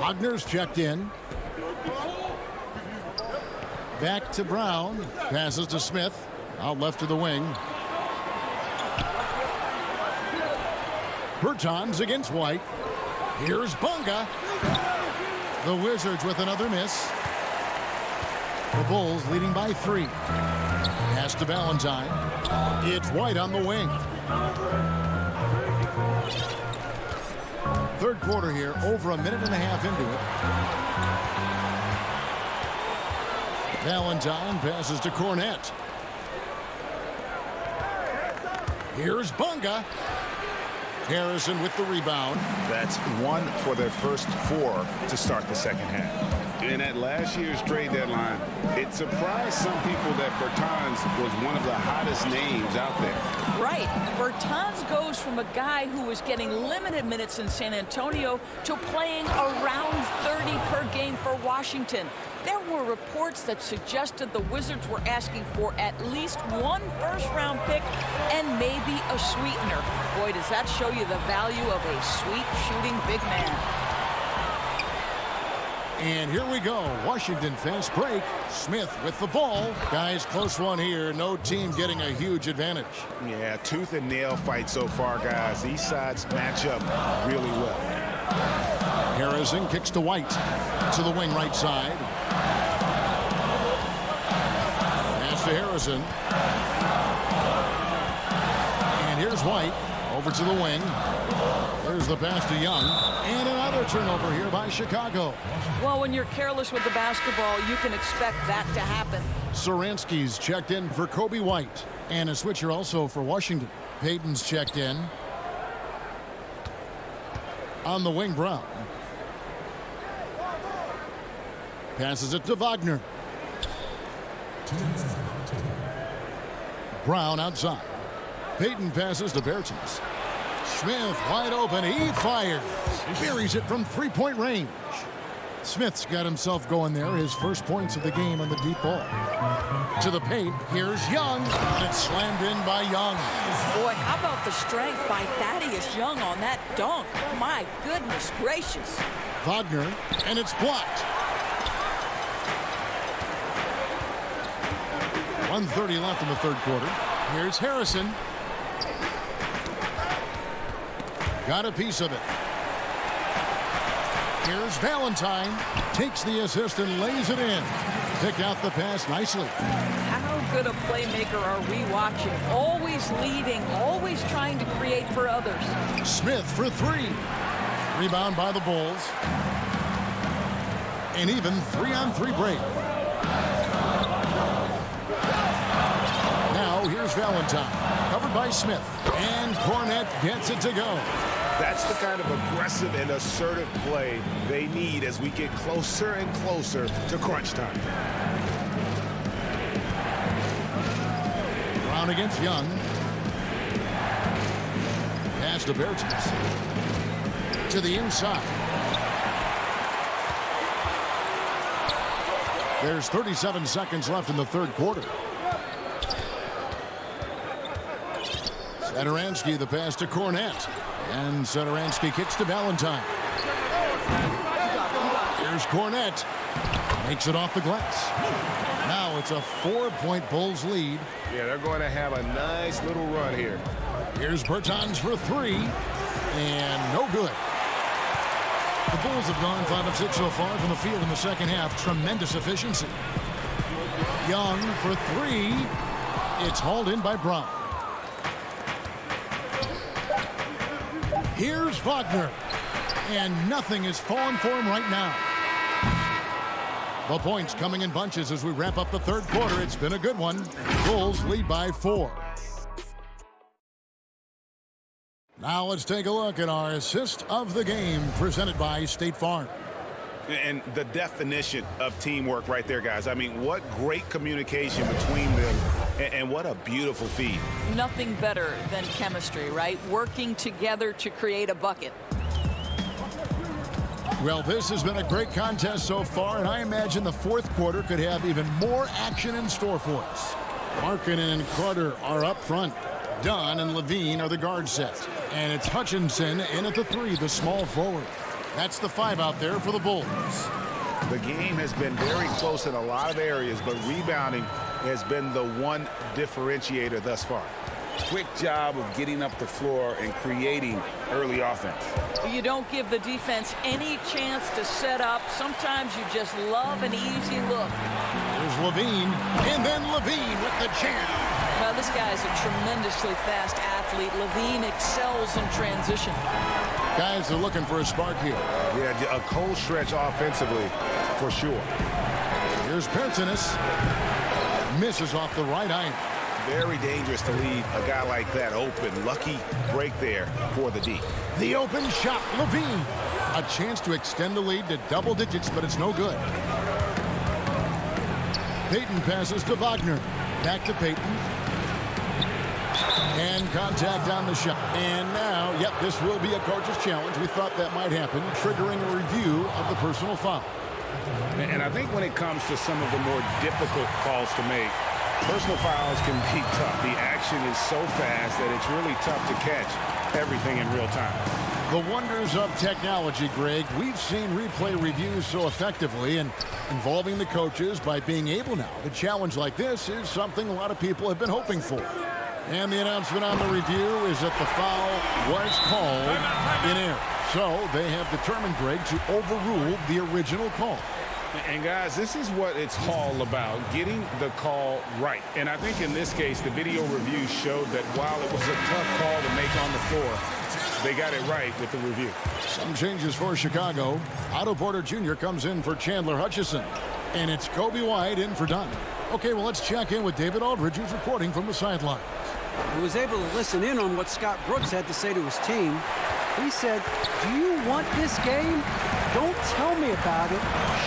Wagner's checked in. Back to Brown. Passes to Smith. Out left to the wing. Bertans against White. Here's Bunga. The Wizards with another miss. The Bulls leading by 3. Pass to Valentine. It's White on the wing. Third quarter here, over a minute and a half into it. Valentine passes to Cornett. Here's Bunga. Harrison with the rebound. That's 1 for their first 4 to start the second half. And at last year's trade deadline, it surprised some people that Bertans was one of the hottest names out there. Right. Bertans goes from a guy who was getting limited minutes in San Antonio to playing around 30 per game for Washington. There were reports that suggested the Wizards were asking for at least 1 first-round pick and maybe a sweetener. Boy, does that show you the value of a sweet shooting big man. And here we go. Washington fast break. Smith with the ball. Guys, close one here. No team getting a huge advantage. Yeah, tooth and nail fight so far, guys. These sides match up really well. Harrison kicks to White. To the wing right side. Pass to Harrison. And here's White. Over to the wing. There's the pass to Young. And another turnover here by Chicago. Well, when you're careless with the basketball, you can expect that to happen. Saransky's checked in for Kobe White. And a switcher also for Washington. Payton's checked in. On the wing, Brown. Passes it to Wagner. Brown outside. Payton passes to Bertans. Smith wide open. He fires. Buries it from three-point range. Smith's got himself going there. His first points of the game on the deep ball. To the paint. Here's Young. And it's slammed in by Young. Boy, how about the strength by Thaddeus Young on that dunk? My goodness gracious. Wagner. And it's blocked. 1:30 left in the third quarter. Here's Harrison. Got a piece of it. Here's Valentine. Takes the assist and lays it in. Picked out the pass nicely. How good a playmaker are we watching? Always leading, always trying to create for others. Smith for 3. Rebound by the Bulls. An even 3-on-3 break. Now here's Valentine. Covered by Smith. And Cornett gets it to go. That's the kind of aggressive and assertive play they need as we get closer and closer to crunch time. Brown against Young. Pass to Bertans. To the inside. There's 37 seconds left in the third quarter. Satoransky the pass to Cornett. And Satoransky kicks to Valentine. Here's Cornett. Makes it off the glass. Now it's a 4-point Bulls lead. Yeah, they're going to have a nice little run here. Here's Bertans for 3. And no good. The Bulls have gone 5 of 6 so far from the field in the second half. Tremendous efficiency. Young for 3. It's hauled in by Brown. Here's Wagner. And nothing is falling for him right now. The points coming in bunches as we wrap up the third quarter. It's been a good one. Bulls lead by 4. Now let's take a look at our assist of the game presented by State Farm. And the definition of teamwork right there, guys. I mean, what great communication between them, and what a beautiful feed. Nothing better than chemistry, right? Working together to create a bucket. Well, this has been a great contest so far, and I imagine the fourth quarter could have even more action in store for us. Larkin and Carter are up front. Dunn and Levine are the guard set. And it's Hutchinson in at the 3, the small forward. That's the 5 out there for the Bulls. The game has been very close in a lot of areas, but rebounding has been the one differentiator thus far. Quick job of getting up the floor and creating early offense. You don't give the defense any chance to set up. Sometimes you just love an easy look. There's Levine, and then Levine with the jam. Well, this guy's a tremendously fast athlete. Levine excels in transition. Guys are looking for a spark here. Yeah, a cold stretch offensively for sure. Here's Pertinis. Misses off the right iron. Very dangerous to leave a guy like that open. Lucky break there for the D. The open shot, Levine. A chance to extend the lead to double digits, but it's no good. Payton passes to Wagner. Back to Payton. And contact on the shot. And now, yep, this will be a coach's challenge. We thought that might happen, triggering a review of the personal foul. And I think when it comes to some of the more difficult calls to make, personal fouls can be tough. The action is so fast that it's really tough to catch everything in real time. The wonders of technology, Greg. We've seen replay reviews so effectively, and involving the coaches by being able now to challenge like this is something a lot of people have been hoping for. And the announcement on the review is that the foul was called in error. So they have determined, Greg, to overrule the original call. And guys, this is what it's all about, getting the call right. And I think in this case, the video review showed that while it was a tough call to make on the floor, they got it right with the review. Some changes for Chicago. Otto Porter Jr. comes in for Chandler Hutchison. And it's Kobe White in for Dunn. Okay, well, let's check in with David Aldridge, who's reporting from the sideline. He was able to listen in on what Scott Brooks had to say to his team. He said, "Do you want this game? Don't tell me about it.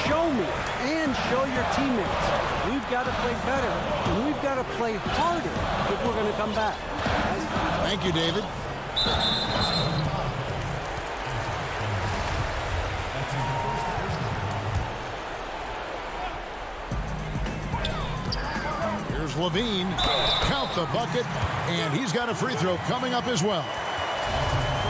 Show me and show your teammates. We've got to play better, and we've got to play harder if we're going to come back." Thank you, David. Here's Levine. Count the bucket, and he's got a free throw coming up as well.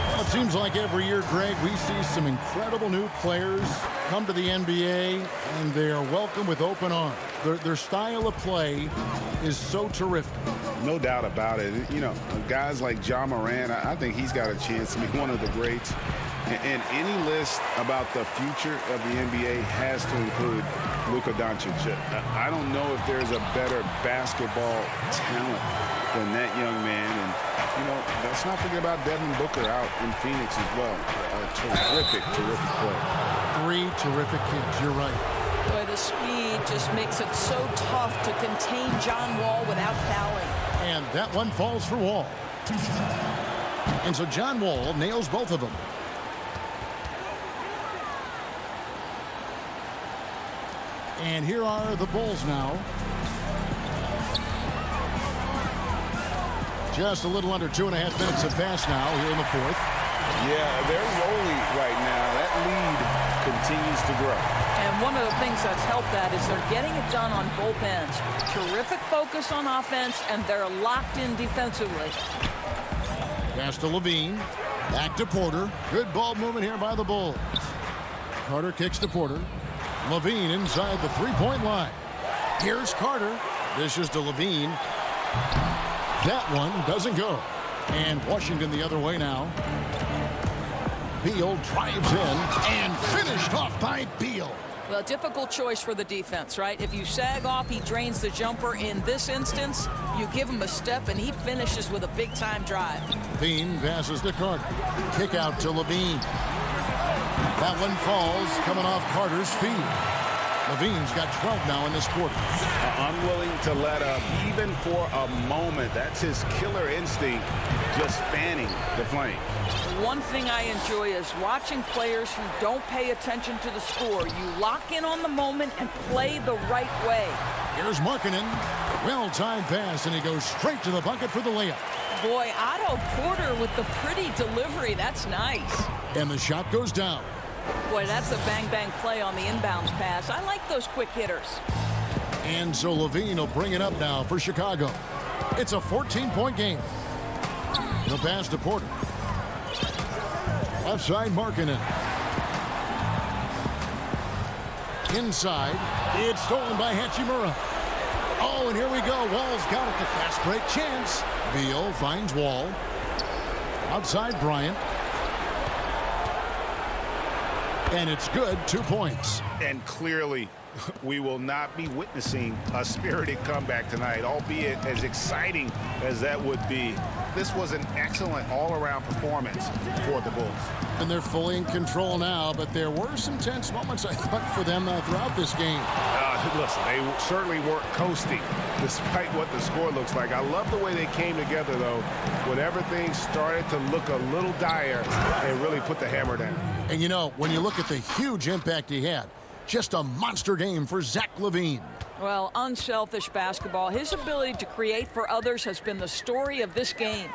Well, it seems like every year, Greg, we see some incredible new players come to the NBA, and they are welcomed with open arms. Their style of play is so terrific. No doubt about it. You know, guys like Ja Morant, I think he's got a chance to be one of the greats. And any list about the future of the NBA has to include Luka Doncic. I don't know if there's a better basketball talent than that young man. And, you know, let's not forget about Devin Booker out in Phoenix as well. A terrific, terrific play. 3 terrific kids. You're right. Boy, the speed just makes it so tough to contain John Wall without fouling. And that one falls for Wall. And so John Wall nails both of them. And here are the Bulls now. Just a little under 2.5 minutes have passed now here in the fourth. Yeah, they're rolling right now. That lead continues to grow. And one of the things that's helped that is they're getting it done on both ends. Terrific focus on offense, and they're locked in defensively. Pass to Levine. Back to Porter. Good ball movement here by the Bulls. Carter kicks to Porter. Levine inside the three-point line. Here's Carter. Dishes to Levine. That one doesn't go. And Washington the other way now. Beal drives in and finished off by Beal. Well, difficult choice for the defense, right? If you sag off, he drains the jumper. In this instance, you give him a step, and he finishes with a big-time drive. Levine passes to Carter. Kick out to Levine. That one falls, coming off Carter's feet. Levine's got 12 now in this quarter. Unwilling to let up, even for a moment. That's his killer instinct, just fanning the flame. One thing I enjoy is watching players who don't pay attention to the score. You lock in on the moment and play the right way. Here's Markkanen. Well-timed pass, and he goes straight to the bucket for the layup. Boy, Otto Porter with the pretty delivery. That's nice. And the shot goes down. Boy, that's a bang-bang play on the inbounds pass. I like those quick hitters. And so Levine will bring it up now for Chicago. It's a 14-point game. The pass to Porter. Left side, Markkanen. Inside. It's stolen by Hachimura. Oh, and here we go. Wall's got it. The fast break chance. Beal finds Wall. Outside, Bryant. And it's good. 2 points. And clearly, we will not be witnessing a spirited comeback tonight, albeit as exciting as that would be. This was an excellent all-around performance for the Bulls. And they're fully in control now, but there were some tense moments, I thought, for them throughout this game. Listen, they certainly weren't coasting, despite what the score looks like. I love the way they came together, though, when everything started to look a little dire and really put the hammer down. And, you know, when you look at the huge impact he had, just a monster game for Zach LaVine. Well, unselfish basketball. His ability to create for others has been the story of this game.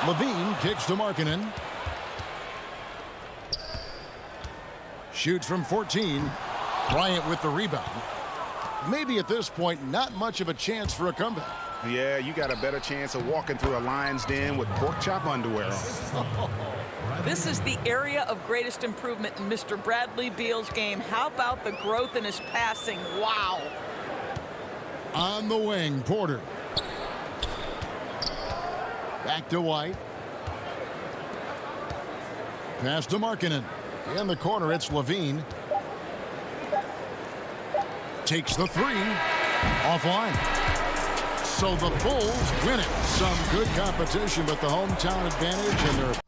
LaVine kicks to Markkanen. Shoots from 14. Bryant with the rebound. Maybe at this point, not much of a chance for a comeback. Yeah, you got a better chance of walking through a lion's den with pork chop underwear on. This is the area of greatest improvement in Mr. Bradley Beal's game. How about the growth in his passing? Wow. On the wing, Porter. Back to White. Pass to Markkanen. In the corner, it's LaVine. Takes the three. Offline. So the Bulls win it. Some good competition, but the hometown advantage, and they're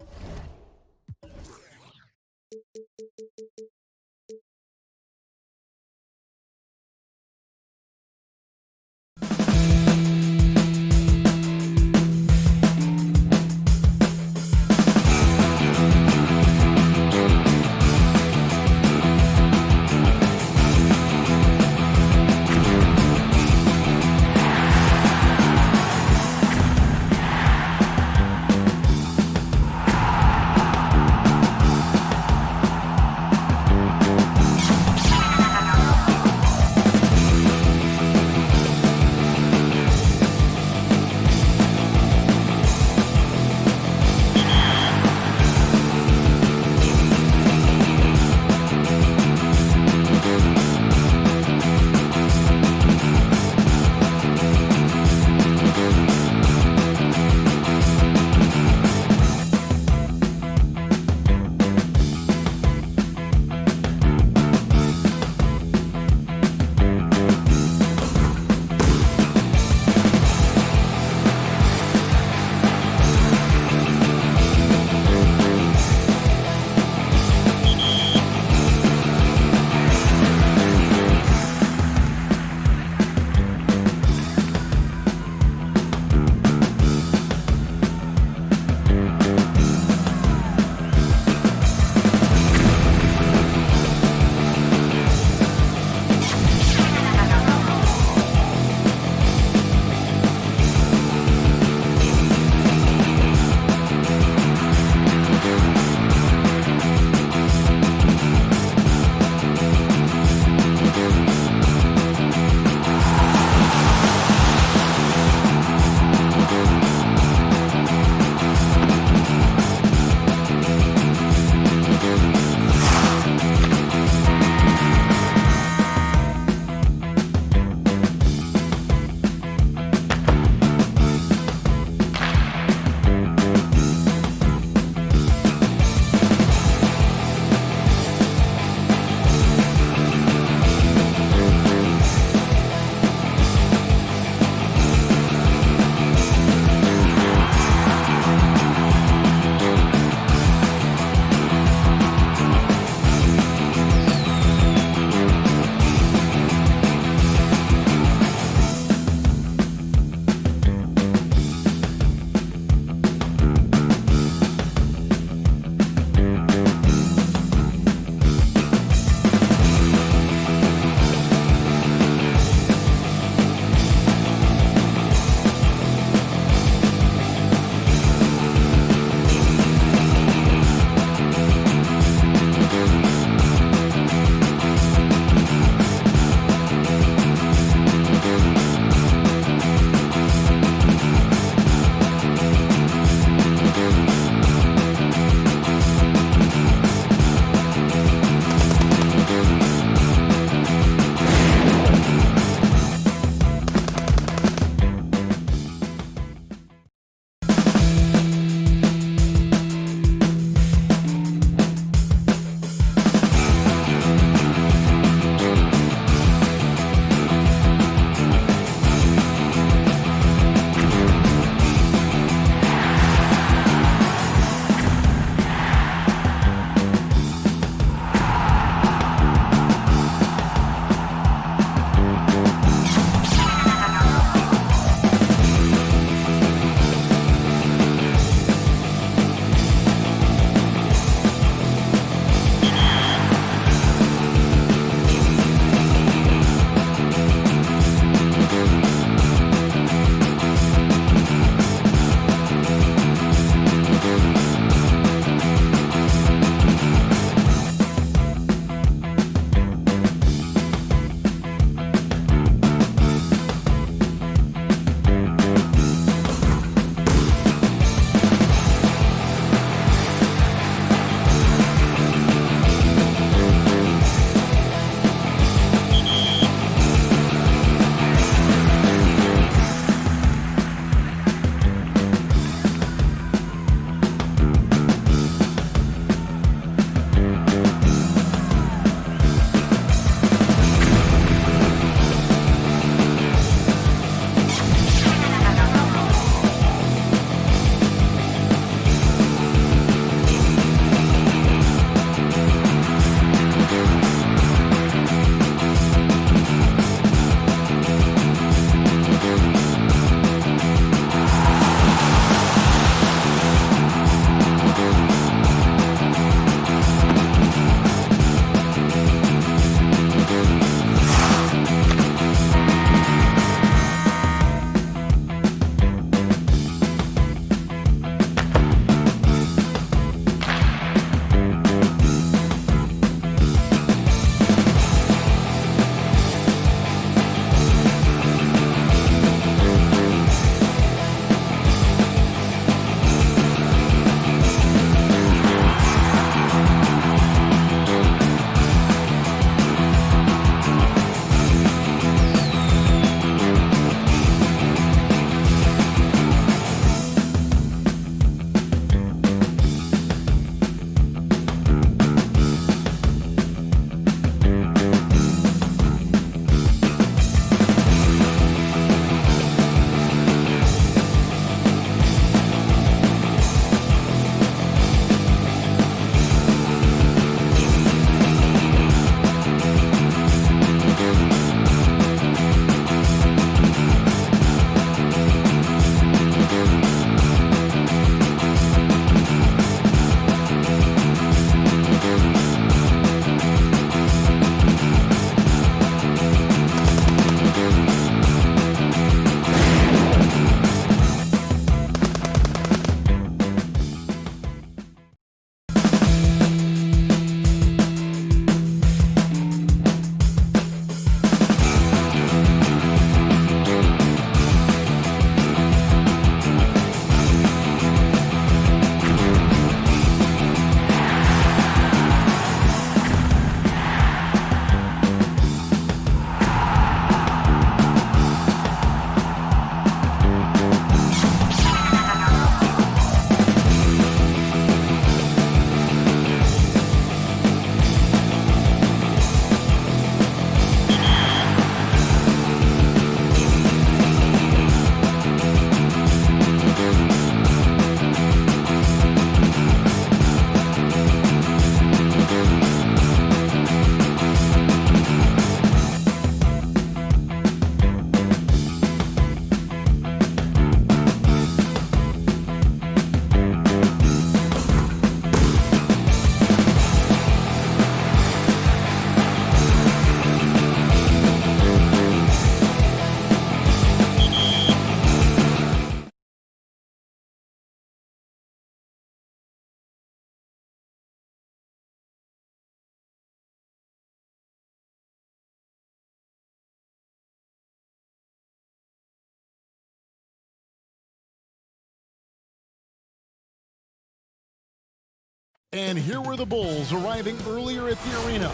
And here were the Bulls arriving earlier at the arena.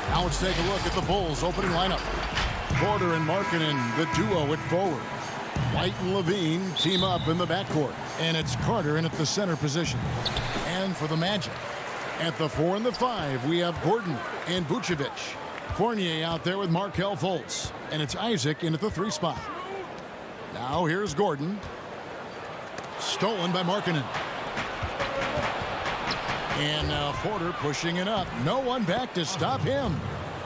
Now let's take a look at the Bulls opening lineup. Porter and Markkanen, the duo at forward. White and Levine team up in the backcourt. And it's Carter in at the center position. And for the Magic, at the 4 and the 5, we have Gordon and Vucevic. Fournier out there with Markelle Fultz. And it's Isaac in at the 3 spot. Now here's Gordon. Stolen by Markkanen. And now Porter pushing it up. No one back to stop him.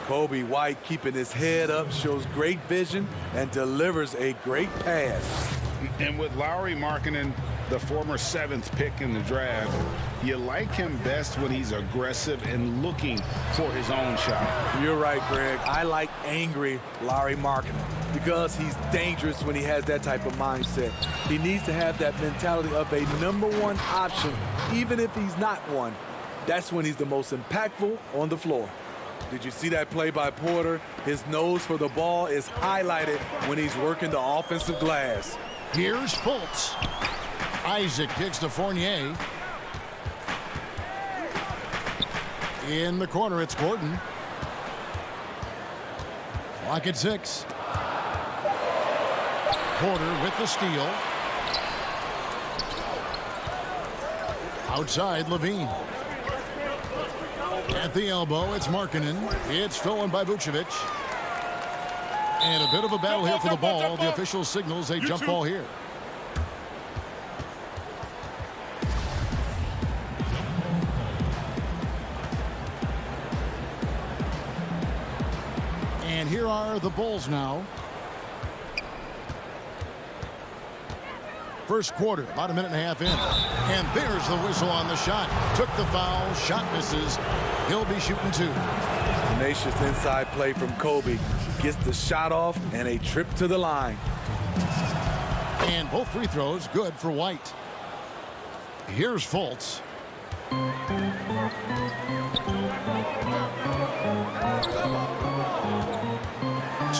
Kobe White keeping his head up, shows great vision, and delivers a great pass. And with Lauri Markkanen, the former 7th pick in the draft, you like him best when he's aggressive and looking for his own shot. You're right, Greg. I like angry Lauri Markkanen because he's dangerous when he has that type of mindset. He needs to have that mentality of a #1 option, even if he's not one. That's when he's the most impactful on the floor. Did you see that play by Porter? His nose for the ball is highlighted when he's working the offensive glass. Here's Fultz. Isaac kicks to Fournier. In the corner, it's Gordon. Clock at 6. Porter with the steal. Outside, Levine. At the elbow, it's Markkanen. It's stolen by Vucevic. And a bit of a battle here for the ball. The official signals a jump ball here. And here are the Bulls now. First quarter, about a minute and a half in. And there's the whistle on the shot. Took the foul, shot misses. He'll be shooting 2. Tenacious inside play from Kobe. Gets the shot off and a trip to the line. And both free throws good for White. Here's Fultz.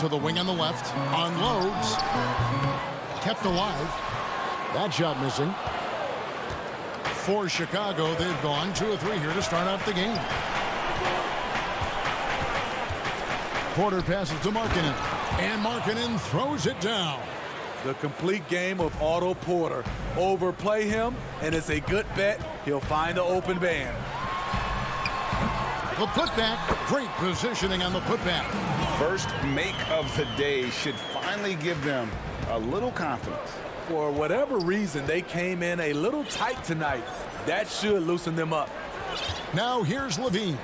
To the wing on the left. Unloads. Kept alive. That shot missing. For Chicago, they've gone 2 of 3 here to start out the game. Porter passes to Markkanen. And Markkanen throws it down. The complete game of Otto Porter. Overplay him, and it's a good bet. He'll find the open man. The putback. Great positioning on the putback. First make of the day should finally give them a little confidence. For whatever reason, they came in a little tight tonight. That should loosen them up. Now here's Levine.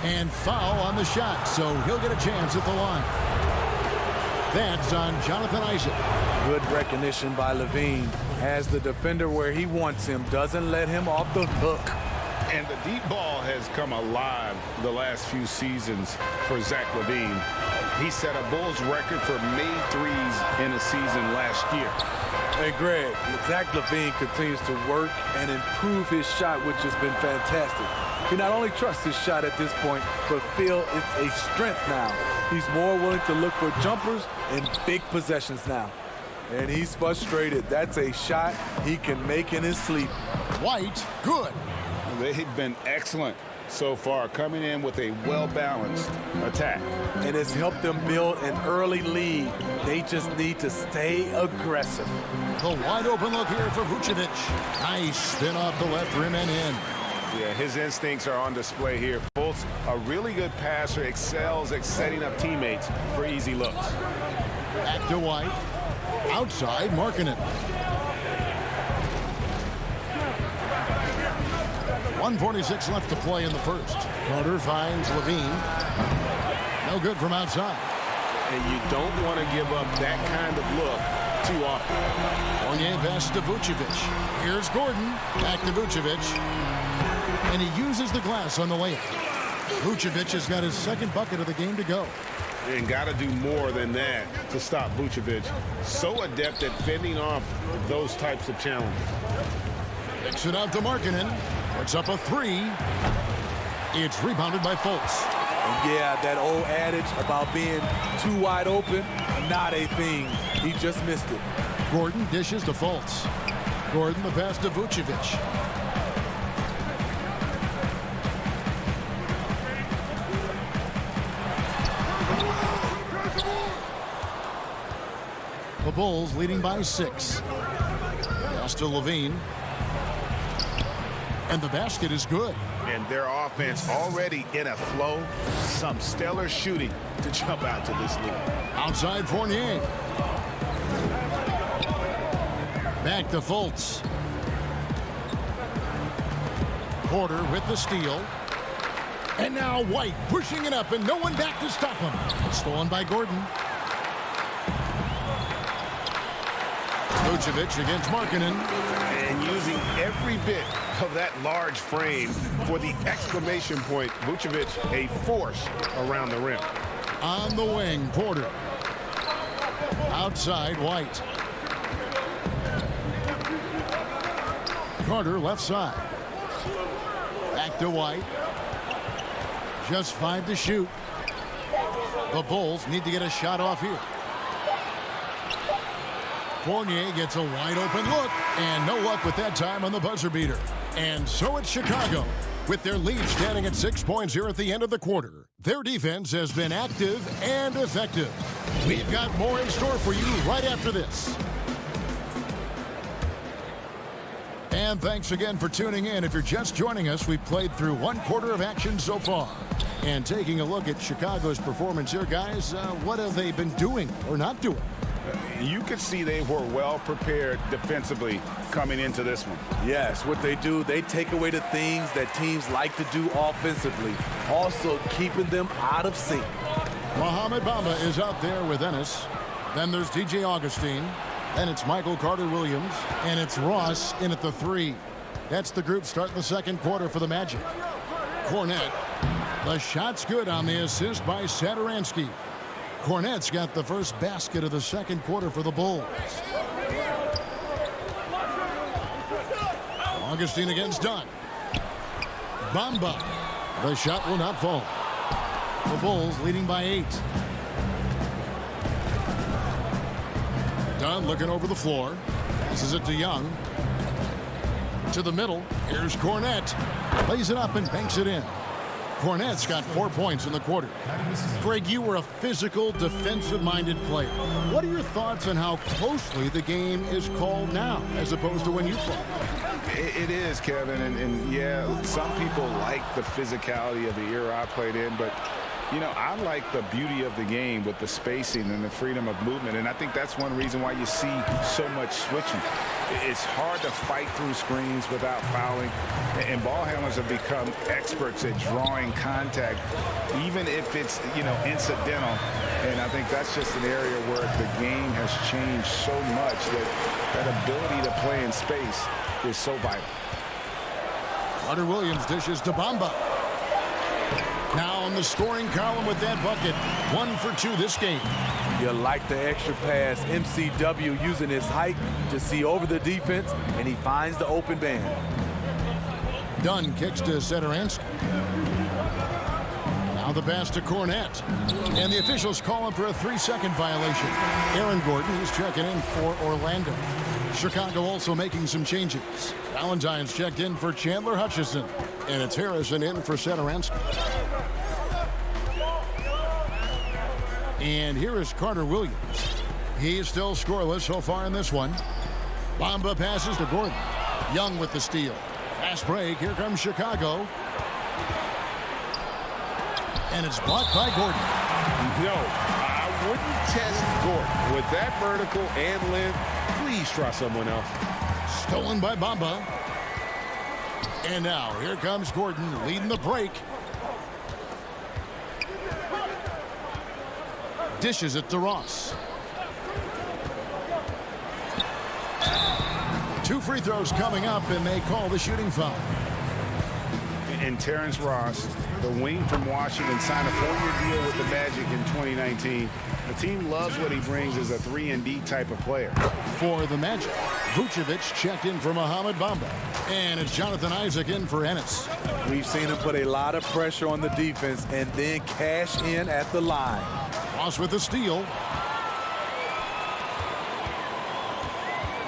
And foul on the shot, so he'll get a chance at the line. That's on Jonathan Isaac. Good recognition by Levine. Has the defender where he wants him. Doesn't let him off the hook. And the deep ball has come alive the last few seasons for Zach LaVine. He set a Bulls record for made threes in a season last year. Hey, Greg, Zach LaVine continues to work and improve his shot, which has been fantastic. He not only trusts his shot at this point, but feel it's a strength now. He's more willing to look for jumpers and big possessions now. And he's frustrated. That's a shot he can make in his sleep. White, good. They've been excellent so far, coming in with a well-balanced attack. And it's helped them build an early lead. They just need to stay aggressive. The wide open look here for Vucevic. Nice spin off the left rim and in. Yeah, his instincts are on display here. Fultz, a really good passer, excels at setting up teammates for easy looks. Back to White. Outside, Markkanen. 1:46 left to play in the first. Carter finds Levine. No good from outside. And you don't want to give up that kind of look too often. Fournier pass to Vucevic. Here's Gordon. Back to Vucevic. And he uses the glass on the layup. Vucevic has got his second bucket of the game to go. And got to do more than that to stop Vucevic. So adept at fending off those types of challenges. Kicks it out to Markkanen. Puts up a 3. It's rebounded by Fultz. And yeah, that old adage about being too wide open, not a thing. He just missed it. Gordon dishes to Fultz. Gordon, the pass to Vucevic. The Bulls leading by 6. Pass to Levine. And the basket is good. And their offense already in a flow. Some stellar shooting to jump out to this lead. Outside Fournier. Back to Fultz. Porter with the steal. And now White pushing it up and no one back to stop him. Stolen by Gordon. Vucevic against Markkanen. And using every bit of that large frame for the exclamation point. Vucevic, a force around the rim. On the wing, Porter. Outside, White. Carter left side. Back to White. Just 5 to shoot. The Bulls need to get a shot off here. Fournier gets a wide open look, and no luck with that time on the buzzer beater. And so it's Chicago, with their lead standing at 6 points here at the end of the quarter. Their defense has been active and effective. We've got more in store for you right after this. And thanks again for tuning in. If you're just joining us, we've played through 1 quarter of action so far. And taking a look at Chicago's performance here, guys, what have they been doing or not doing? You could see they were well prepared defensively coming into this one. Yes, what they do, they take away the things that teams like to do offensively, also keeping them out of sync. Mohamed Bamba is out there with Ennis. Then there's DJ Augustine. Then it's Michael Carter-Williams. And it's Ross in at the 3. That's the group starting the second quarter for the Magic. Cornette. The shot's good on the assist by Satoransky. Cornette's got the first basket of the second quarter for the Bulls. Augustine against Dunn. Bamba. The shot will not fall. The Bulls leading by 8. Dunn looking over the floor. This is it to Young. To the middle. Here's Cornette. Lays it up and banks it in. Cornette's got 4 points in the quarter. Greg, you were a physical, defensive-minded player. What are your thoughts on how closely the game is called now as opposed to when you played? It is, Kevin, and yeah, some people like the physicality of the era I played in, but you know, I like the beauty of the game with the spacing and the freedom of movement, and I think that's one reason why you see so much switching. It's hard to fight through screens without fouling, and ball handlers have become experts at drawing contact, even if it's, you know, incidental. And I think that's just an area where the game has changed so much that ability to play in space is so vital. Carter-Williams dishes to Bamba. Now on the scoring column with that bucket. 1 for 2 this game. You like the extra pass. MCW using his height to see over the defense, and he finds the open man. Dunn kicks to Satoransky. Now the pass to Cornette. And the officials call him for a 3-second violation. Aaron Gordon, he's checking in for Orlando. Chicago also making some changes. Valentine's checked in for Chandler Hutchison. And it's Harrison in for Satoransky. And here is Carter-Williams. He's still scoreless so far in this one. Bamba passes to Gordon. Young with the steal. Fast break. Here comes Chicago. And it's blocked by Gordon. No, I wouldn't test Gordon. With that vertical and length, please try someone else. Stolen by Bamba. And now here comes Gordon leading the break. Dishes it to Ross. 2 free throws coming up, and they call the shooting foul. And Terrence Ross, the wing from Washington, signed a 4-year deal with the Magic in 2019. The team loves what he brings as a 3-and-D type of player. For the Magic, Vucevic checked in for Mohamed Bamba. And it's Jonathan Isaac in for Ennis. We've seen him put a lot of pressure on the defense and then cash in at the line. Ross with the steal.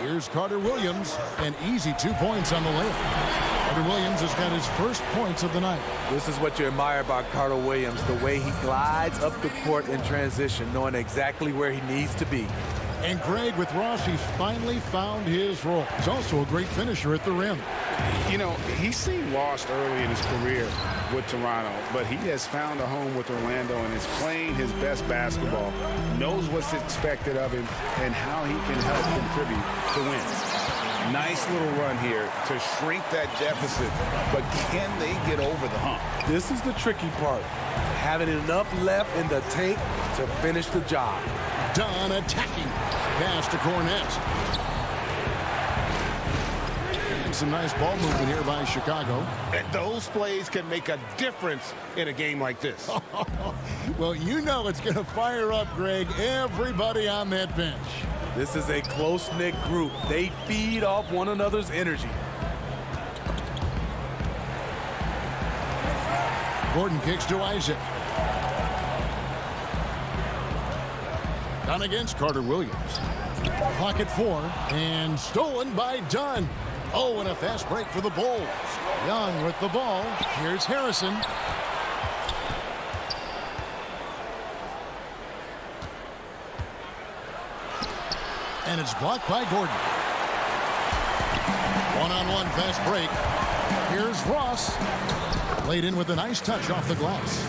Here's Carter Williams, and easy 2 points on the layup. Carter Williams has got his first points of the night. This is what you admire about Carter Williams, the way he glides up the court in transition, knowing exactly where he needs to be. And Greg, with Ross, he's finally found his role. He's also a great finisher at the rim. You know, he seemed lost early in his career with Toronto, but he has found a home with Orlando and is playing his best basketball, knows what's expected of him, and how he can help contribute to win. Nice little run here to shrink that deficit, but can they get over the hump? This is the tricky part, having enough left in the tank to finish the job. Dunn attacking. Pass to Cornette. And some nice ball movement here by Chicago. And those plays can make a difference in a game like this. Well, you know it's going to fire up, Greg, everybody on that bench. This is a close-knit group. They feed off one another's energy. Gordon kicks to Isaac. Dunn against Carter Williams. Pocket 4 and stolen by Dunn. Oh, and a fast break for the Bulls. Young with the ball. Here's Harrison. And it's blocked by Gordon. One-on-one fast break. Here's Ross. Laid in with a nice touch off the glass.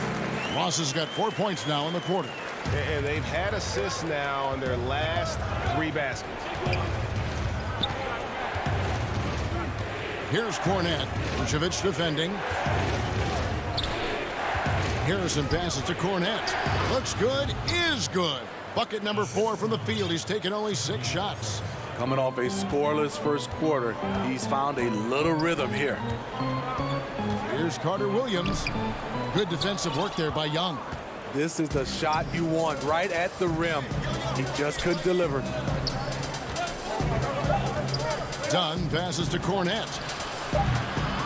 Ross has got 4 points now in the quarter. And they've had assists now in their last 3 baskets. Here's Cornette. Vucevic defending. Harrison passes to Cornette. Looks good, is good. Bucket number 4 from the field. He's taken only 6 shots. Coming off a scoreless first quarter, he's found a little rhythm here. Here's Carter Williams. Good defensive work there by Young. This is the shot you want right at the rim. He just couldn't deliver. Dunn passes to Cornette.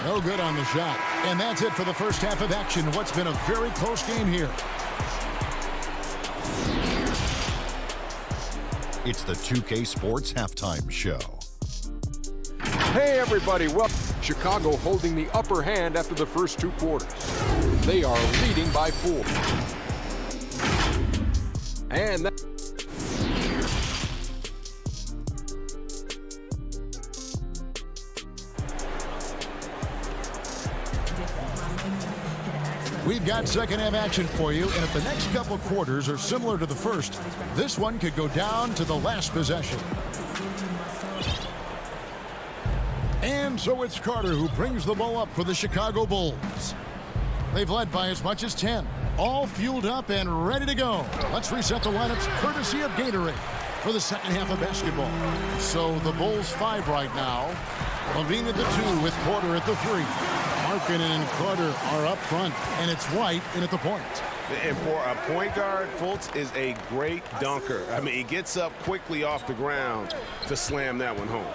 No good on the shot. And that's it for the first half of action. What's been a very close game here. It's the 2K Sports Halftime Show. Hey, everybody. Well, Chicago holding the upper hand after the first 2 quarters. They are leading by 4. And that... We've got second half action for you, and if the next couple quarters are similar to the first, this one could go down to the last possession. And so it's Carter who brings the ball up for the Chicago Bulls. They've led by as much as 10, all fueled up and ready to go. Let's reset the lineups courtesy of Gatorade for the second half of basketball. So the Bulls 5 right now. Levine at the 2 with Porter at the 3. Markin and Carter are up front, and it's White in at the point. And for a point guard, Fultz is a great dunker. I mean, he gets up quickly off the ground to slam that one home.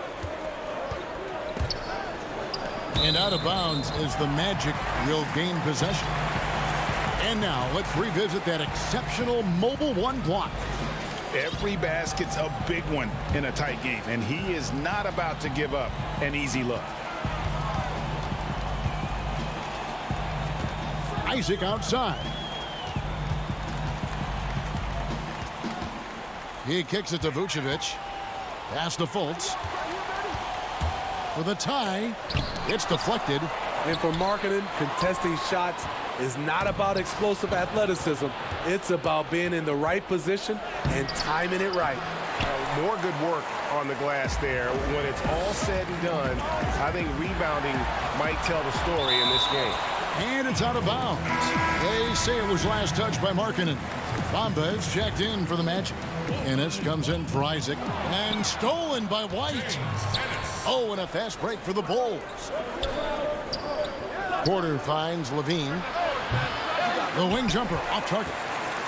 And out of bounds is the Magic will gain possession. And now let's revisit that exceptional mobile 1 block. Every basket's a big one in a tight game, and he is not about to give up an easy look. Isaac outside. He kicks it to Vucevic. Pass to Fultz. For the tie, it's deflected. And for Markkanen, contesting shots is not about explosive athleticism. It's about being in the right position and timing it right. More good work on the glass there. When it's all said and done, I think rebounding might tell the story in this game. And it's out of bounds. They say it was last touched by Markkanen. Bamba is checked in for the Magic. Ennis comes in for Isaac. And stolen by White. Oh, and a fast break for the Bulls. Porter finds Levine. The wing jumper off target.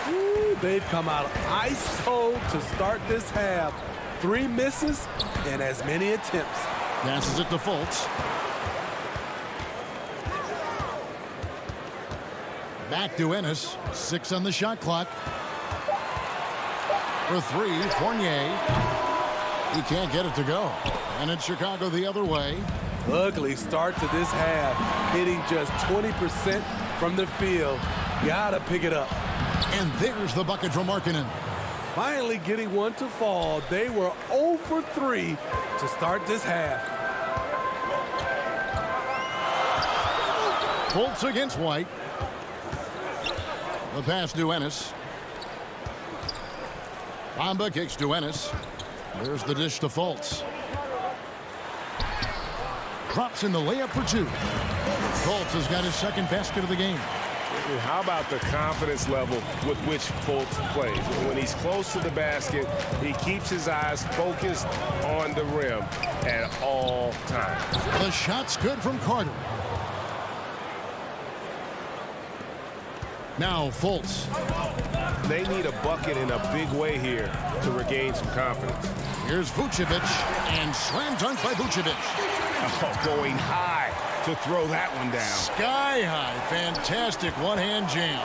Ooh, they've come out ice cold to start this half. 3 misses and as many attempts. Passes it to Fultz. Back to Ennis. 6 on the shot clock. For 3, Fournier. He can't get it to go. And it's Chicago the other way. Ugly start to this half. Hitting just 20% from the field. Gotta pick it up. And there's the bucket from Markkanen. Finally getting one to fall. They were 0 for 3 to start this half. Fultz against White. The pass to Ennis. Bamba kicks to Ennis. There's the dish to Fultz. Drops in the layup for 2. Fultz has got his second basket of the game. How about the confidence level with which Fultz plays? When he's close to the basket, he keeps his eyes focused on the rim at all times. The shot's good from Carter. Now Fultz. They need a bucket in a big way here to regain some confidence. Here's Vucevic, and slam dunk by Vucevic. Oh, going high to throw that one down. Sky high. Fantastic one-hand jam.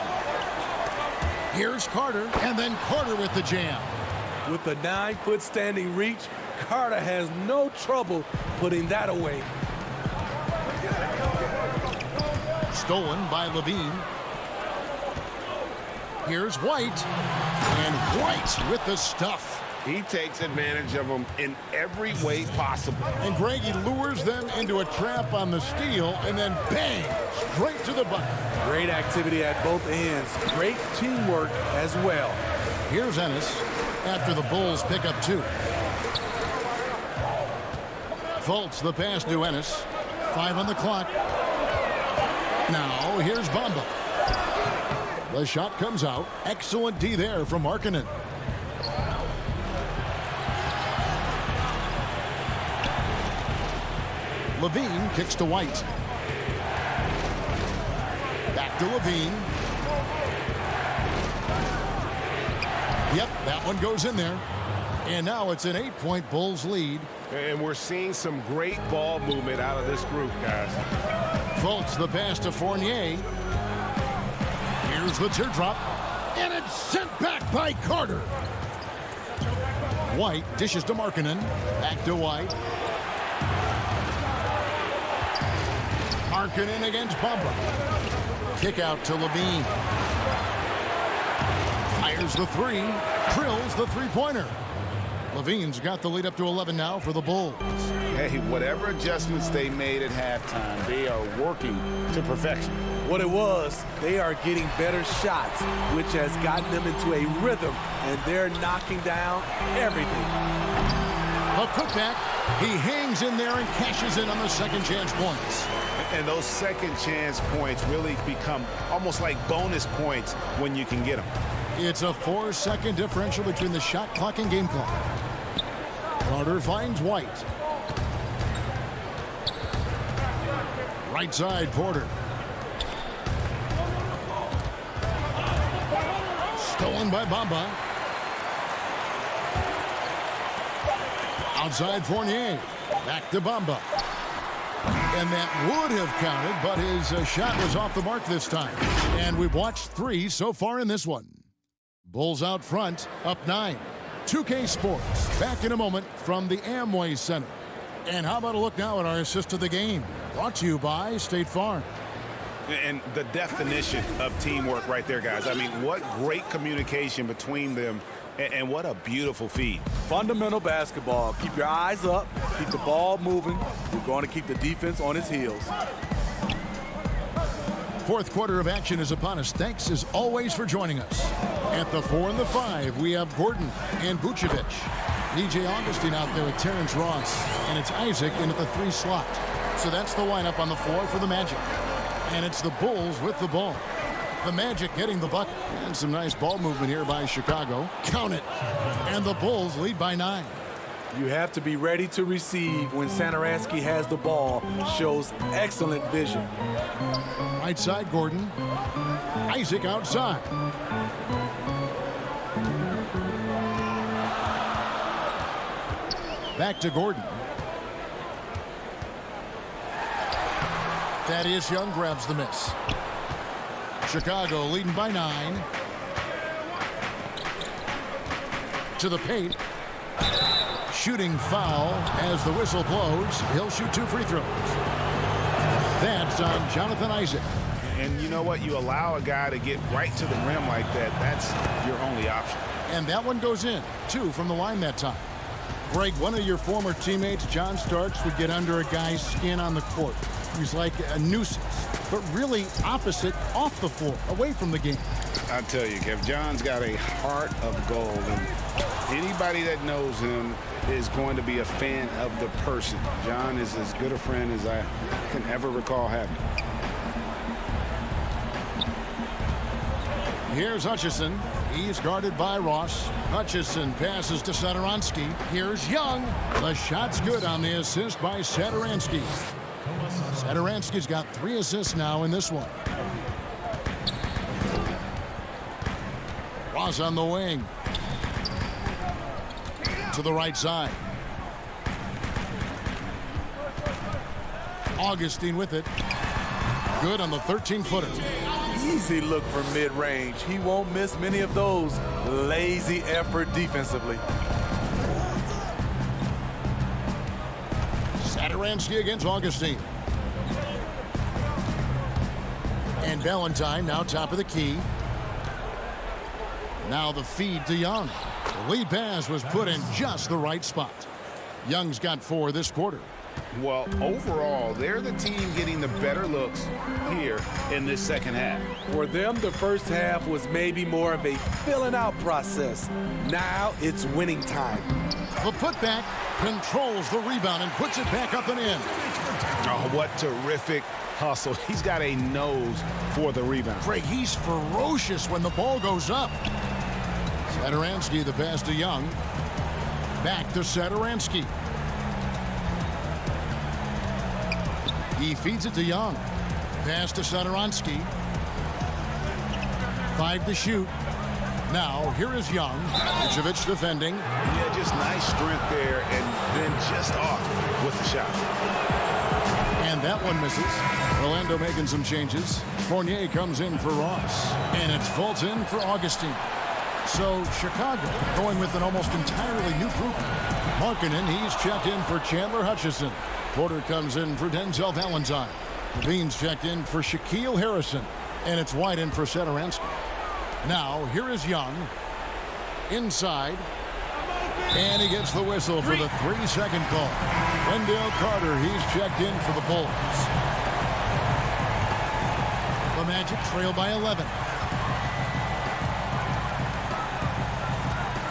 Here's Carter, and then Carter with the jam. With the 9-foot standing reach, Carter has no trouble putting that away. Stolen by Levine. Here's White, and White with the stuff. He takes advantage of them in every way possible. And Greg, he lures them into a trap on the steal, and then bang, straight to the bucket. Great activity at both ends. Great teamwork as well. Here's Ennis after the Bulls pick up 2. Fultz the pass to Ennis. 5 on the clock. Now here's Bamba. The shot comes out. Excellent D there from Markkanen. Levine kicks to White. Back to Levine. Yep, that one goes in there. And now it's an 8-point Bulls lead. And we're seeing some great ball movement out of this group, guys. Fultz the pass to Fournier. Here's the teardrop. And it's sent back by Carter. White dishes to Markkanen. Back to White. Markkanen against Bamba. Kick out to Levine. Fires the 3. Drills the three-pointer. Levine's got the lead up to 11 now for the Bulls. Hey, whatever adjustments they made at halftime, they are working to perfection. What it was, they are getting better shots, which has gotten them into a rhythm, and they're knocking down everything. A putback. He hangs in there and cashes in on the second chance points. And those second chance points really become almost like bonus points when you can get them. It's a 4-second differential between the shot clock and game clock. Carter finds White. Right side, Porter. Stolen by Bamba. Outside Fournier. Back to Bamba. And that would have counted, but his shot was off the mark this time. And we've watched 3 so far in this one. Bulls out front, up 9. 2K Sports, back in a moment from the Amway Center. And how about a look now at our assist of the game? Brought to you by State Farm. And the definition of teamwork right there, guys. I mean, what great communication between them, and what a beautiful feed. Fundamental basketball. Keep your eyes up, keep the ball moving. You're going to keep the defense on its heels. Fourth quarter of action is upon us. Thanks as always for joining us. At the 4 and the 5, we have Gordon and Vucevic. DJ Augustine out there with Terrence Ross. And it's Isaac in at the 3 slot. So that's the lineup on the floor for the Magic. And it's the Bulls with the ball. The Magic getting the bucket. And some nice ball movement here by Chicago. Count it. And the Bulls lead by 9. You have to be ready to receive when Satoransky has the ball. Shows excellent vision. Right side, Gordon. Isaac outside. Back to Gordon. Thaddeus Young grabs the miss. Chicago leading by 9. To the paint. Shooting foul as the whistle blows. He'll shoot 2 free throws. That's on Jonathan Isaac. And you know what? You allow a guy to get right to the rim like that. That's your only option. And that one goes in. 2 from the line that time. Greg, one of your former teammates, John Starks, would get under a guy's skin on the court. He's like a nuisance, but really opposite off the floor, away from the game. I tell you, Kev, John's got a heart of gold, and anybody that knows him is going to be a fan of the person. John is as good a friend as I can ever recall having. Here's Hutchison. He's guarded by Ross. Hutchison passes to Satoransky. Here's Young. The shot's good on the assist by Satoransky. Satoransky's got 3 assists now in this one. Ross on the wing. To the right side. Augustine with it. Good on the 13-footer. Easy look from mid-range. He won't miss many of those. Lazy effort defensively. Satoransky against Augustine. And Valentine now top of the key. Now the feed to Young. The lead pass was put in just the right spot. Young's got 4 this quarter. Well, overall, they're the team getting the better looks here in this second half. For them, the first half was maybe more of a filling out process. Now it's winning time. The putback controls the rebound and puts it back up and in. Oh, what terrific hustle. He's got a nose for the rebound. Greg, he's ferocious when the ball goes up. Satoransky, the pass to Young. Back to Satoransky. He feeds it to Young. Pass to Satoransky. 5 to shoot. Now, here is Young. Vucevic defending. Yeah, just nice strength there, and then just off with the shot. And that one misses. Orlando making some changes. Fournier comes in for Ross. And it's Fultz in for Augustine. So, Chicago going with an almost entirely new group. Markkanen, he's checked in for Chandler Hutchison. Porter comes in for Denzel Valentine. Levine's checked in for Shaquille Harrison. And it's White in for Satoransky. Now, here is Young. Inside. And he gets the whistle for the 3-second call. Wendell Carter, he's checked in for the Bulls. The Magic trail by 11.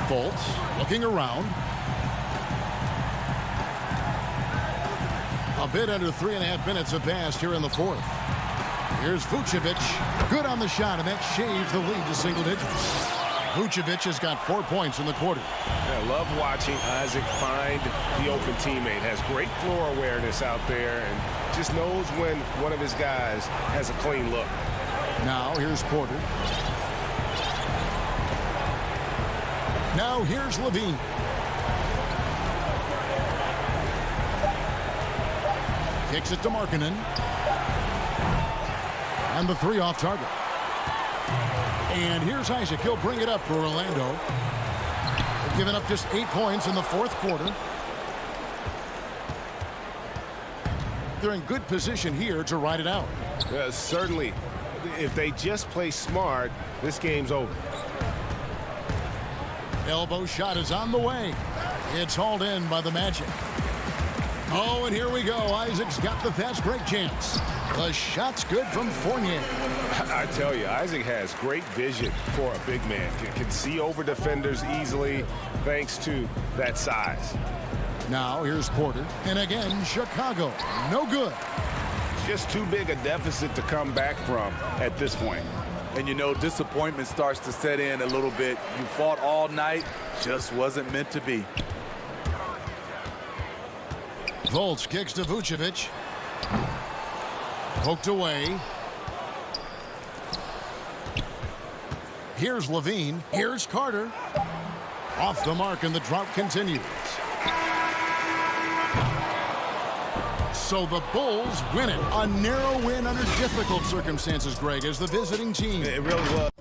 Fultz looking around. A bit under 3.5 minutes have passed here in the 4th. Here's Vucevic. Good on the shot, and that shaves the lead to single digits. Vucevic has got 4 points in the quarter. I love watching Isaac find the open teammate. Has great floor awareness out there and just knows when one of his guys has a clean look. Now here's Porter. Now here's Levine. Kicks it to Markkanen. And the 3 off target. And here's Isaac. He'll bring it up for Orlando. They've given up just 8 points in the 4th quarter. They're in good position here to ride it out. Certainly. If they just play smart, this game's over. Elbow shot is on the way. It's hauled in by the Magic. Oh, and here we go. Isaac's got the fast break chance. The shot's good from Fournier. I tell you, Isaac has great vision for a big man. Can see over defenders easily thanks to that size. Now here's Porter. And again, Chicago. No good. It's just too big a deficit to come back from at this point. And you know, disappointment starts to set in a little bit. You fought all night, just wasn't meant to be. Fultz kicks to Vucevic. Poked away. Here's Levine. Here's Carter. Off the mark, and the drought continues. So the Bulls win it. A narrow win under difficult circumstances, Greg, as the visiting team. It really was.